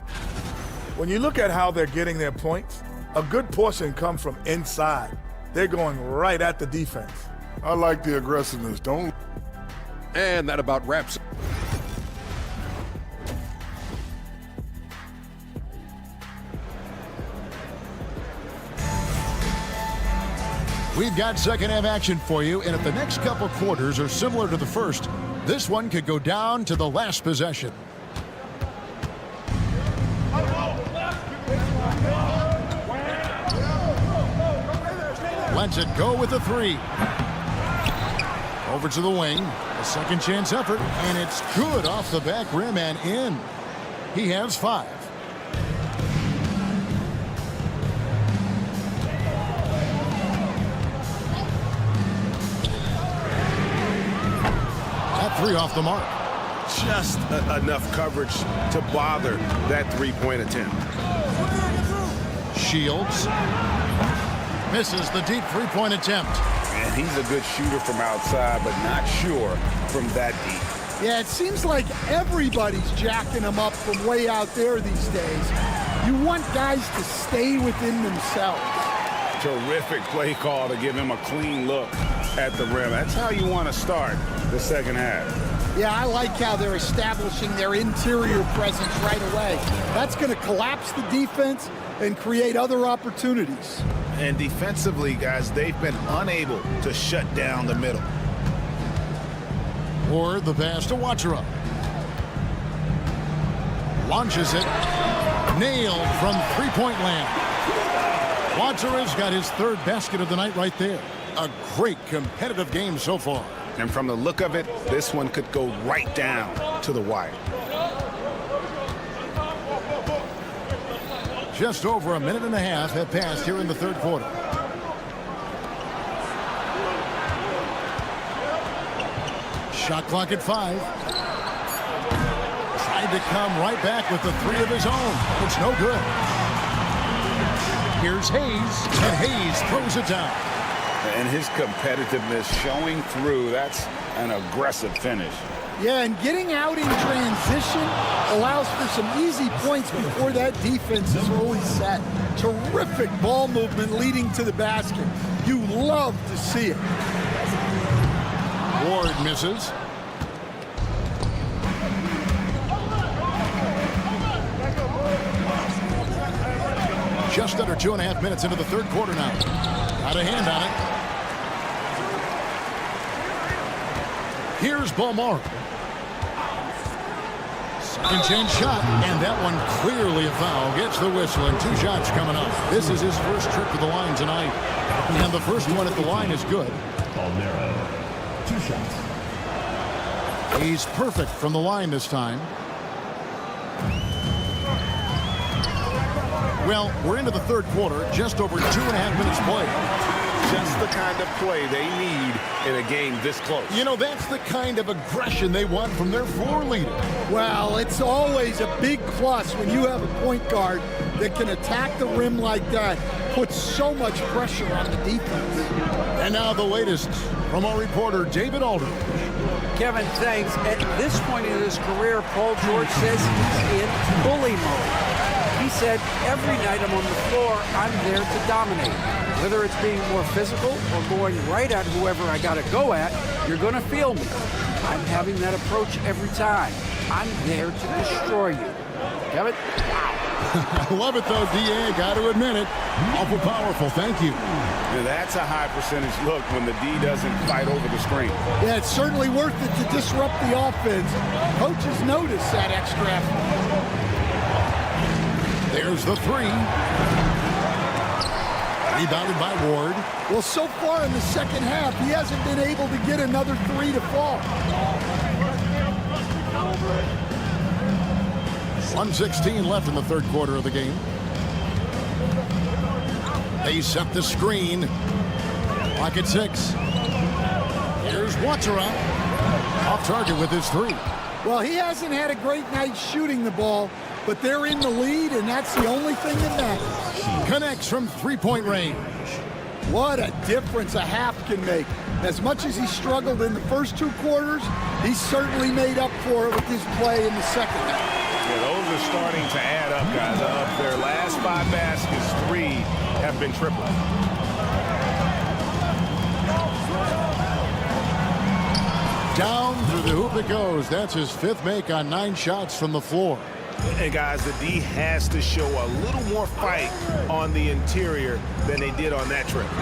When you look at how they're getting their points, a good portion comes from inside. They're going right at the defense. I like the aggressiveness. Don't. And that about wraps it. We've got second half action for you, and if the next couple quarters are similar to the first, this one could go down to the last possession. Lets it go with a three. Over to the wing. A second chance effort, and it's good off the back rim and in. He has 5. That three off the mark. Just enough coverage to bother that three-point attempt. Shields. Misses the deep three-point attempt. And he's a good shooter from outside, but not sure from that deep. Yeah, it seems like everybody's jacking them up from way out there these days. You want guys to stay within themselves. Terrific play call to give him a clean look at the rim. That's how you want to start the second half. Yeah, I like how they're establishing their interior presence right away. That's going to collapse the defense and create other opportunities. And defensively, guys, they've been unable to shut down the middle. Or the pass to Wachera. Launches it. Nailed from three-point land. Wachera's got his third basket of the night right there. A great competitive game so far. And from the look of it, this one could go right down to the wire. Just over a minute and a half have passed here in the third quarter. Shot clock at 5. Tried to come right back with the three of his own. It's no good. Here's Hayes, and Hayes throws it down. And his competitiveness showing through. That's an aggressive finish. Yeah, and getting out in transition allows for some easy points before that defense is fully set. Terrific ball movement leading to the basket. You love to see it. Ward misses. just under 2.5 minutes into the third quarter now. Got a hand on it. Here's Balmar. Second chance shot, and that one clearly a foul. Gets the whistle, and 2 shots coming up. This is his first trip to the line tonight, and the first one at the line is good. Palmero, 2 shots. He's perfect from the line this time. Well, we're into the third quarter, just over 2.5 minutes played. Just the kind of play they need in a game this close. You know, that's the kind of aggression they want from their floor leader. Well, it's always a big plus when you have a point guard that can attack the rim like that, puts so much pressure on the defense. And now the latest from our reporter, David Aldridge. Kevin, thanks. At this point in his career, Paul George says he's in bully mode. He said, every night I'm on the floor, I'm there to dominate. Whether it's being more physical or going right at whoever I got to go at, you're going to feel me. I'm having that approach every time. I'm there to destroy you. Kevin? I love it, though, D.A. Got to admit it. Awful powerful. Thank you. Yeah, that's a high percentage look when the D doesn't fight over the screen. Yeah, it's certainly worth it to disrupt the offense. Coaches notice that extra effort. There's the 3. Rebounded by Ward. Well, so far in the second half, he hasn't been able to get another 3 to fall. 1:16 left in the third quarter of the game. They set the screen. Clock at 6. Here's Watsara. Off target with his 3. Well, he hasn't had a great night shooting the ball, but they're in the lead, and that's the only thing that matters. Connects from 3-point range. What a difference a half can make. As much as he struggled in the first 2 quarters, he certainly made up for it with his play in the second half. Yeah, those are starting to add up, guys. Of their last 5 baskets, 3 have been triples. Down through the hoop it goes. That's his 5th make on 9 shots from the floor. And guys, the D has to show a little more fight on the interior than they did on that trip.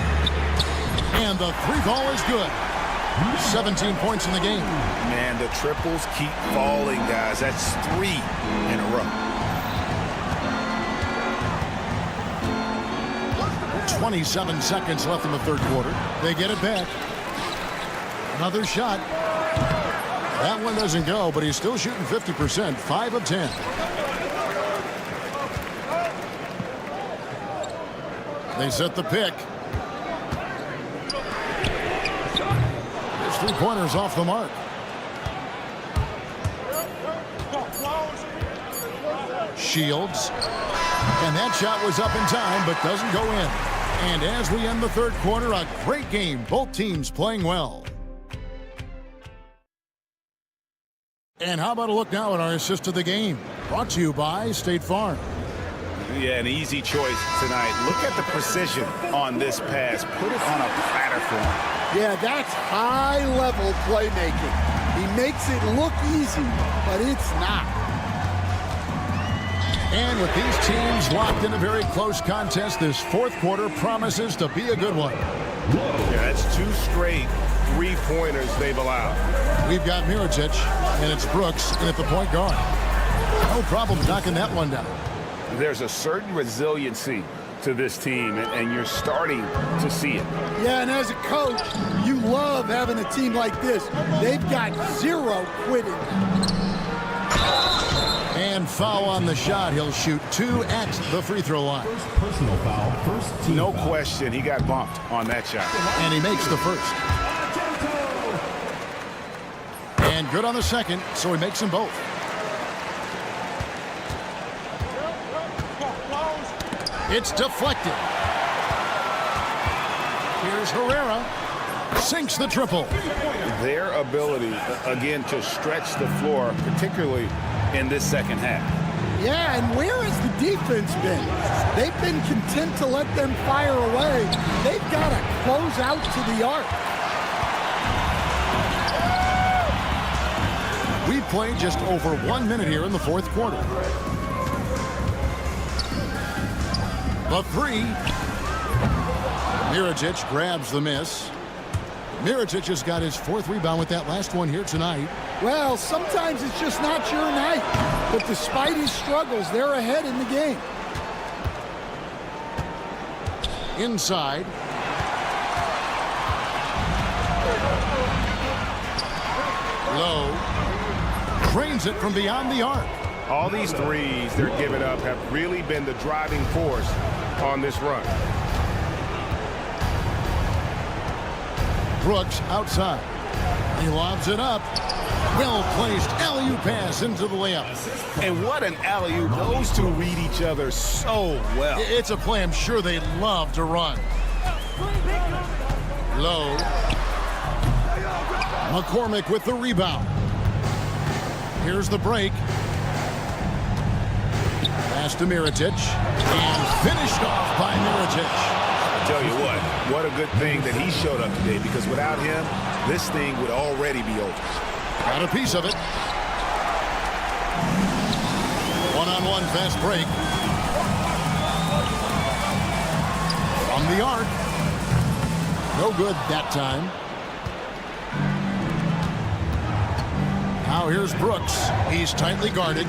And the 3 ball is good. 17 points in the game. Man, the triples keep falling, guys. That's 3 in a row. 27 seconds left in the third quarter. They get it back. Another shot. That one doesn't go, but he's still shooting 50%, 5 of 10. They set the pick. His 3-pointers off the mark. Shields. And that shot was up in time, but doesn't go in. And as we end the third quarter, a great game. Both teams playing well. And how about a look now at our assist of the game? Brought to you by State Farm. Yeah, an easy choice tonight. Look at the precision on this pass. Put it on a platter for him. Yeah, that's high-level playmaking. He makes it look easy, but it's not. And with these teams locked in a very close contest, this fourth quarter promises to be a good one. Yeah, that's 2 straight 3-pointers they've allowed. We've got Mirotic, and it's Brooks in at the point guard. No problem knocking that one down. There's a certain resiliency to this team, and you're starting to see it. Yeah, and as a coach, you love having a team like this. They've got 0 quitting. And foul on the shot. He'll shoot 2 at the free throw line. First personal foul, first team No foul. question, he got bumped on that shot. And he makes the first. And good on the second, so he makes them both. It's deflected. Here's Herrera. Sinks the triple. Their ability, again, to stretch the floor, particularly in this second half. Yeah, and where has the defense been? They've been content to let them fire away. They've got to close out to the arc. We played just over 1 minute here in the fourth quarter. The three. Mirotic grabs the miss. Mirotic has got his 4th rebound with that last one here tonight. Well, sometimes it's just not your night. But despite his struggles, they're ahead in the game. Inside. Low. Drains it from beyond the arc. All these threes they're giving up have really been the driving force on this run. Brooks outside. He lobs it up. Well-placed alley-oop pass into the layup. And what an alley-oop. Those two read each other so well. It's a play I'm sure they love to run. Low. McCormick with the rebound. Here's the break. Pass to Mirotic. And finished off by Mirotic. I tell you what a good thing that he showed up today, because without him, this thing would already be over. Got a piece of it. One-on-one fast break. From the arc. No good that time. Now here's Brooks. He's tightly guarded.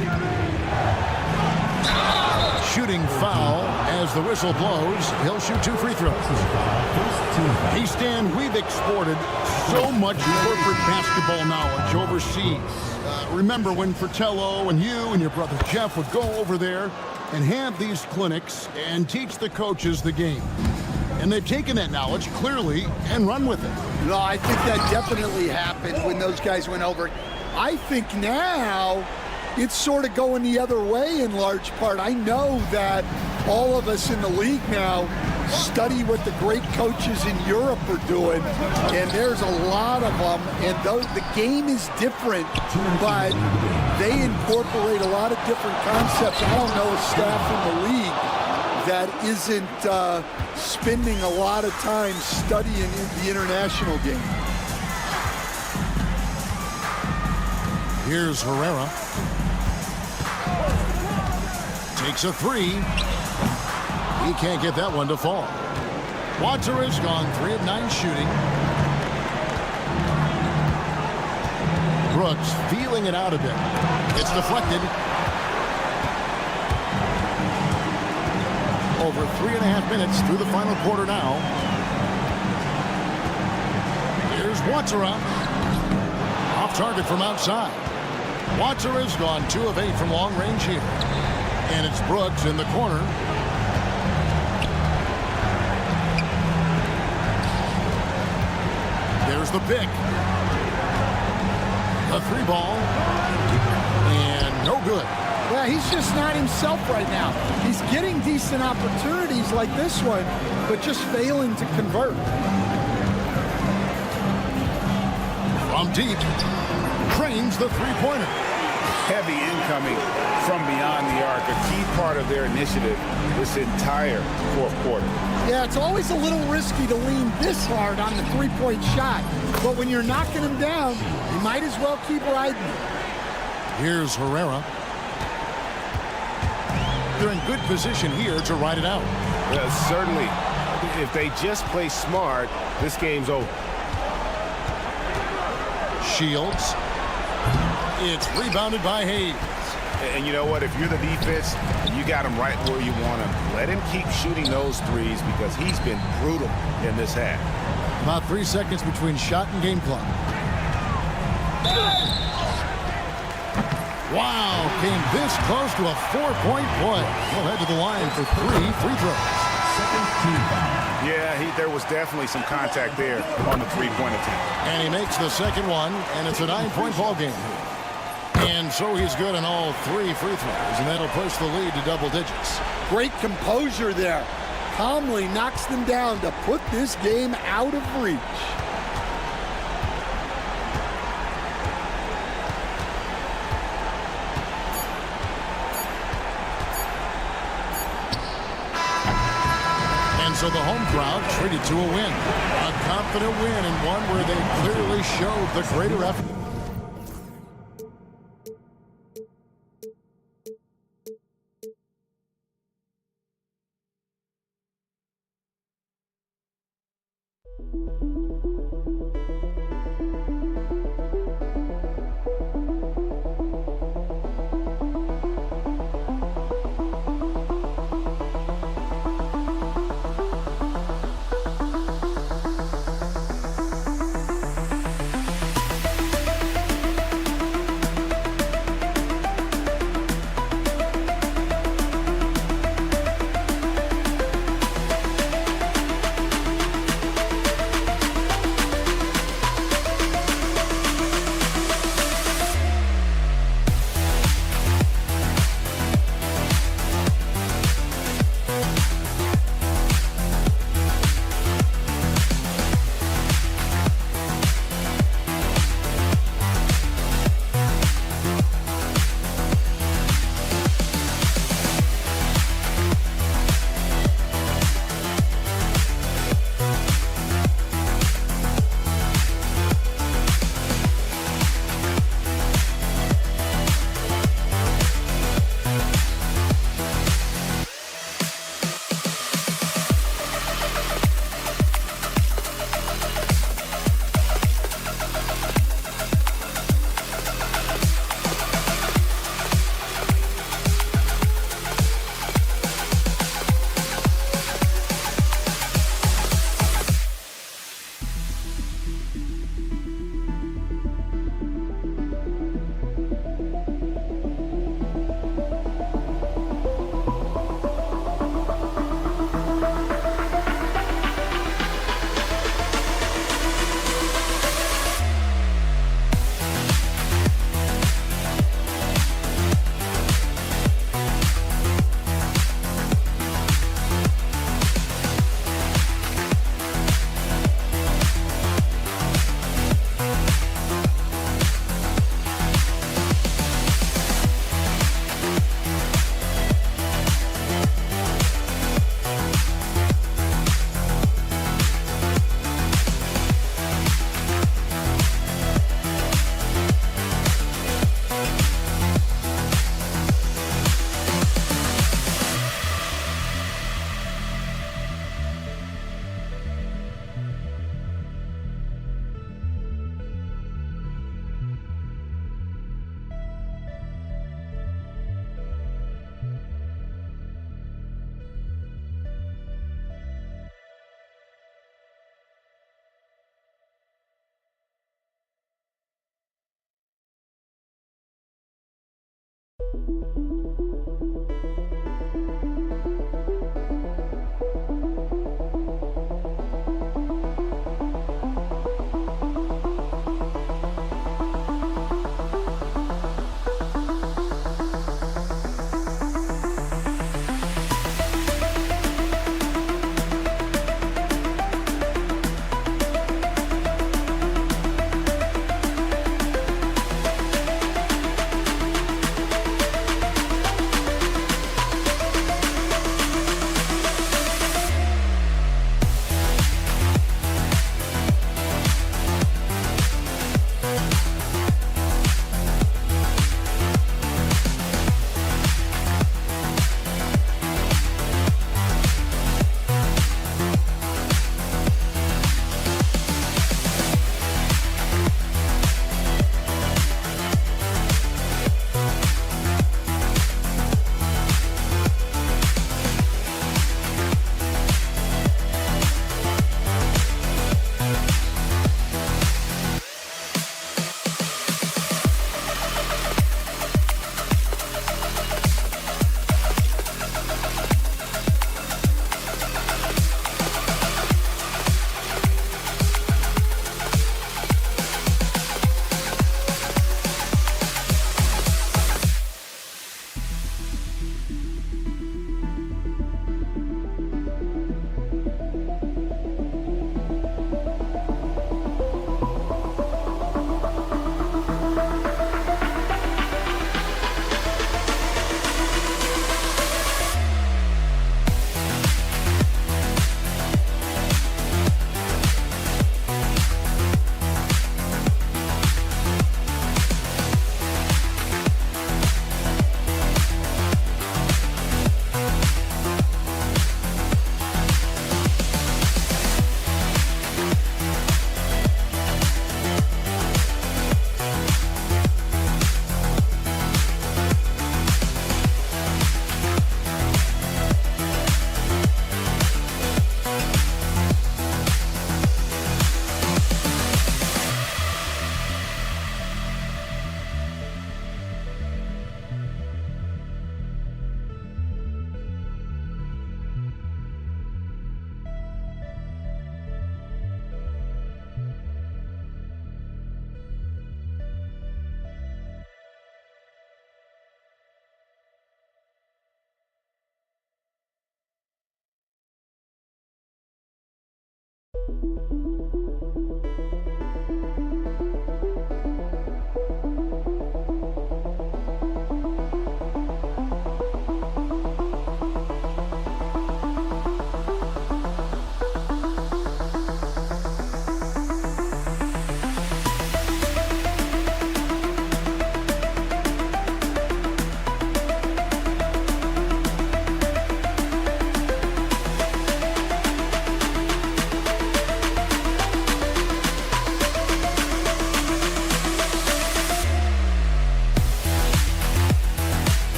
Shooting foul as the whistle blows. He'll shoot 2 free throws. Hey, Stan, we've exported so much corporate basketball knowledge overseas. Remember when Fratello and you and your brother Jeff would go over there and have these clinics and teach the coaches the game. And they've taken that knowledge clearly and run with it. No, I think that definitely happened when those guys went over. I think now it's sort of going the other way in large part. I know that all of us in the league now study what the great coaches in Europe are doing, and there's a lot of them, and the game is different, but they incorporate a lot of different concepts. I don't know a staff in the league that isn't spending a lot of time studying the international game. Here's Herrera. Takes a three. He can't get that one to fall. Watcher has gone 3 of 9 shooting. Brooks feeling it out a bit. It's deflected. Over 3.5 minutes through the final quarter now. Here's Watcher. Off target from outside. Watcher has gone 2 of 8 from long range here. And it's Brooks in the corner. There's the pick. A 3 ball. And no good. Yeah, he's just not himself right now. He's getting decent opportunities like this one, but just failing to convert. From deep. Trains the 3-pointer. Heavy incoming from beyond the arc, a key part of their initiative this entire 4th quarter. Yeah, it's always a little risky to lean this hard on the 3-point shot, but when you're knocking him down, you might as well keep riding it. Here's Herrera. They're in good position here to ride it out. Well, certainly, if they just play smart, this game's over. Shields. It's rebounded by Hayes. And you know what? If you're the defense, you got him right where you want him. Let him keep shooting those threes because he's been brutal in this half. About 3 seconds between shot and game clock. Wow, came this close to a 4-point play. He'll head to the line for 3 free throws. Yeah, there was definitely some contact there on the 3-point attempt. And he makes the second one, and it's a 9-point ball game. And so he's good on all 3 free throws, and that'll push the lead to double digits. Great composure there. Calmly knocks them down to put this game out of reach. And so the home crowd treated to a win. A confident win, and one where they clearly showed the greater effort.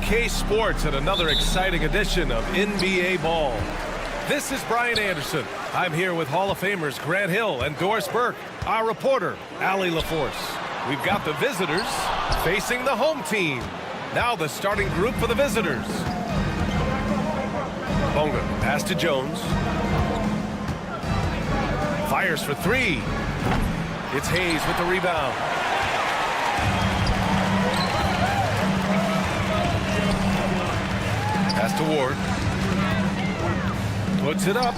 2K Sports and another exciting edition of NBA Ball. This is Brian Anderson. I'm here with Hall of Famers Grant Hill and Doris Burke, our reporter, Allie LaForce. We've got the visitors facing the home team. Now the starting group for the visitors. Bonga, pass to Jones. Fires for three. It's Hayes with the rebound. Pass to Ward. Puts it up.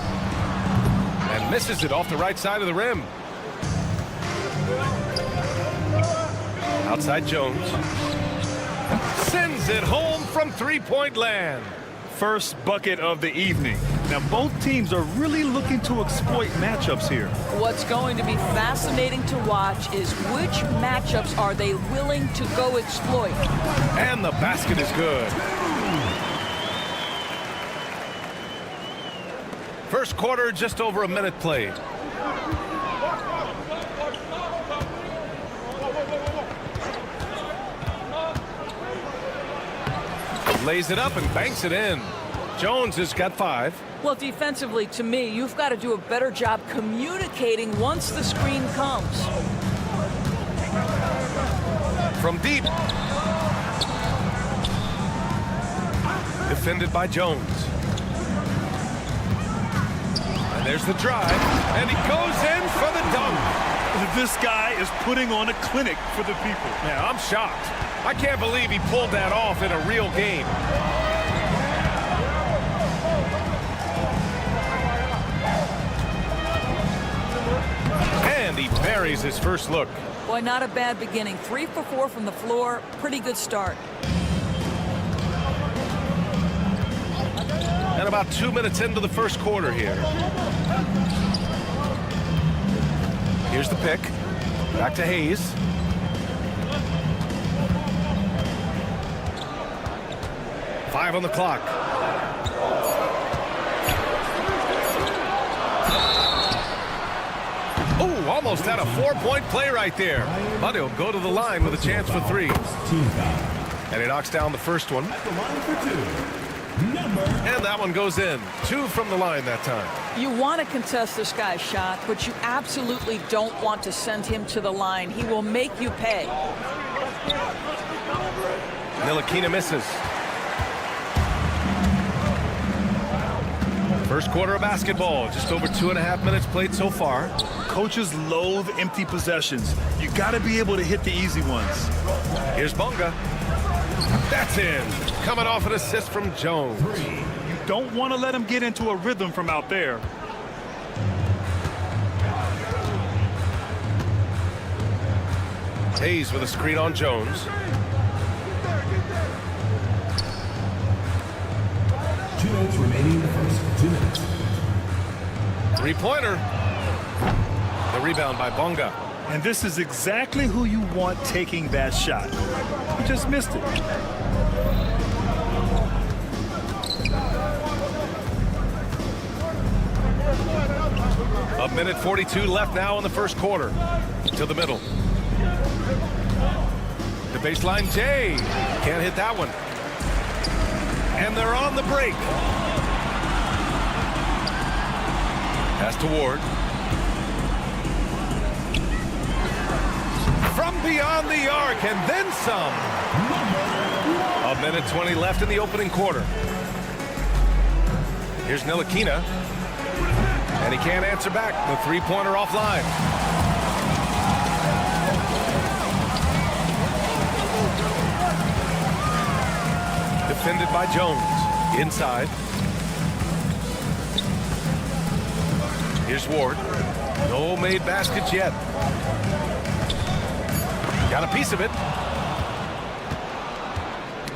And misses it off the right side of the rim. Outside Jones. Sends it home from three-point land. First bucket of the evening. Now, both teams are really looking to exploit matchups here. What's going to be fascinating to watch is which matchups are they willing to go exploit. And the basket is good. First quarter, just over a minute played. Lays it up and banks it in. Jones has got 5. Well, defensively, to me, you've got to do a better job communicating once the screen comes. From deep. Defended by Jones. And there's the drive. And he goes in for the dunk. This guy is putting on a clinic for the people. Yeah, I'm shocked. I can't believe he pulled that off in a real game. And he buries his first look. Boy, not a bad beginning. 3 for 4 from the floor. Pretty good start. And about 2 minutes into the first quarter here. Here's the pick. Back to Hayes. Five on the clock. Oh, almost had a 4-point play right there. But he'll go to the line with a chance for 3. And he knocks down the first one. And that one goes in. 2 from the line that time. You want to contest this guy's shot, but you absolutely don't want to send him to the line. He will make you pay. Ntilikina misses. First quarter of basketball, just over 2.5 minutes played so far. Coaches loathe empty possessions. You got to be able to hit the easy ones. Here's Bonga. That's in. Coming off an assist from Jones. You don't want to let him get into a rhythm from out there. Hayes with a screen on Jones. 2 minutes remaining in the first. 2 minutes. Three-pointer. The rebound by Bonga. And this is exactly who you want taking that shot. He just missed it. A minute 42 left now in the first quarter. To the middle. The baseline, Jay. Can't hit that one. And they're on the break. Pass to Ward. From beyond the arc, and then some. A minute 20 left in the opening quarter. Here's Ntilikina. And he can't answer back. The three-pointer offline. Defended by Jones. Inside. Here's Ward. No made baskets yet. Got a piece of it.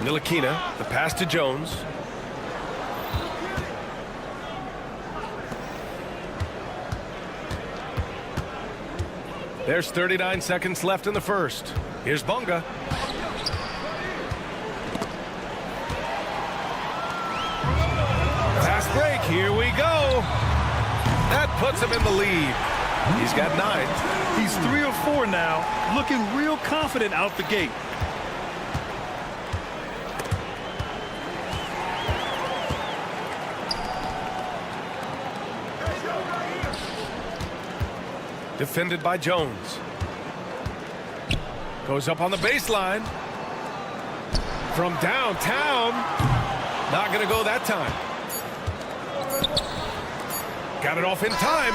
Ntilikina. The pass to Jones. There's 39 seconds left in the first. Here's Bonga. Fast break. Here we go. That puts him in the lead. He's got 9. He's 3 or 4 now, looking real confident out the gate. Defended by Jones. Goes up on the baseline. From downtown. Not going to go that time. Got it off in time.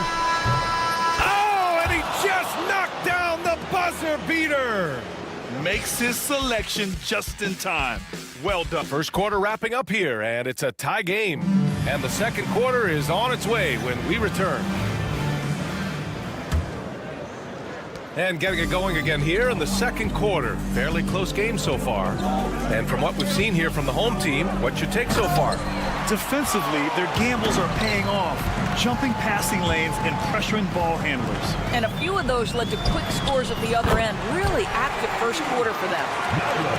Oh, and he just knocked down the buzzer beater. Makes his selection just in time. Well done. First quarter wrapping up here, and it's a tie game. And the second quarter is on its way when we return. And getting it going again here in the second quarter. Fairly close game so far. And from what we've seen here from the home team, what's your take so far? Defensively, their gambles are paying off. Jumping passing lanes and pressuring ball handlers. And a few of those led to quick scores at the other end. Really active first quarter for them.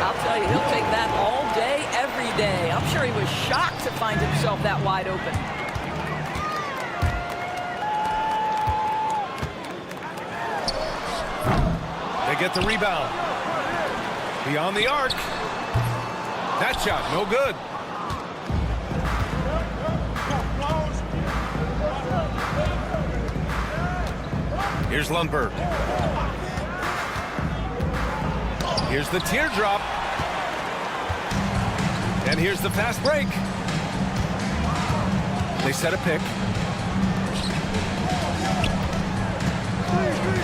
I'll tell you, he'll take that all day, every day. I'm sure he was shocked to find himself that wide open. They get the rebound. Beyond the arc. That shot, no good. Here's Lundberg. Here's the teardrop. And here's the fast break. They set a pick.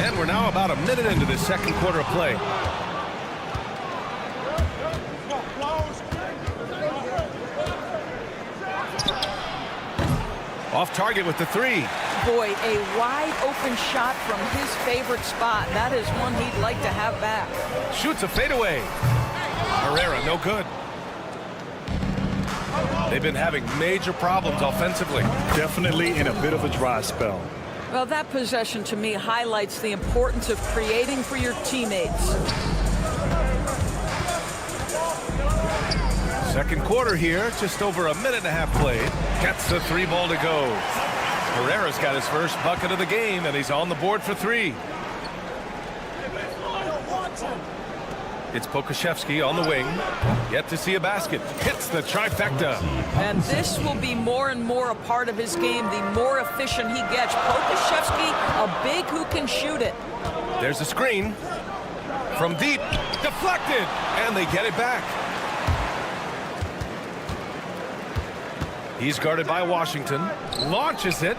And we're now about a minute into the second quarter of play. Off target with the 3. Boy, a wide open shot from his favorite spot. That is one he'd like to have back. Shoots a fadeaway. Herrera, no good. They've been having major problems offensively. Definitely in a bit of a dry spell. Well, that possession to me highlights the importance of creating for your teammates. Second quarter here, just over a minute and a half played. Gets the 3 ball to go. Herrera's got his first bucket of the game, and he's on the board for 3. It's Pokusevski on the wing. Yet to see a basket. Hits the trifecta. And this will be more and more a part of his game, the more efficient he gets. Pokusevski, a big who can shoot it. There's a screen. From deep. Deflected. And they get it back. He's guarded by Washington. Launches it.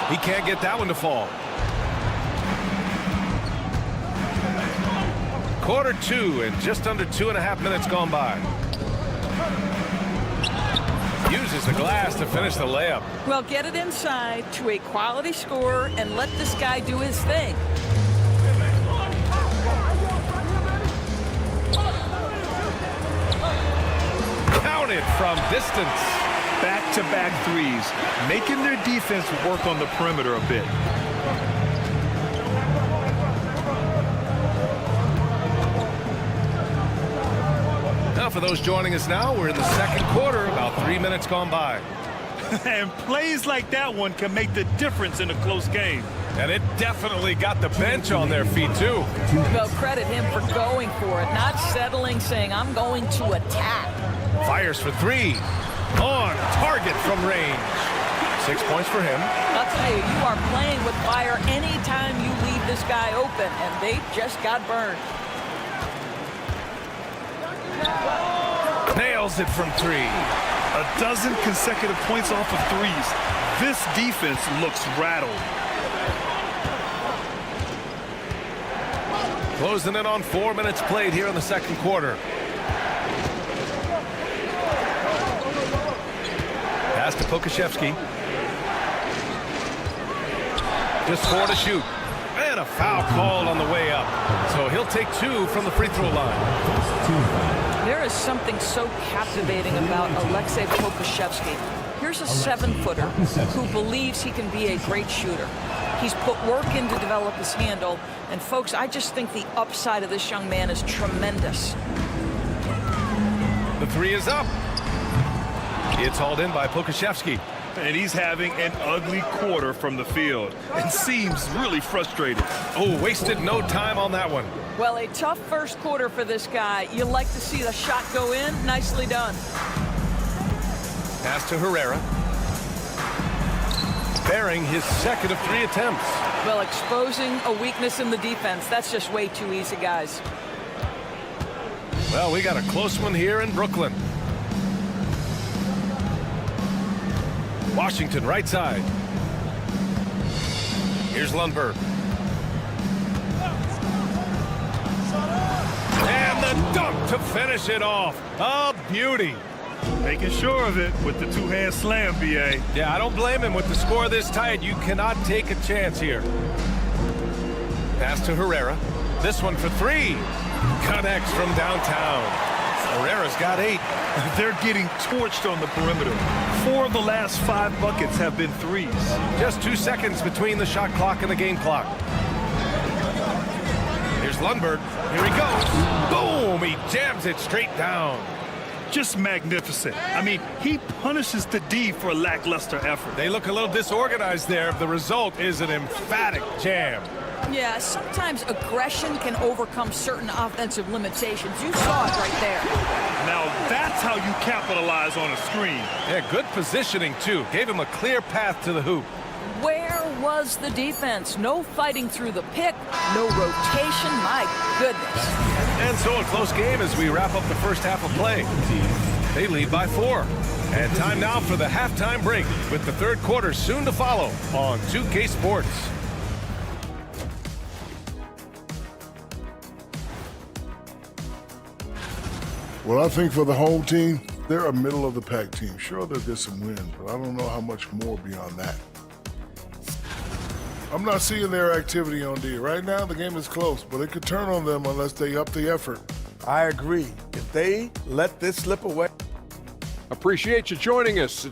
He can't get that one to fall. Quarter 2 and just under 2.5 minutes gone by. Uses the glass to finish the layup. Well, get it inside to a quality scorer and let this guy do his thing. Counted from distance. Back-to-back threes, making their defense work on the perimeter a bit. Now for those joining us now, we're in the second quarter, about 3 minutes gone by. And plays like that one can make the difference in a close game. And it definitely got the bench on their feet, too. Well, credit him for going for it, not settling, saying, I'm going to attack. Fires for three. On target from range. 6 points for him. I'll tell you, you are playing with fire anytime you leave this guy open, and they just got burned. Nails it from three. A dozen consecutive points off of threes. This defense looks rattled. Closing in on 4 minutes played here in the second quarter. Pass to Pokashevsky. Just 4 to shoot. And a foul called on the way up. So he'll take 2 from the free throw line. There is something so captivating about Alexei Pokashevsky. Here's a 7-footer who believes he can be a great shooter. He's put work in to develop his handle. And folks, I just think the upside of this young man is tremendous. The three is up. It's hauled in by Pokashevsky. And he's having an ugly quarter from the field and seems really frustrated. Oh, wasted no time on that one. Well, a tough first quarter for this guy. You like to see the shot go in. Nicely done. Pass to Herrera. Bearing his second of 3 attempts. Well, exposing a weakness in the defense. That's just way too easy, guys. Well, we got a close one here in Brooklyn. Washington, right side. Here's Lundberg. And the dunk to finish it off. A beauty. Making sure of it with the two-hand slam, B.A. Yeah, I don't blame him. With the score this tight, you cannot take a chance here. Pass to Herrera. This one for 3. Connects from downtown. Herrera's got 8. They're getting torched on the perimeter. 4 of the last 5 buckets have been threes. Just 2 seconds between the shot clock and the game clock. Here's Lundberg. Here he goes. Boom! He jams it straight down. Just magnificent. I mean, he punishes the D for a lackluster effort. They look a little disorganized there. The result is an emphatic jam. Yeah, sometimes aggression can overcome certain offensive limitations. You saw it right there. Now that's how you capitalize on a screen. Yeah, good positioning, too. Gave him a clear path to the hoop. Where was the defense? No fighting through the pick, no rotation. My goodness. And so a close game as we wrap up the first half of play. They lead by 4. And time now for the halftime break, with the third quarter soon to follow on 2K Sports. Well, I think for the home team, they're a middle-of-the-pack team. Sure, they'll get some wins, but I don't know how much more beyond that. I'm not seeing their activity on D. Right now, the game is close, but it could turn on them unless they up the effort. I agree. If they let this slip away. Appreciate you joining us.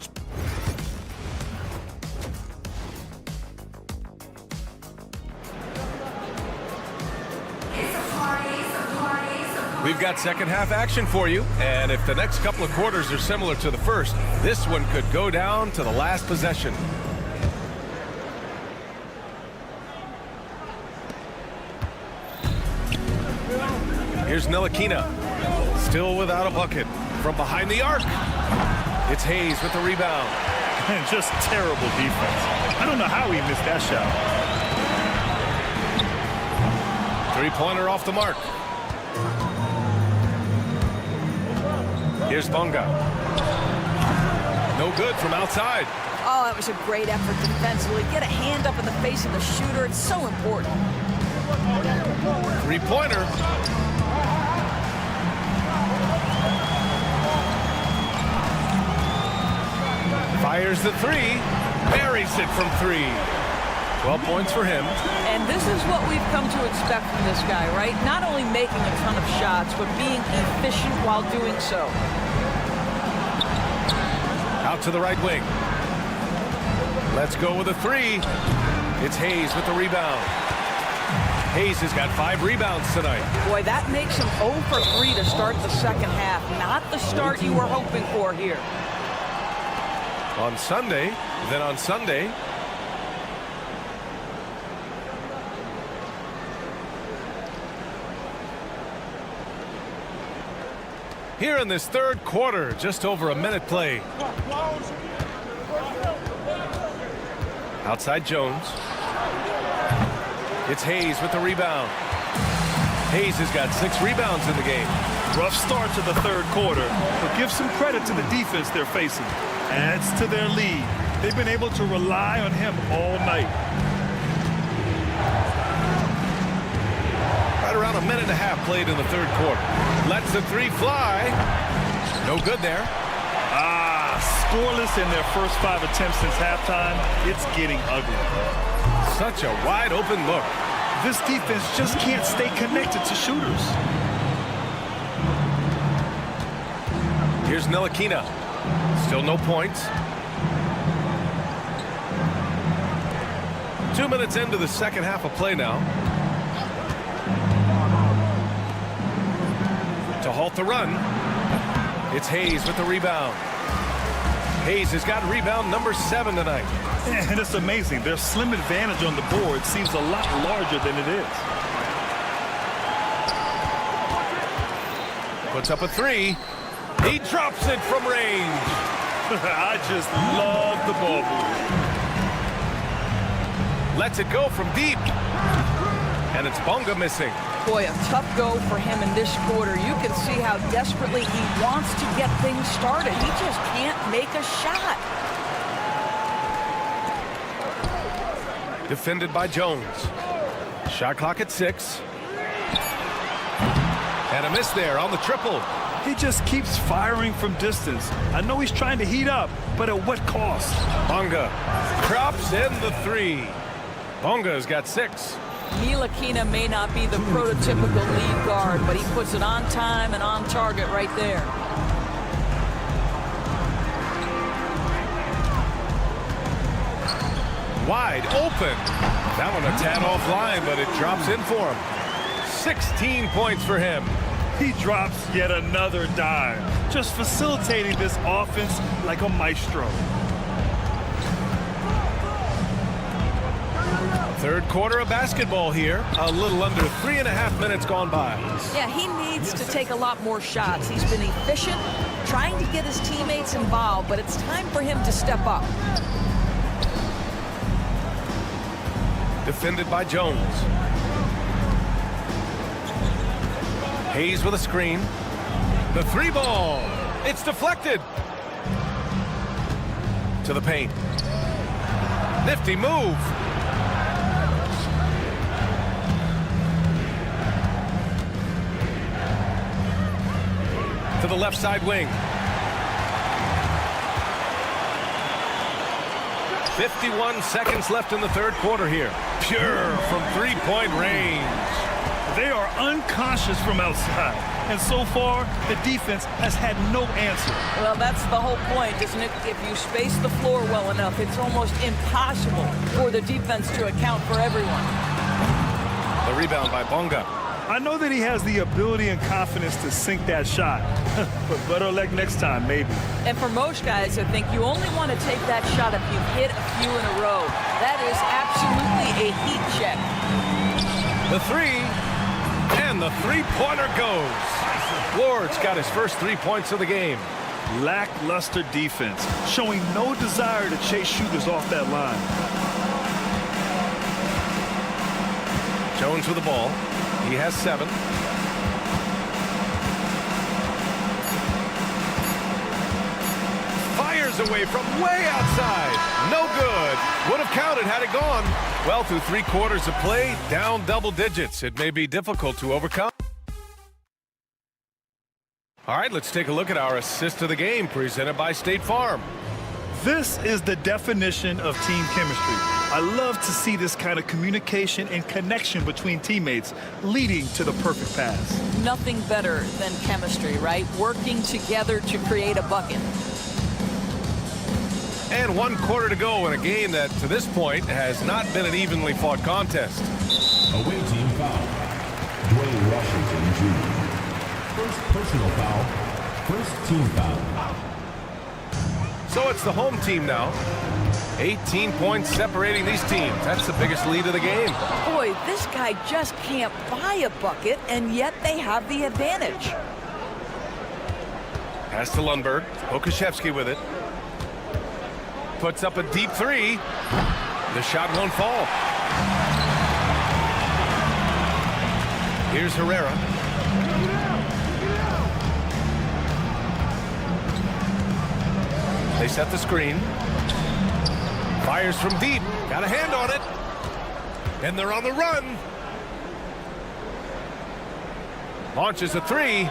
We've got second half action for you, and if the next couple of quarters are similar to the first, this one could go down to the last possession. Here's Ntilikina, still without a bucket. From behind the arc, it's Hayes with the rebound. And just terrible defense. I don't know how he missed that shot. Three-pointer off the mark. Here's Bonga. No good from outside. Oh, that was a great effort defensively. Get a hand up in the face of the shooter. It's so important. Three-pointer. Fires the three. Buries it from 3. 12 points for him. And this is what we've come to expect from this guy, right? Not only making a ton of shots, but being efficient while doing so. Out to the right wing. Let's go with a 3. It's Hayes with the rebound. Hayes has got 5 rebounds tonight. Boy, that makes him 0 for 3 to start the second half. Not the start you were hoping for here. On Sunday, here in this third quarter, just over a minute play. Outside Jones. It's Hayes with the rebound. Hayes has got 6 rebounds in the game. Rough start to the third quarter, but give some credit to the defense they're facing. Adds to their lead. They've been able to rely on him all night. Right around a minute and a half played in the third quarter. Lets the 3 fly. No good there. Scoreless in their first 5 attempts since halftime. It's getting ugly. Such a wide open look. This defense just can't stay connected to shooters. Here's Ntilikina. Still no points. 2 minutes into the second half of play now. To halt the run. It's Hayes with the rebound. Hayes has got rebound number 7 tonight. And it's amazing. Their slim advantage on the board seems a lot larger than it is. Puts up a 3. He drops it from range. I just love the ball move. Lets it go from deep. And it's Bonga missing. Boy, a tough go for him in this quarter. You can see how desperately he wants to get things started. He just can't make a shot. Defended by Jones. Shot clock at 6. And a miss there on the triple. He just keeps firing from distance. I know he's trying to heat up, but at what cost? Bonga drops in the 3. Bonga's got 6. Ntilikina may not be the prototypical lead guard, but he puts it on time and on target right there. Wide open. That one a tad offline, but it drops in for him. 16 points for him. He drops yet another dime, just facilitating this offense like a maestro. Third quarter of basketball here. A little under 3.5 minutes gone by. Yeah, he needs to take a lot more shots. He's been efficient, trying to get his teammates involved, but it's time for him to step up. Defended by Jones. Hayes with a screen. The 3 ball. It's deflected. To the paint. Nifty move. To the left side wing. 51 seconds left in the third quarter here. Pure from 3-point range. They are unconscious from outside, and so far, the defense has had no answer. Well, that's the whole point, isn't it? If you space the floor well enough, it's almost impossible for the defense to account for everyone. The rebound by Bonga. I know that he has the ability and confidence to sink that shot, but better luck next time, maybe. And for most guys, I think you only want to take that shot if you've hit a few in a row. That is absolutely a heat check. The 3, and the 3-pointer goes. Ward's got his first 3 points of the game. Lackluster defense, showing no desire to chase shooters off that line. Jones with the ball. He has 7. Fires away from way outside. No good. Would have counted had it gone. Well, through 3 quarters of play, down double digits. It may be difficult to overcome. All right, let's take a look at our assist of the game presented by State Farm. This is the definition of team chemistry. I love to see this kind of communication and connection between teammates leading to the perfect pass. Nothing better than chemistry, right? Working together to create a bucket. And 1 quarter to go in a game that, to this point, has not been an evenly fought contest. Away team foul. Dwayne Washington, Jr. First personal foul. First team foul. So it's the home team now. 18 points separating these teams. That's the biggest lead of the game. Boy, this guy just can't buy a bucket, and yet they have the advantage. Pass to Lundberg. Okashevsky with it. Puts up a deep three. The shot won't fall. Here's Herrera. They set the screen. Fires from deep. Got a hand on it. And they're on the run. Launches a three.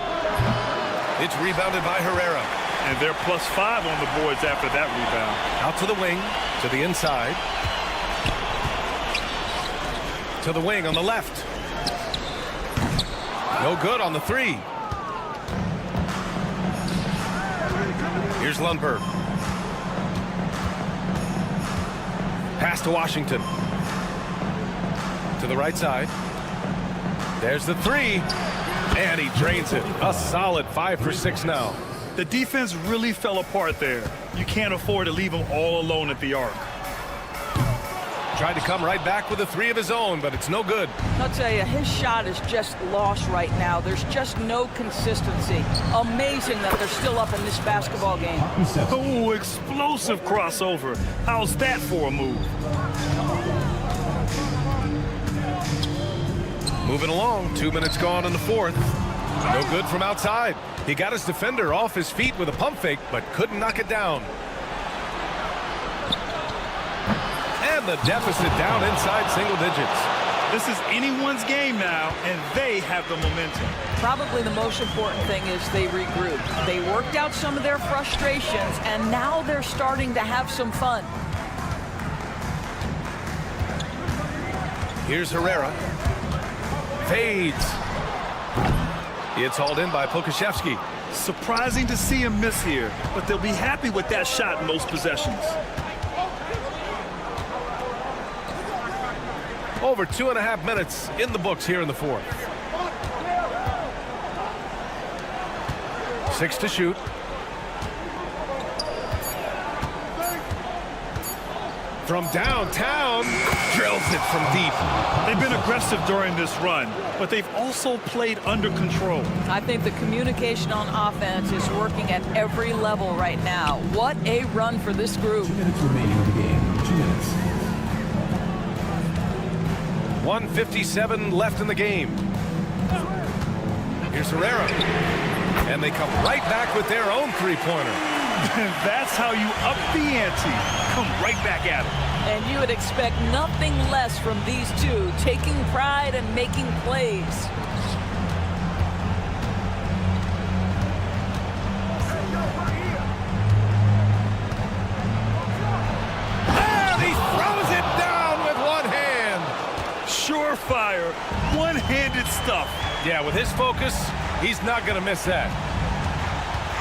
It's rebounded by Herrera. And they're +5 on the boards after that rebound. Out to the wing, to the inside. To the wing on the left. No good on the three. Here's Lundberg. Pass to Washington. To the right side. There's the three. And he drains it. A solid 5 for 6 now. The defense really fell apart there. You can't afford to leave them all alone at the arc. Tried to come right back with a three of his own, but it's no good. I'll tell you, his shot is just lost right now. There's just no consistency. Amazing that they're still up in this basketball game. Oh, explosive crossover. How's that for a move? Moving along, 2 minutes gone in the fourth. No good from outside. He got his defender off his feet with a pump fake, but couldn't knock it down. And the deficit down inside single digits. This is anyone's game now, and they have the momentum. Probably the most important thing is they regrouped. They worked out some of their frustrations, and now they're starting to have some fun. Here's Herrera. Fades. It's hauled in by Pokashevsky. Surprising to see him miss here, but they'll be happy with that shot in those possessions. Over 2.5 minutes in the books here in the fourth. 6 to shoot. From downtown, drills it from deep. They've been aggressive during this run, but they've also played under control. I think the communication on offense is working at every level right now. What a run for this group. 2 minutes remaining in the game. 2 minutes. 1:57 left in the game. Here's Herrera. And they come right back with their own three-pointer. That's how you up the ante. Come right back at it. And you would expect nothing less from these two, taking pride and making plays. And he throws it down with one hand. Surefire, one-handed stuff. Yeah, with his focus, he's not going to miss that.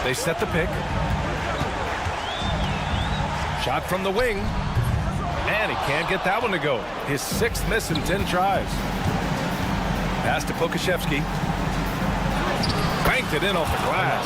They set the pick. Shot from the wing. And he can't get that one to go. His 6th miss in 10 tries. Pass to Pokashevsky. Banked it in off the glass.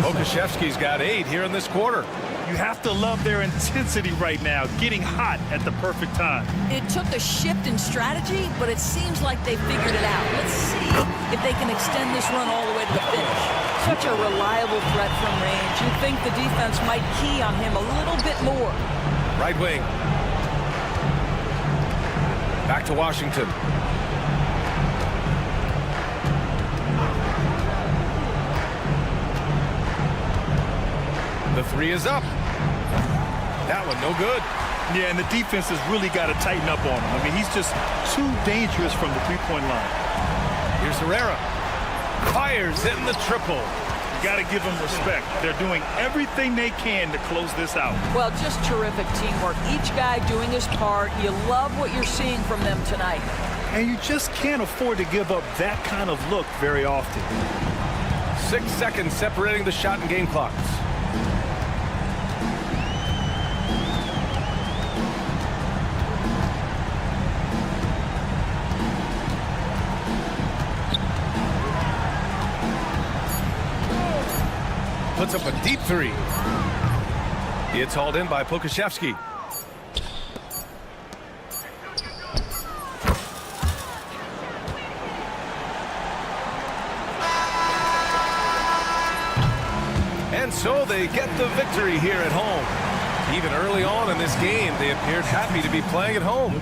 Pokashevsky's got 8 here in this quarter. You have to love their intensity right now, getting hot at the perfect time. It took a shift in strategy, but it seems like they figured it out. Let's see if they can extend this run all the way to the finish. Such a reliable threat from range. You'd think the defense might key on him a little bit more. Right wing. Back to Washington. The three is up. That one no good. Yeah, and the defense has really got to tighten up on him. I mean, he's just too dangerous from the three-point line. Here's Herrera. Fires in the triple. got to give them respect. They're doing everything they can to close this out. Well, just terrific teamwork. Each guy doing his part. You love what you're seeing from them tonight. And you just can't afford to give up that kind of look very often. 6 seconds separating the shot and game clocks. Puts up a deep three. It's hauled in by Pokusevski. And so they get the victory here at home. Even early on in this game, they appeared happy to be playing at home.